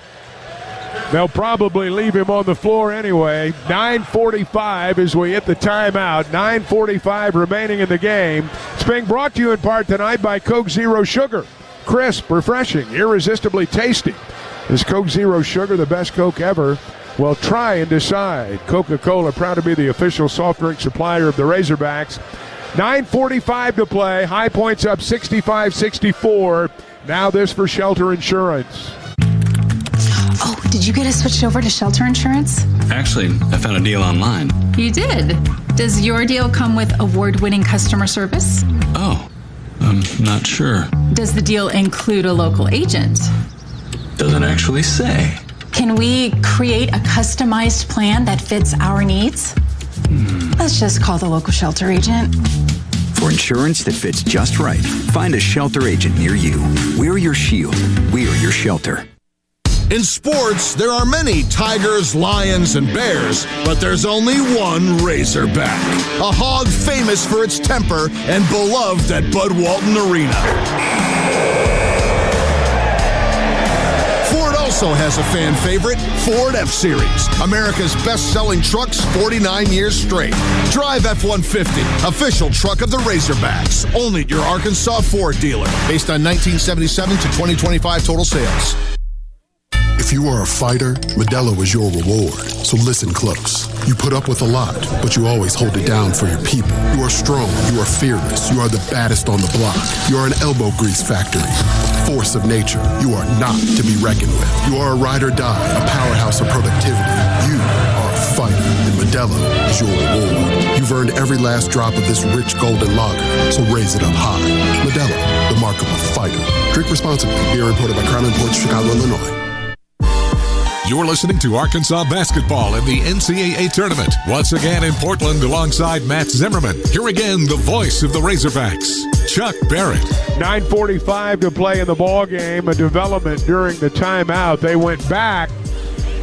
They'll probably leave him on the floor anyway. 9:45 as we hit the timeout. 9:45 remaining in the game. It's being brought to you in part tonight by Coke Zero Sugar. Crisp, refreshing, irresistibly tasty. Is Coke Zero Sugar the best Coke ever? Well, try and decide. Coca-Cola, proud to be the official soft drink supplier of the Razorbacks. 9:45 to play. High Point's up 65-64. Now this for Shelter Insurance. Oh, did you get us switched over to Shelter Insurance? Actually, I found a deal online. You did? Does your deal come with award-winning customer service? Oh, I'm not sure. Does the deal include a local agent? Doesn't actually say. Can we create a customized plan that fits our needs? Let's just call the local shelter agent. For insurance that fits just right, find a shelter agent near you. We're your shield. We're your shelter. In sports, there are many tigers, lions, and bears, but there's only one Razorback. A hog famous for its temper and beloved at Bud Walton Arena. Ford also has a fan favorite, Ford F-Series, America's best-selling trucks 49 years straight. Drive F-150, official truck of the Razorbacks, only at your Arkansas Ford dealer, based on 1977 to 2025 total sales. If you are a fighter, Modelo is your reward. So listen close. You put up with a lot, but you always hold it down for your people. You are strong. You are fearless. You are the baddest on the block. You are an elbow grease factory. Force of nature. You are not to be reckoned with. You are a ride or die, a powerhouse of productivity. You are a fighter, and Modelo is your reward. You've earned every last drop of this rich golden lager, so raise it up high. Modelo, the mark of a fighter. Drink responsibly. Beer imported by Crown Imports, Chicago, Illinois. You're listening to Arkansas basketball in the NCAA tournament. Once again in Portland alongside Matt Zimmerman. Here again, the voice of the Razorbacks, Chuck Barrett. 9:45 to play in the ball game. A development during the timeout. They went back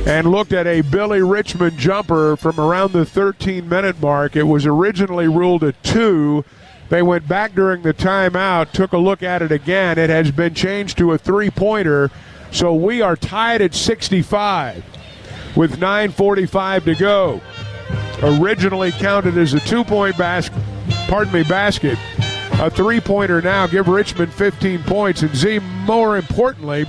and looked at a Billy Richmond jumper from around the 13-minute mark. It was originally ruled a 2. They went back during the timeout, took a look at it again. It has been changed to a 3-pointer. So we are tied at 65. with 9:45 to go. Originally counted as a 2-point basket. A 3-pointer now. Give Richmond 15 points. And Z, more importantly,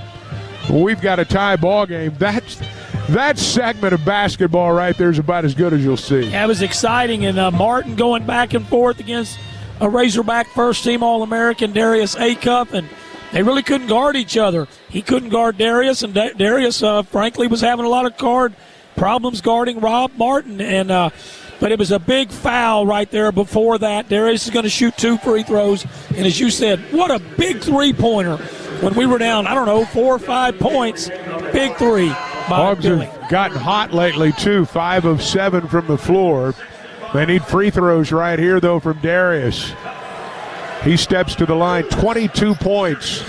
we've got a tie ball game. That segment of basketball right there is about as good as you'll see. Yeah, it was exciting. And Martin going back and forth against a Razorback first-team All-American, Darius Acuff, and they really couldn't guard each other. He couldn't guard Darius, and Darius, frankly, was having a lot of problems guarding Rob Martin. But it was a big foul right there before that. Darius is going to shoot 2 free throws. And as you said, what a big three-pointer. When we were down, 4 or 5 points, big three. Hogs have gotten hot lately, too. 5 of 7 from the floor. They need free throws right here, though, from Darius. He steps to the line. 22 points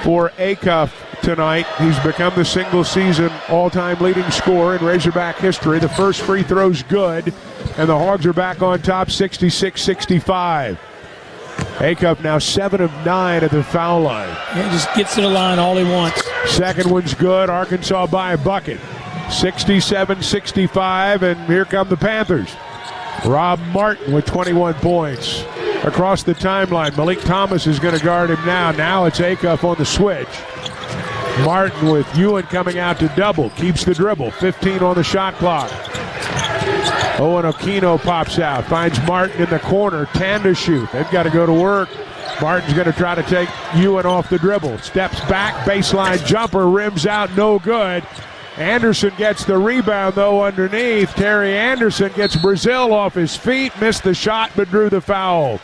for Acuff tonight. He's become the single-season all-time leading scorer in Razorback history. The first free throw's good, and the Hogs are back on top, 66-65. Acuff now 7 of 9 at the foul line. He just gets to the line all he wants. Second one's good. Arkansas by a bucket. 67-65, and here come the Panthers. Rob Martin with 21 points. Across the timeline, Malik Thomas is going to guard him now. Now it's Acuff on the switch. Martin with Ewan coming out to double. Keeps the dribble. 15 on the shot clock. Owen Okino pops out. Finds Martin in the corner. 10 to shoot. They've got to go to work. Martin's going to try to take Ewan off the dribble. Steps back. Baseline jumper. Rims out. No good. Anderson gets the rebound, though, underneath. Terry Anderson gets Brazil off his feet. Missed the shot, but drew the foul.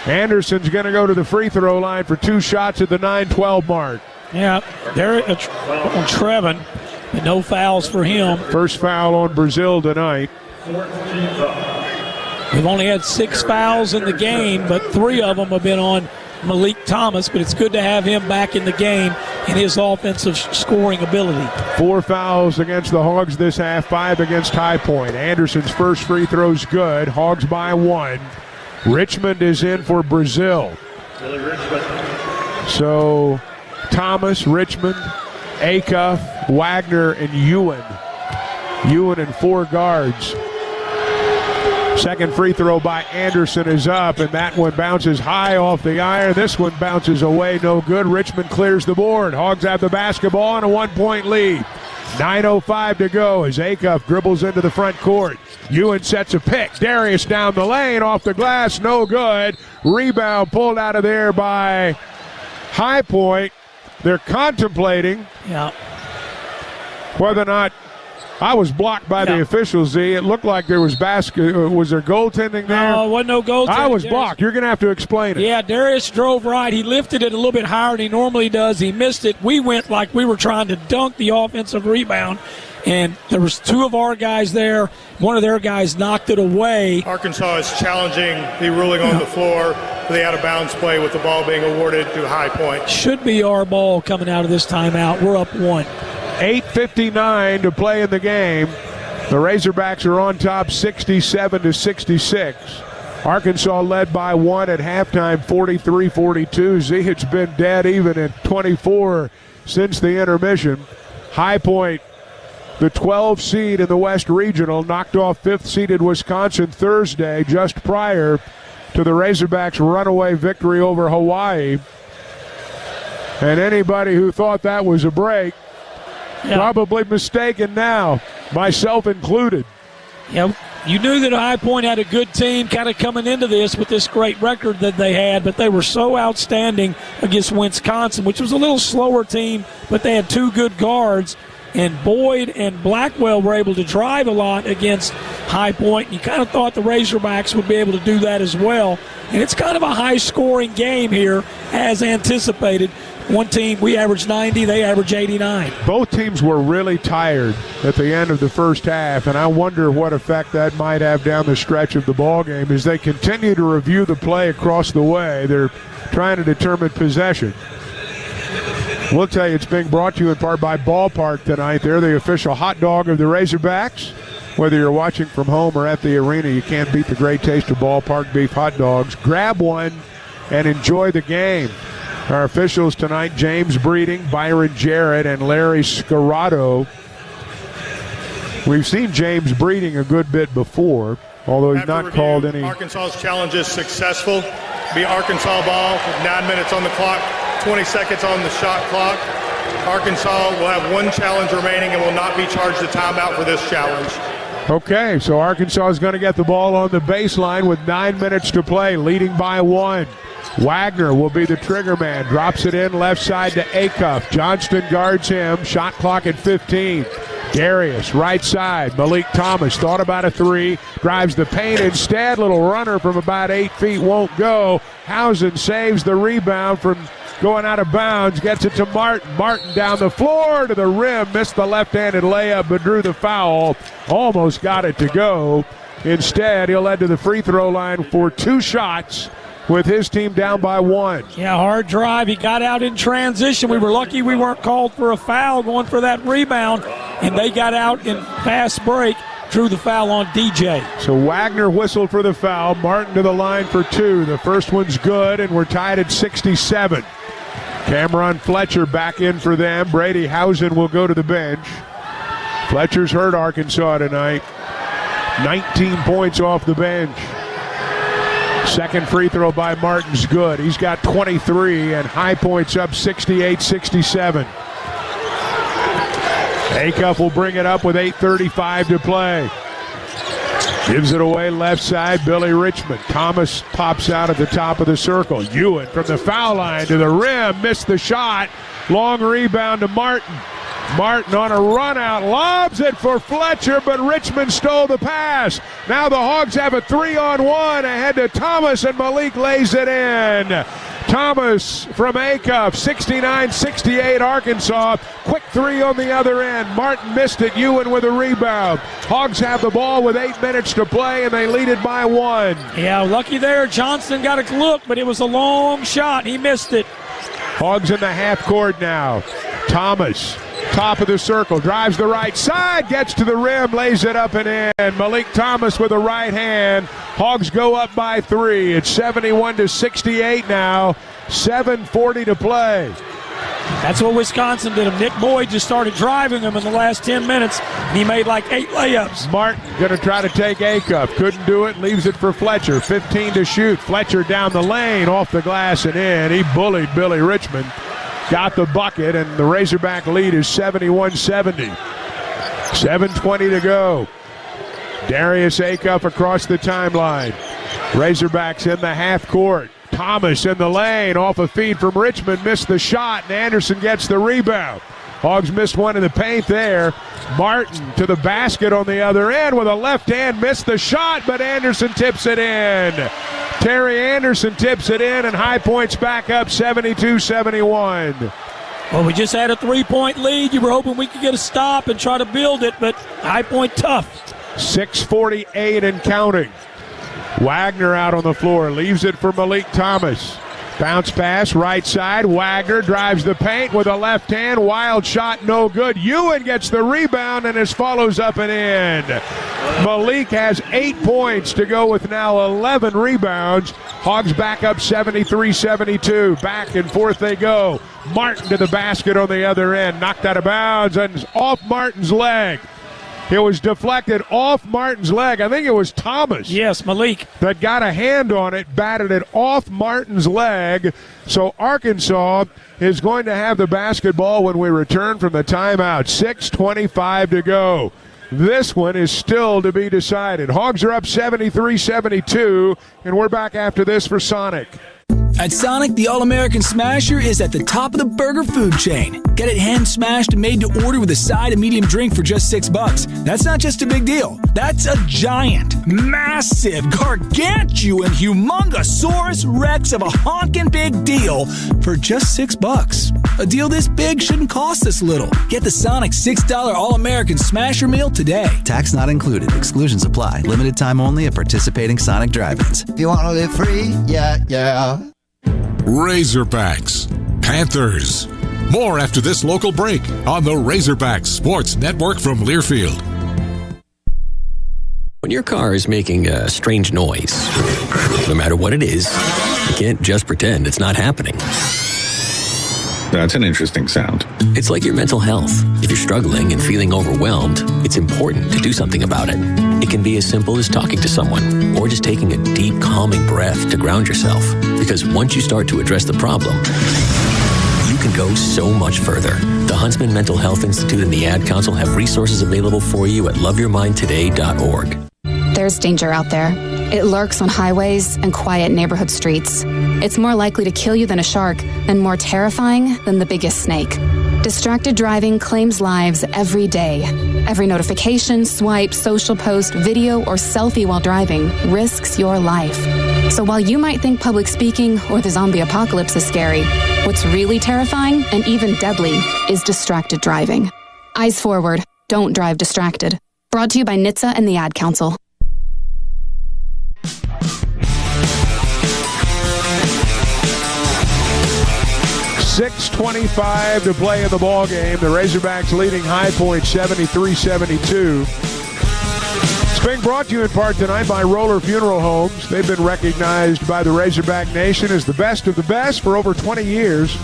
Anderson's going to go to the free throw line for 2 shots at the 9-12 mark. Yeah, there on Trevin. No fouls for him. First foul on Brazil tonight. We've only had 6 fouls in the game, but 3 of them have been on Malik Thomas, but it's good to have him back in the game and his offensive scoring ability. 4 fouls against the Hogs this half, 5 against High Point. Anderson's first free throw's good. Hogs by 1. Richmond is in for Brazil. So Thomas, Richmond, Acuff, Wagner, and Ewan. Ewan and 4 guards. Second free throw by Anderson is up, and that one bounces high off the iron. This one bounces away, no good. Richmond clears the board. Hogs have the basketball and a 1-point lead. 9:05 to go as Acuff dribbles into the front court. Ewan sets a pick. Darius down the lane, off the glass, no good. Rebound pulled out of there by High Point. They're contemplating whether or not I was blocked by the officials, Z. It looked like there was was there goaltending there? No, wasn't no goaltending. I was blocked. You're going to have to explain it. Yeah, Darius drove right. He lifted it a little bit higher than he normally does. He missed it. We went like we were trying to dunk the offensive rebound, and there was 2 of our guys there. One of their guys knocked it away. Arkansas is challenging the ruling on the floor for the out-of-bounds play with the ball being awarded to High Point. Should be our ball coming out of this timeout. We're up 1. 8:59 to play in the game. The Razorbacks are on top 67-66. Arkansas led by 1 at halftime, 43-42. Z, it's been dead even at 24 since the intermission. High Point, the 12 seed in the West Regional, knocked off 5th-seeded Wisconsin Thursday, just prior to the Razorbacks' runaway victory over Hawaii. And anybody who thought that was a break, probably mistaken now, myself included. Yeah, you knew that High Point had a good team kind of coming into this with this great record that they had, but they were so outstanding against Wisconsin, which was a little slower team, but they had 2 good guards. And Boyd and Blackwell were able to drive a lot against High Point. You kind of thought the Razorbacks would be able to do that as well. And it's kind of a high-scoring game here, as anticipated. One team, we averaged 90, they averaged 89. Both teams were really tired at the end of the first half, and I wonder what effect that might have down the stretch of the ball game as they continue to review the play across the way. They're trying to determine possession. We'll tell you, it's being brought to you in part by Ballpark tonight. They're the official hot dog of the Razorbacks. Whether you're watching from home or at the arena, you can't beat the great taste of Ballpark beef hot dogs. Grab one and enjoy the game. Our officials tonight, James Breeding, Byron Jarrett, and Larry Scarrato. We've seen James Breeding a good bit before, although he's not called any. Arkansas's challenge is successful. Be Arkansas ball with 9 minutes on the clock, 20 seconds on the shot clock. Arkansas will have one challenge remaining and will not be charged a timeout for this challenge. Okay, so Arkansas is going to get the ball on the baseline with 9 minutes to play, leading by 1. Wagner will be the trigger man, drops it in left side to Acuff. Johnston guards him, shot clock at 15. Darius, right side. Malik Thomas thought about a 3, drives the paint instead. Little runner from about 8 feet won't go. Housen saves the rebound from going out of bounds, gets it to Martin. Martin down the floor to the rim, missed the left-handed layup, but drew the foul. Almost got it to go. Instead, he'll head to the free throw line for 2 shots with his team down by 1. Yeah, hard drive. He got out in transition. We were lucky we weren't called for a foul going for that rebound, and they got out in fast break, drew the foul on DJ. So Wagner whistled for the foul. Martin to the line for 2. The first one's good, and we're tied at 67. Cameron Fletcher back in for them. Brady Housen will go to the bench. Fletcher's hurt Arkansas tonight. 19 points off the bench. Second free throw by Martin's good. He's got 23, and High Point's up 68-67. Acuff will bring it up with 8:35 to play. Gives it away left side, Billy Richmond. Thomas pops out at the top of the circle. Ewan from the foul line to the rim, missed the shot. Long rebound to Martin. Martin on a run out, lobs it for Fletcher, but Richmond stole the pass. Now the Hogs have a 3-on-1 ahead to Thomas, and Malik lays it in. Thomas from Acuff, 69-68 Arkansas. Quick 3 on the other end. Martin missed it. Ewan with a rebound. Hogs have the ball with 8 minutes to play, and they lead it by 1. Yeah, lucky there. Johnston got a look, but it was a long shot. He missed it. Hogs in the half court now. Thomas, top of the circle, drives the right side, gets to the rim, lays it up and in. Malik Thomas with a right hand. Hogs go up by 3. It's 71-68 now. 7:40 to play. That's what Wisconsin did him. Nick Boyd just started driving him in the last 10 minutes, and he made like 8 layups. Martin going to try to take Acuff. Couldn't do it. Leaves it for Fletcher. 15 to shoot. Fletcher down the lane, off the glass and in. He bullied Billy Richmond. Got the bucket, and the Razorback lead is 71-70. 7:20 to go. Darius Acuff across the timeline. Razorbacks in the half court. Thomas in the lane, off a feed from Richmond, missed the shot, and Anderson gets the rebound. Hogs missed one in the paint there. Martin to the basket on the other end with a left hand, missed the shot, but Anderson tips it in. Terry Anderson tips it in, and High Point's back up 72-71. Well, we just had a 3-point lead. You were hoping we could get a stop and try to build it, but High Point tough. 6:48 and counting. Wagner out on the floor, leaves it for Malik Thomas. Bounce pass, right side. Wagner drives the paint with a left hand. Wild shot, no good. Ewan gets the rebound, and his follows up and in. Malik has 8 points to go with now 11 rebounds. Hogs back up 73-72. Back and forth they go. Martin to the basket on the other end. Knocked out of bounds and off Martin's leg. It was deflected off Martin's leg. I think it was Thomas. Yes, Malik. That got a hand on it, batted it off Martin's leg. So Arkansas is going to have the basketball when we return from the timeout. 6:25 to go. This one is still to be decided. Hogs are up 73-72, and we're back after this for Sonic. At Sonic, the All-American Smasher is at the top of the burger food chain. Get it hand-smashed and made to order with a side and medium drink for just $6. That's not just a big deal. That's a giant, massive, gargantuan, humongosaurus rex of a honkin' big deal for just $6. A deal this big shouldn't cost this little. Get the Sonic $6 All-American Smasher meal today. Tax not included. Exclusions apply. Limited time only at participating Sonic drive-ins. If you want to live free, yeah. Razorbacks, Panthers. More after this local break on the Razorbacks Sports Network from Learfield. When your car is making a strange noise, no matter what it is, you can't just pretend it's not happening. That's an interesting sound. It's like your mental health. If you're struggling and feeling overwhelmed, it's important to do something about it. It can be as simple as talking to someone or just taking a deep, calming breath to ground yourself. Because once you start to address the problem, you can go so much further. The Huntsman Mental Health Institute and the Ad Council have resources available for you at loveyourmindtoday.org. There's danger out there. It lurks on highways and quiet neighborhood streets. It's more likely to kill you than a shark and more terrifying than the biggest snake. Distracted driving claims lives every day. Every notification, swipe, social post, video, or selfie while driving risks your life. So while you might think public speaking or the zombie apocalypse is scary, what's really terrifying and even deadly is distracted driving. Eyes forward. Don't drive distracted. Brought to you by NHTSA and the Ad Council. 6:25 to play in the ball game. The Razorbacks leading High Point 73-72. It's being brought to you in part tonight by Roller Funeral Homes. They've been recognized by the Razorback Nation as the best of the best for over 20 years.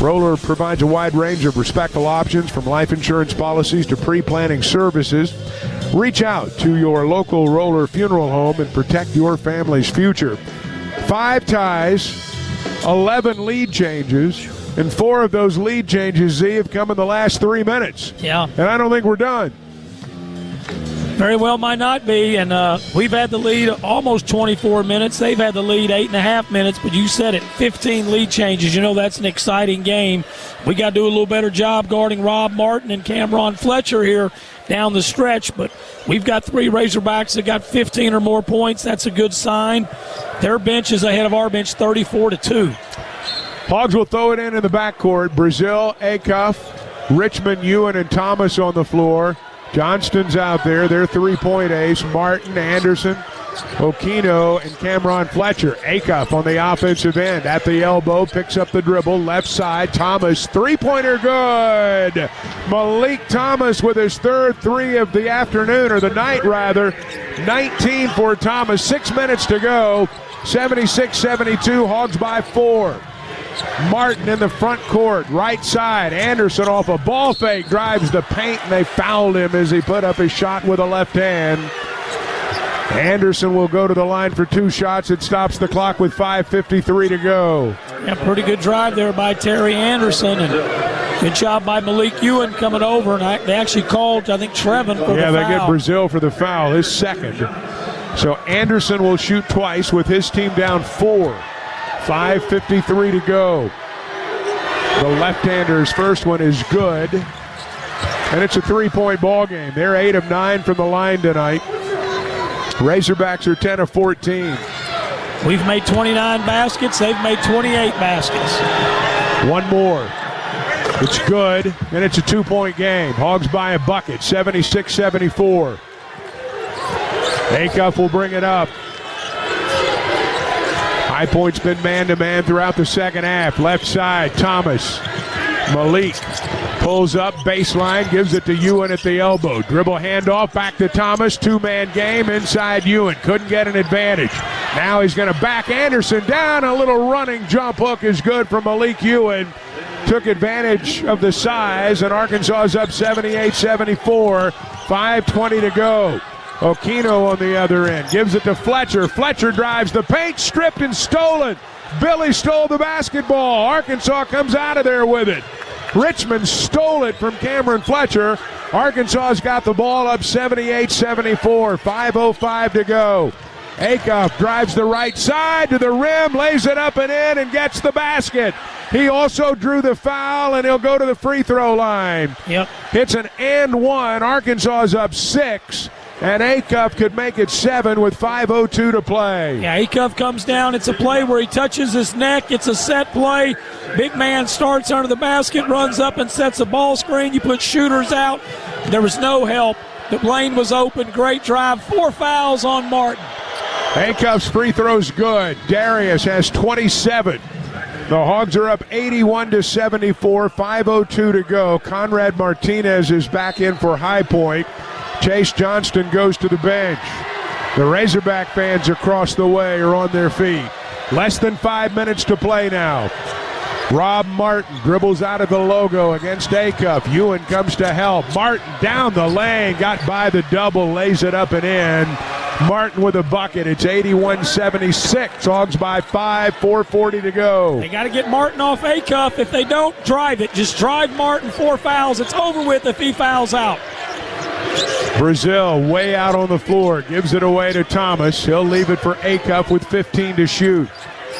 Roller provides a wide range of respectful options, from life insurance policies to pre-planning services. Reach out to your local Roller Funeral Home and protect your family's future. 5 ties, 11 lead changes, and 4 of those lead changes, Z, have come in the last 3 minutes. Yeah. And I don't think we're done. Very well might not be, and we've had the lead almost 24 minutes. They've had the lead 8.5 minutes, but you said it, 15 lead changes. You know that's an exciting game. We got to do a little better job guarding Rob Martin and Cameron Fletcher here down the stretch, but we've got 3 Razorbacks that got 15 or more points. That's a good sign. Their bench is ahead of our bench 34-2. Hogs will throw it in the backcourt. Brazil, Acuff, Richmond, Ewan, and Thomas on the floor. Johnston's out there. Their 3-point ace. Martin, Anderson, Okino, and Cameron Fletcher. Acuff on the offensive end. At the elbow, picks up the dribble. Left side, Thomas. 3-pointer good. Malik Thomas with his 3rd 3 of the afternoon, or the night rather. 19 for Thomas. 6 minutes to go. 76-72. Hogs by 4. Martin in the front court, right side. Anderson off a ball fake, drives the paint, and they fouled him as he put up his shot with a left hand. Anderson will go to the line for 2 shots. It stops the clock with 5:53 to go. Yeah, pretty good drive there by Terry Anderson, and good job by Malik Ewan coming over. And they actually called, I think, Trevin for the foul. Yeah, they get Brazil for the foul, his second. So Anderson will shoot twice with his team down 4. 5:53 to go. The left-hander's first one is good, and it's a 3-point ball game. They're 8 of 9 from the line tonight. Razorbacks are 10 of 14. We've made 29 baskets. They've made 28 baskets. One more. It's good, and it's a 2-point game. Hogs by a bucket, 76-74. Acuff will bring it up. High Point's been man-to-man throughout the second half. Left side, Thomas. Malik pulls up, baseline, gives it to Ewan at the elbow. Dribble handoff, back to Thomas. 2-man game, inside Ewan. Couldn't get an advantage. Now he's going to back Anderson down. A little running jump hook is good from Malik Ewan. Took advantage of the size, and Arkansas is up 78-74. 5:20 to go. Okino on the other end, gives it to Fletcher. Fletcher drives the paint, stripped and stolen. Billy stole the basketball. Arkansas comes out of there with it. Richmond stole it from Cameron Fletcher. Arkansas's got the ball up 78-74. 5:05 to go. Acuff drives the right side to the rim, lays it up and in, and gets the basket. He also drew the foul, and he'll go to the free throw line. Yep. It's an and 1. Arkansas is up 6. And Acuff could make it 7 with 5:02 to play. Yeah, Acuff comes down. It's a play where he touches his neck. It's a set play. Big man starts under the basket, runs up and sets a ball screen. You put shooters out. There was no help. The lane was open. Great drive. 4 fouls on Martin. Acuff's free throw's good. Darius has 27. The Hogs are up 81-74. 5:02 to go. Conrad Martinez is back in for High Point. Chase Johnston goes to the bench. The Razorback fans across the way are on their feet. Less than 5 minutes to play now. Rob Martin dribbles out of the logo against Acuff. Ewan comes to help. Martin down the lane, got by the double, lays it up and in. Martin with a bucket. It's 81-76. Hogs by 5, 4:40 to go. They got to get Martin off Acuff. If they don't, drive it. Just drive Martin. 4 fouls. It's over with if he fouls out. Brazil way out on the floor. Gives it away to Thomas. He'll leave it for Acuff with 15 to shoot.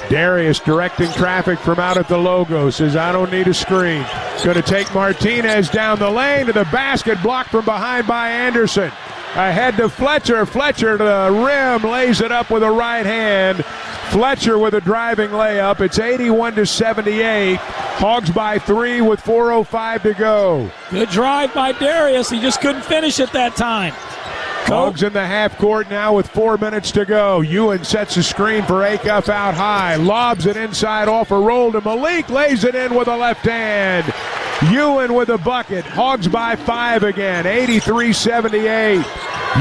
Darius directing traffic from out at the logo. Says, I don't need a screen. Going to take Martinez down the lane to the basket. Blocked from behind by Anderson. Ahead to Fletcher. Fletcher to the rim. Lays it up with a right hand. Fletcher with a driving layup. It's 81-78. Hogs by 3 with 4:05 to go. Good drive by Darius. He just couldn't finish it that time. Hogs in the half court now with 4 minutes to go. Ewan sets a screen for Acuff out high. Lobs it inside off a roll to Malik. Lays it in with a left hand. Ewan with a bucket. Hogs by 5 again. 83-78.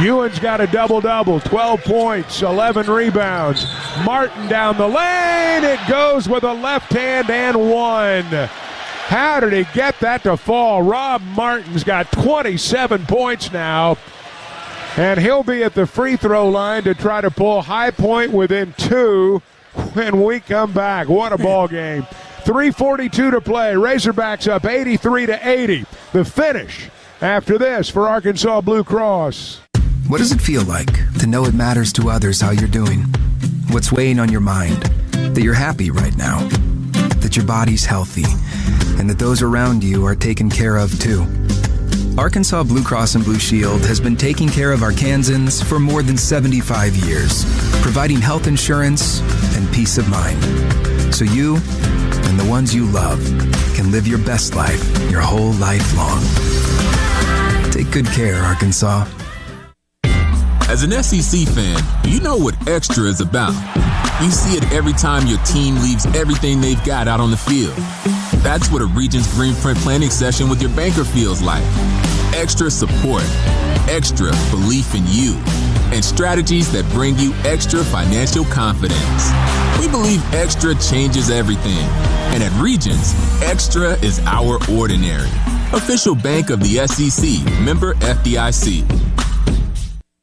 Ewan's got a double-double. 12 points, 11 rebounds. Martin down the lane. It goes with a left hand and one. How did he get that to fall? Rob Martin's got 27 points now. And he'll be at the free throw line to try to pull High Point within 2 when we come back. What a ball game. 3:42 to play. Razorbacks up 83-80. The finish after this for Arkansas Blue Cross. What does it feel like to know it matters to others how you're doing? What's weighing on your mind? That you're happy right now. That your body's healthy. And that those around you are taken care of too. Arkansas Blue Cross and Blue Shield has been taking care of Arkansans for more than 75 years, providing health insurance and peace of mind. So you and the ones you love can live your best life your whole life long. Take good care, Arkansas. As an SEC fan, you know what extra is about. You see it every time your team leaves everything they've got out on the field. That's what a Regions Greenprint planning session with your banker feels like. Extra support, extra belief in you, and strategies that bring you extra financial confidence. We believe extra changes everything. And at Regions, extra is our ordinary. Official bank of the SEC, member FDIC.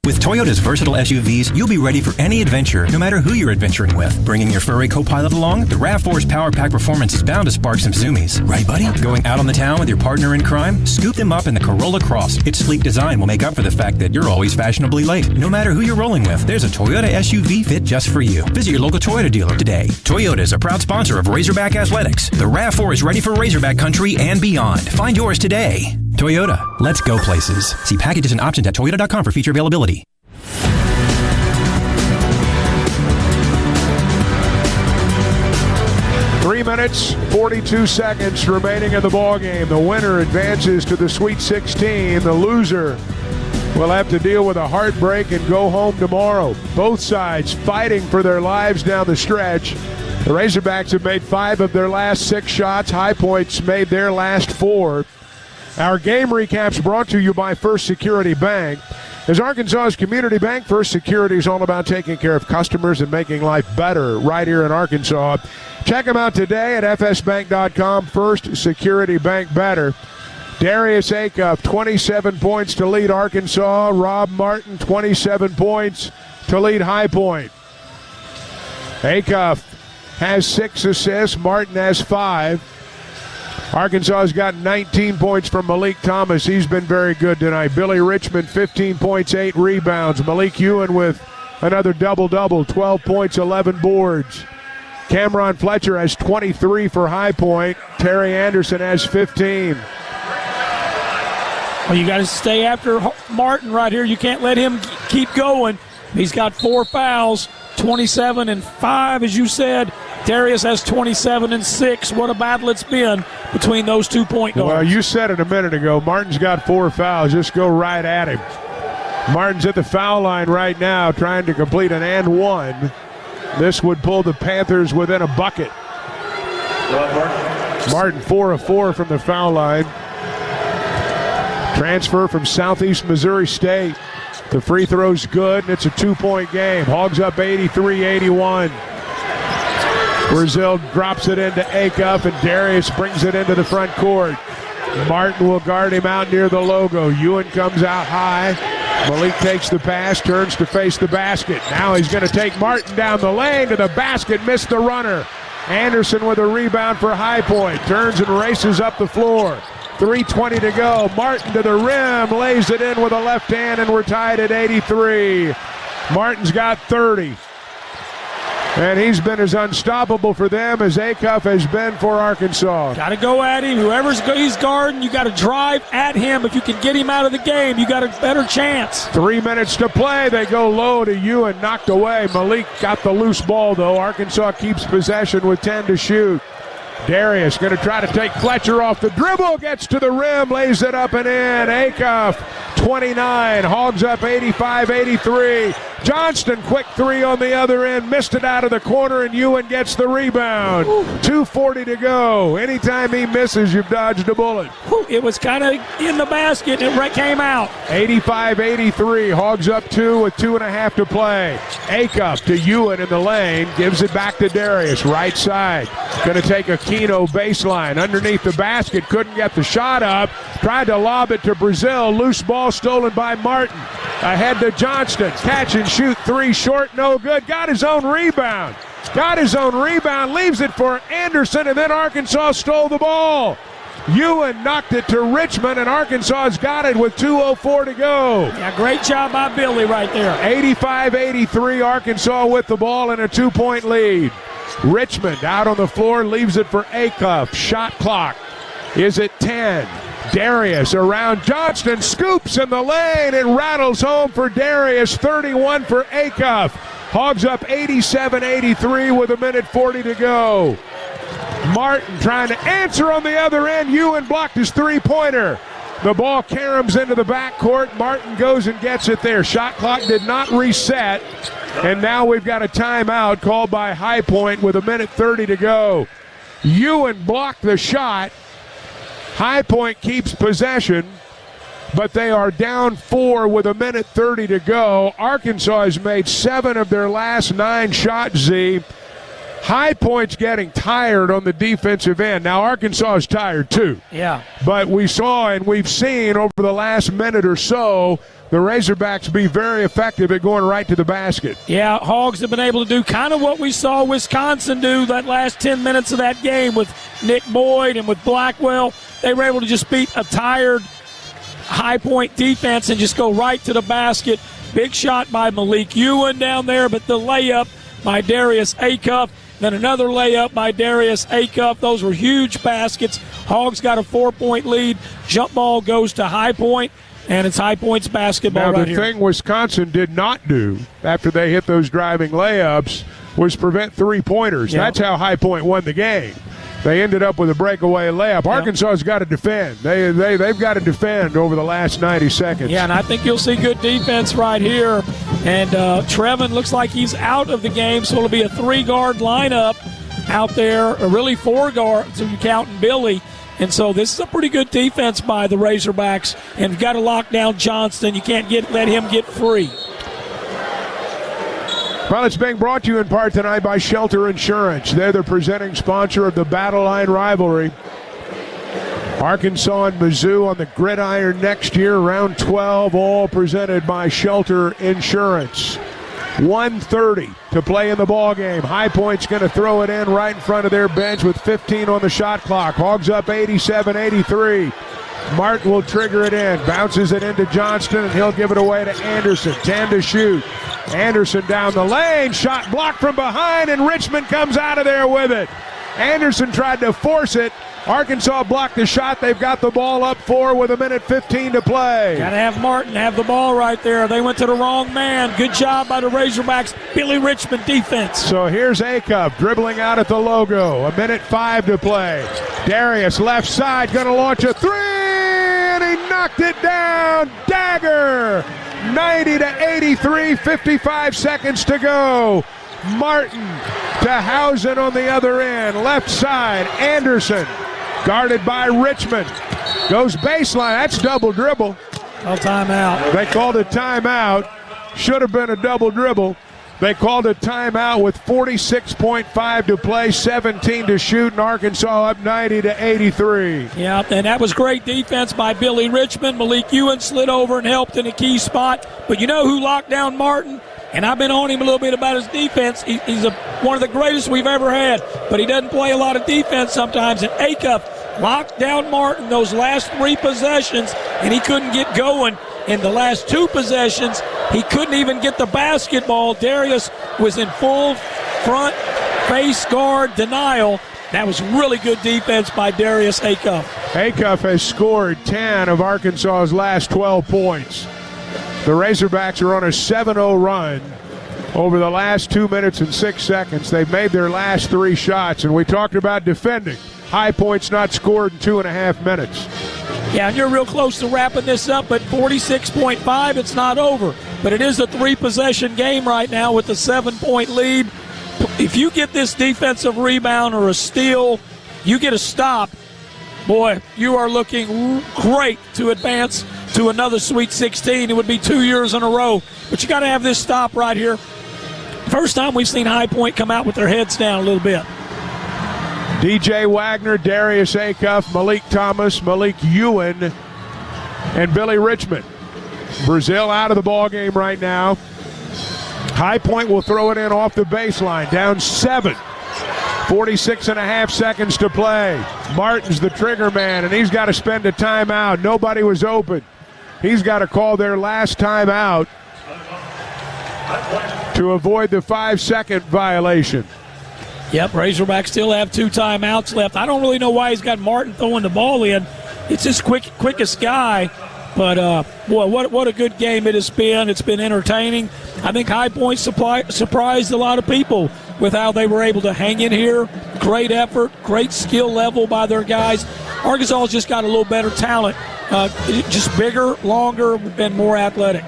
With Toyota's versatile SUVs, you'll be ready for any adventure, no matter who you're adventuring with. Bringing your furry co-pilot along, the RAV4's Power Pack Performance is bound to spark some zoomies. Right, buddy? Going out on the town with your partner in crime? Scoop them up in the Corolla Cross. Its sleek design will make up for the fact that you're always fashionably late. No matter who you're rolling with, there's a Toyota SUV fit just for you. Visit your local Toyota dealer today. Toyota is a proud sponsor of Razorback Athletics. The RAV4 is ready for Razorback country and beyond. Find yours today. Toyota, let's go places. See packages and options at toyota.com for feature availability. Three minutes, 42 seconds remaining in the ballgame. The winner advances to the Sweet 16. The loser will have to deal with a heartbreak and go home tomorrow. Both sides fighting for their lives down the stretch. The Razorbacks have made 5 of their last 6 shots. High Point's made their last 4. Our game recaps brought to you by First Security Bank. As Arkansas's community bank, First Security is all about taking care of customers and making life better right here in Arkansas. Check them out today at fsbank.com. First Security Bank better. Darius Acuff, 27 points to lead Arkansas. Rob Martin, 27 points to lead High Point. Acuff has 6 assists. Martin has 5. Arkansas has got 19 points from Malik Thomas. He's been very good tonight. Billy Richmond, 15 points, 8 rebounds. Malik Ewan with another double-double, 12 points, 11 boards. Cameron Fletcher has 23 for High Point. Terry Anderson has 15. Well, you got to stay after Martin right here. You can't let him keep going. He's got 4 fouls, 27 and 5, as you said. Darius has 27 and 6. What a battle it's been between those 2 point guards. Well, you said it a minute ago. Martin's got 4 fouls. Just go right at him. Martin's at the foul line right now trying to complete an and one. This would pull the Panthers within a bucket. Martin 4 of 4 from the foul line. Transfer from Southeast Missouri State. The free throw's good, and it's a 2-point game. Hogs up 83-81. Brazil drops it into Acuff, and Darius brings it into the front court. Martin will guard him out near the logo. Ewan comes out high. Malik takes the pass, turns to face the basket. Now he's going to take Martin down the lane to the basket, missed the runner. Anderson with a rebound for High Point. Turns and races up the floor. 3:20 to go. Martin to the rim, lays it in with a left hand, and we're tied at 83. Martin's got 30. And he's been as unstoppable for them as Acuff has been for Arkansas. Got to go at him. Whoever's he's guarding, you got to drive at him. If you can get him out of the game, you got a better chance. 3 minutes to play. They go low to Ewan, knocked away. Malik got the loose ball, though. Arkansas keeps possession with 10 to shoot. Darius going to try to take Fletcher off the dribble, gets to the rim, lays it up and in. Acuff, 29, Hogs up 85-83. Johnston, quick three on the other end, missed it out of the corner, and Ewan gets the rebound. 2:40 to go. Anytime he misses, you've dodged a bullet. It was kind of in the basket, and it came out. 85-83, Hogs up 2 with 2.5 to play. Acuff to Ewan in the lane, gives it back to Darius, right side. Going to take a Keno baseline underneath the basket, couldn't get the shot up, tried to lob it to Brazil, loose ball stolen by Martin. Ahead to Johnston, catch and shoot three, short, no good, got his own rebound, leaves it for Anderson, and then Arkansas stole the ball. Ewan knocked it to Richmond, and Arkansas's got it with 2:04 to go. Yeah, great job by Billy right there. 85-83, Arkansas with the ball and a 2-point lead. Richmond out on the floor, leaves it for Acuff. Shot clock is at 10. Darius around Johnston, scoops in the lane and rattles home for Darius. 31 for Acuff. Hogs up 87-83 with 1:40 to go. Martin trying to answer on the other end. Ewan blocked his three-pointer. The ball caroms into the backcourt. Martin goes and gets it there. Shot clock did not reset. And now we've got a timeout called by High Point with 1:30 to go. Ewan blocked the shot. High Point keeps possession, but they are down 4 with 1:30 to go. Arkansas has made 7 of their last 9 shots, Z. High Point's getting tired on the defensive end. Now, Arkansas is tired too. Yeah. But we saw and we've seen over the last minute or so the Razorbacks be very effective at going right to the basket. Yeah, Hogs have been able to do kind of what we saw Wisconsin do that last 10 minutes of that game with Nick Boyd and with Blackwell. They were able to just beat a tired High Point defense and just go right to the basket. Big shot by Malik Ewan down there, but the layup by Darius Acuff. Then another layup by Darius Acuff. Those were huge baskets. Hogs got a 4-point lead. Jump ball goes to High Point, and it's High Point's basketball now, right here. The thing Wisconsin did not do after they hit those driving layups was prevent three-pointers. Yep. That's how High Point won the game. They ended up with a breakaway layup. Yep. Arkansas's got to defend. They've got to defend over the last 90 seconds. Yeah, and I think you'll see good defense right here. And Trevin looks like he's out of the game, so it'll be a 3-guard lineup out there, or really 4 guards if you're counting Billy. And so this is a pretty good defense by the Razorbacks. And you've got to lock down Johnston. You can't let him get free. Well, it's being brought to you in part tonight by Shelter Insurance. They're the presenting sponsor of the Battle Line rivalry. Arkansas and Mizzou on the gridiron next year, round 12, all presented by Shelter Insurance. 1:30 to play in the ball game. High Point's going to throw it in right in front of their bench with 15 on the shot clock. Hogs up 87-83. Martin will trigger it in, bounces it into Johnston, and he'll give it away to Anderson. 10 to shoot. Anderson down the lane, shot blocked from behind, and Richmond comes out of there with it. Anderson tried to force it. Arkansas blocked the shot. They've got the ball up 4 with 1:15 to play. Got to have Martin have the ball right there. They went to the wrong man. Good job by the Razorbacks. Billy Richmond defense. So here's Acuff dribbling out at the logo. 1:05 to play. Darius left side going to launch a 3, and he knocked it down. Dagger. 90-83, 55 seconds to go. Martin to Hausen on the other end. Left side, Anderson. Guarded by Richmond. Goes baseline. That's double dribble. Call timeout. They called a timeout. Should have been a double dribble. They called a timeout with 46.5 to play, 17 to shoot, and Arkansas up 90-83. Yeah, and that was great defense by Billy Richmond. Malik Ewan slid over and helped in a key spot. But you know who locked down Martin? And I've been on him a little bit about his defense. He's one of the greatest we've ever had, but he doesn't play a lot of defense sometimes. And Acuff locked down Martin those last 3 possessions, and he couldn't get going. In the last 2 possessions, he couldn't even get the basketball. Darius was in full front face guard denial. That was really good defense by Darius Acuff. Acuff has scored 10 of Arkansas's last 12 points. The Razorbacks are on a 7-0 run over the last 2 minutes and 6 seconds. They've made their last 3 shots, and we talked about defending. High points not scored in 2.5 minutes. Yeah, and you're real close to wrapping this up, but 46.5, it's not over. But it is a 3-possession game right now with a 7-point lead. If you get this defensive rebound or a steal, you get a stop, boy, you are looking great to advance to another Sweet 16. It would be 2 years in a row. But you got to have this stop right here. First time we've seen High Point come out with their heads down a little bit. DJ Wagner, Darius Acuff, Malik Thomas, Malik Ewan, and Billy Richmond. Brazil out of the ball game right now. High Point will throw it in off the baseline, down 7. 46.5 seconds to play. Martin's the trigger man, and he's got to spend a timeout. Nobody was open. He's got to call their last timeout to avoid the 5-second violation. Yep, Razorbacks still have 2 timeouts left. I don't really know why he's got Martin throwing the ball in. It's his quickest guy. But, boy, what a good game it has been. It's been entertaining. I think High Point surprised a lot of people with how they were able to hang in here. Great effort, great skill level by their guys. Arkansas's just got a little better talent. Just bigger, longer, and more athletic.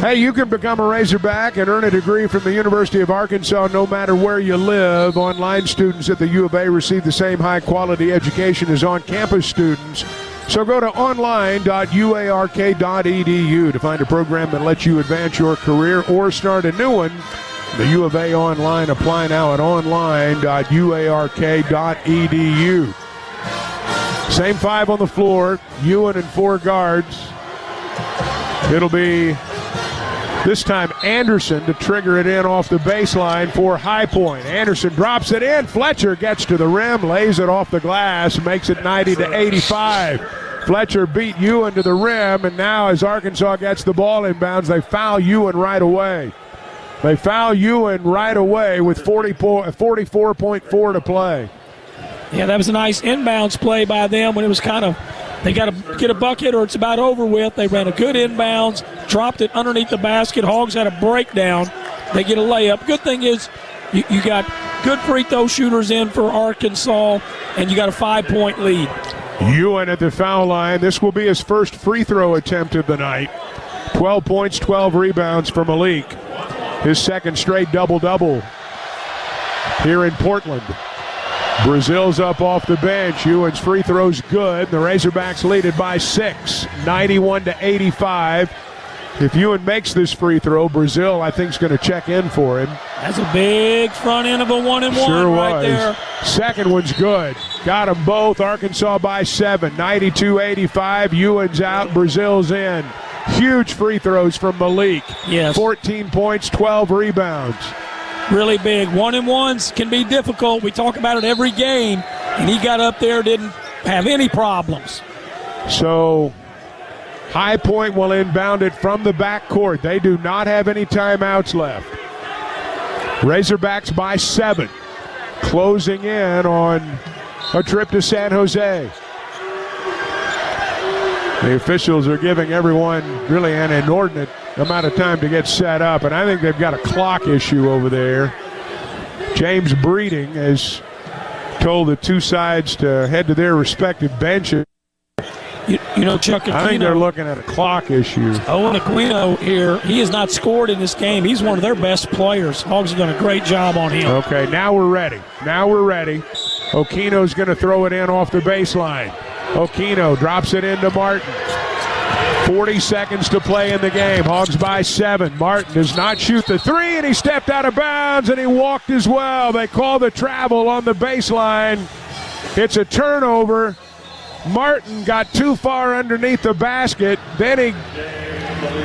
Hey, you can become a Razorback and earn a degree from the University of Arkansas no matter where you live. Online students at the U of A receive the same high-quality education as on-campus students. So go to online.uark.edu to find a program that lets you advance your career or start a new one. The U of A Online. Apply now at online.uark.edu. Same 5 on the floor. Ewan and 4 guards. It'll be this time Anderson to trigger it in off the baseline for High Point. Anderson drops it in. Fletcher gets to the rim, lays it off the glass, makes it 90-85. Fletcher beat Ewan to the rim, and now as Arkansas gets the ball inbounds, they foul Ewan right away. They foul Ewan right away with 44.4 to play. Yeah, that was a nice inbounds play by them when it was kind of, they got to get a bucket or it's about over with. They ran a good inbounds, dropped it underneath the basket. Hogs had a breakdown. They get a layup. Good thing is you got good free throw shooters in for Arkansas, and you got a 5-point lead. Ewan at the foul line. This will be his first free throw attempt of the night. 12 points, 12 rebounds for Malik. His second straight double-double here in Portland. Brazil's up off the bench. Ewan's free throw's good. The Razorbacks lead it by 6, 91-85. If Ewan makes this free throw, Brazil, I think, is going to check in for him. That's a big front end of a 1-and-1 sure right was. there. Second one's good. Got them both. Arkansas by 7, 92-85. Ewan's out. Brazil's in. Huge free throws from Malik. Yes. 14 points, 12 rebounds. Really big. 1-and-1s can be difficult. We talk about it every game, and he got up there, didn't have any problems. So High Point will inbound it from the backcourt. They do not have any timeouts left. Razorbacks by 7, closing in on a trip to San Jose. The officials are giving everyone really an inordinate amount of time to get set up, and I think they've got a clock issue over there. James Breeding has told the two sides to head to their respective benches. You know, Chuck Aquino, I think they're looking at a clock issue. Owen Aquino here, he has not scored in this game. He's one of their best players. Hogs have done a great job on him. Okay, now we're ready. Aquino's going to throw it in off the baseline. Aquino drops it into Martin. 40 seconds to play in the game. Hogs by 7. Martin does not shoot the 3, and he stepped out of bounds, and he walked as well. They call the travel on the baseline. It's a turnover. Martin got too far underneath the basket. Then he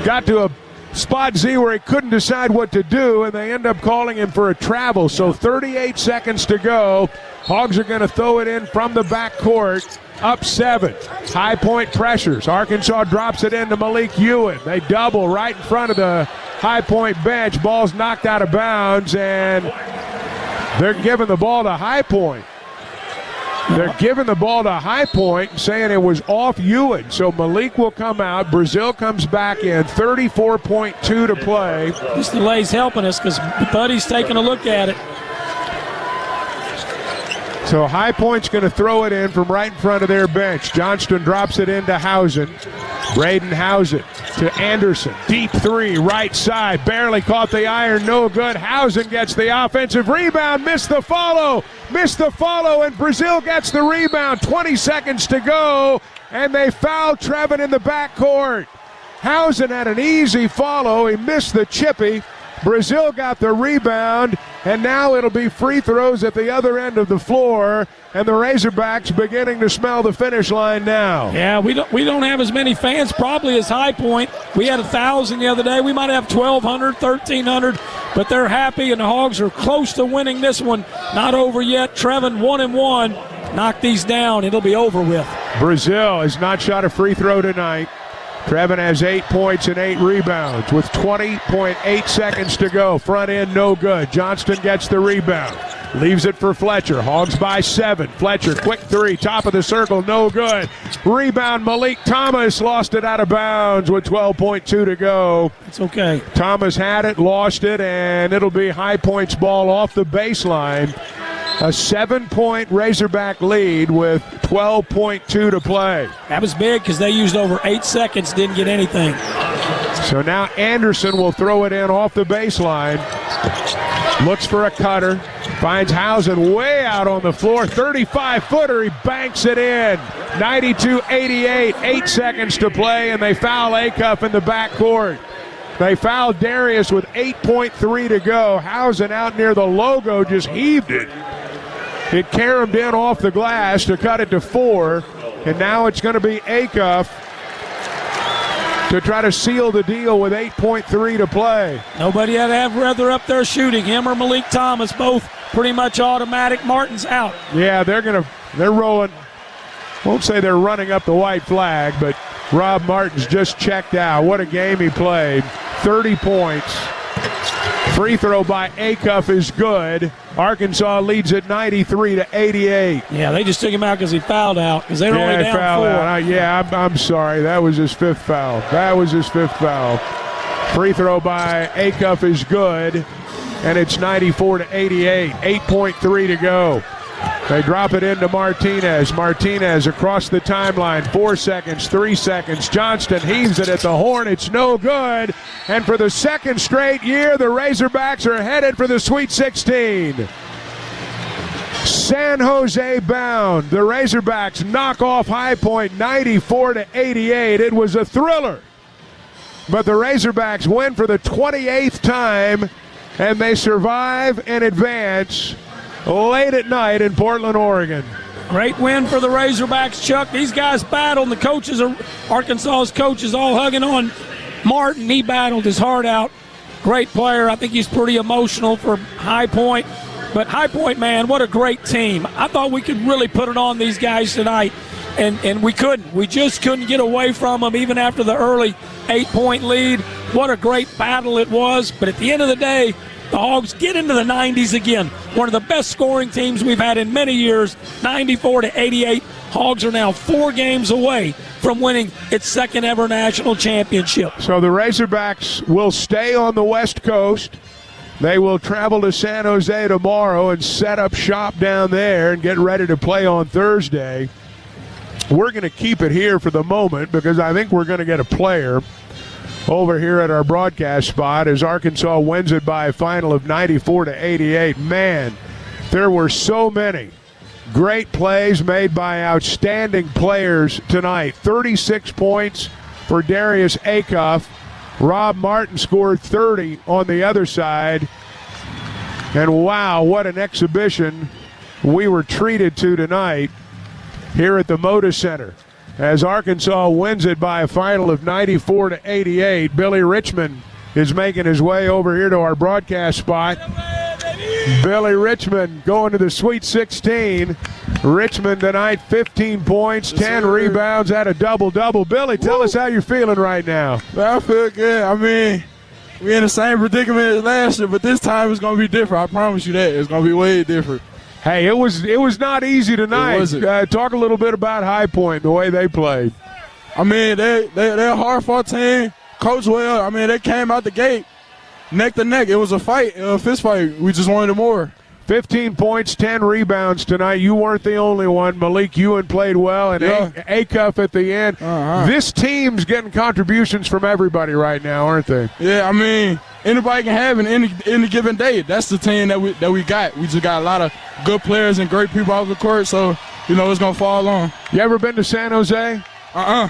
got to a spot Z where he couldn't decide what to do, and they end up calling him for a travel. So 38 seconds to go. Hogs are going to throw it in from the backcourt. Up 7. High point pressures. Arkansas drops it into Malik Ewan. They double right in front of the high point bench. Ball's knocked out of bounds, and they're giving the ball to High Point. They're giving the ball to High Point, saying it was off Ewan. So Malik will come out. Brazil comes back in. 34.2 to play. This delay's helping us because Buddy's taking a look at it. So High Point's going to throw it in from right in front of their bench. Johnston drops it into Housen. Braden Housen to Anderson. Deep 3, right side. Barely caught the iron, no good. Housen gets the offensive rebound. Missed the follow, and Brazil gets the rebound. 20 seconds to go, and they foul Trevin in the backcourt. Housen had an easy follow. He missed the chippy. Brazil got the rebound, and now it'll be free throws at the other end of the floor, and the Razorbacks beginning to smell the finish line now. Yeah, we don't have as many fans probably as High Point. We had 1,000 the other day. We might have 1,200, 1,300, but they're happy, and the Hogs are close to winning this one. Not over yet. Trevin 1-1. Knock these down. It'll be over with. Brazil has not shot a free throw tonight. Trevin has 8 points and 8 rebounds with 20.8 seconds to go. Front end, no good. Johnston gets the rebound. Leaves it for Fletcher. Hogs by 7. Fletcher, quick 3, top of the circle, no good. Rebound, Malik Thomas lost it out of bounds with 12.2 to go. It's okay. Thomas had it, lost it, and it'll be High Point's ball off the baseline. A 7-point Razorback lead with 12.2 to play. That was big because they used over 8 seconds, didn't get anything. So now Anderson will throw it in off the baseline. Looks for a cutter. Finds Housen way out on the floor. 35-footer. He banks it in. 92-88. 8 seconds to play, and they foul Acuff in the backcourt. They fouled Darius with 8.3 to go. Housen out near the logo just heaved it. It caromed in off the glass to cut it to 4, and now it's going to be Acuff to try to seal the deal with 8.3 to play. Nobody had to have Rather up there shooting. Him or Malik Thomas, both pretty much automatic. Martin's out. Yeah, they're rolling. Won't say they're running up the white flag, but Rob Martin's just checked out. What a game he played. 30 points. Free throw by Acuff is good. Arkansas leads at 93-88. Yeah, they just took him out because he fouled out because they were only down 4. I'm sorry. That was his 5th foul. Free throw by Acuff is good, and it's 94-88. 8.3 to go. They drop it into Martinez. Martinez across the timeline. 4 seconds, 3 seconds. Johnston heaves it at the horn. It's no good. And for the second straight year, the Razorbacks are headed for the Sweet 16. San Jose bound. The Razorbacks knock off High Point 94-88. It was a thriller. But the Razorbacks win for the 28th time, and they survive and advance late at night in Portland, Oregon. Great win for the Razorbacks, Chuck. These guys battled. The coaches, Arkansas's coaches, all hugging on Martin. He battled his heart out. Great player. I think he's pretty emotional for High Point. But High Point, man, what a great team. I thought we could really put it on these guys tonight, and we couldn't. We just couldn't get away from them even after the early 8-point lead. What a great battle it was. But at the end of the day, the Hogs get into the 90s again. One of the best scoring teams we've had in many years, 94-88. Hogs are now 4 games away from winning its second ever national championship. So the Razorbacks will stay on the West Coast. They will travel to San Jose tomorrow and set up shop down there and get ready to play on Thursday. We're going to keep it here for the moment because I think we're going to get a player over here at our broadcast spot as Arkansas wins it by a final of 94-88. Man, there were so many great plays made by outstanding players tonight. 36 points for Darius Acuff. Rob Martin scored 30 on the other side. And wow, what an exhibition we were treated to tonight here at the Moda Center as Arkansas wins it by a final of 94-88. Billy Richmond is making his way over here to our broadcast spot. Billy Richmond going to the Sweet 16. Richmond tonight, 15 points, 10 rebounds, had a double-double. Billy, tell us how you're feeling right now. I feel good. I mean, we're in the same predicament as last year, but this time it's going to be different. I promise you that. It's going to be way different. Hey, it was not easy tonight. Talk a little bit about High Point, the way they played. I mean, they're a hard-fought team. Coach well. I mean, they came out the gate neck to neck. It was a fight, a fist fight. We just wanted more. 15 points, 10 rebounds tonight. You weren't the only one. Malik Ewan played well, and Acuff at the end. This team's getting contributions from everybody right now, aren't they? Yeah, I mean, anybody can have it any given day. That's the team that we got. We just got a lot of good players and great people off the court, so, it's going to fall on. You ever been to San Jose?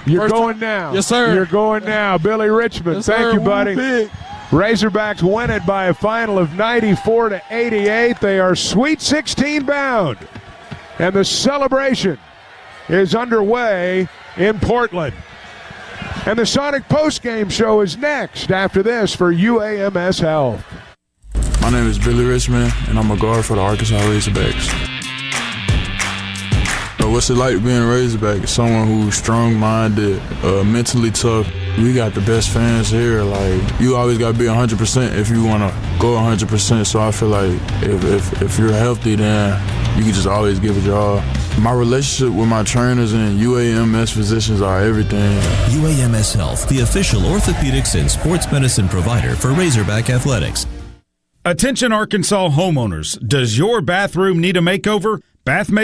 You're going now. Yes, sir. You're going now. Billy Richmond, thank you, buddy. Razorbacks win it by a final of 94-88. They are Sweet 16 bound. And the celebration is underway in Portland. And the Sonic postgame show is next after this for UAMS Health. My name is Billy Richmond, and I'm a guard for the Arkansas Razorbacks. What's it like being a Razorback? Someone who's strong-minded, mentally tough. We got the best fans here. Like, you always got to be 100% if you want to go 100%. So I feel like if you're healthy, then you can just always give it your all. My relationship with my trainers and UAMS physicians are everything. UAMS Health, the official orthopedics and sports medicine provider for Razorback Athletics. Attention Arkansas homeowners. Does your bathroom need a makeover?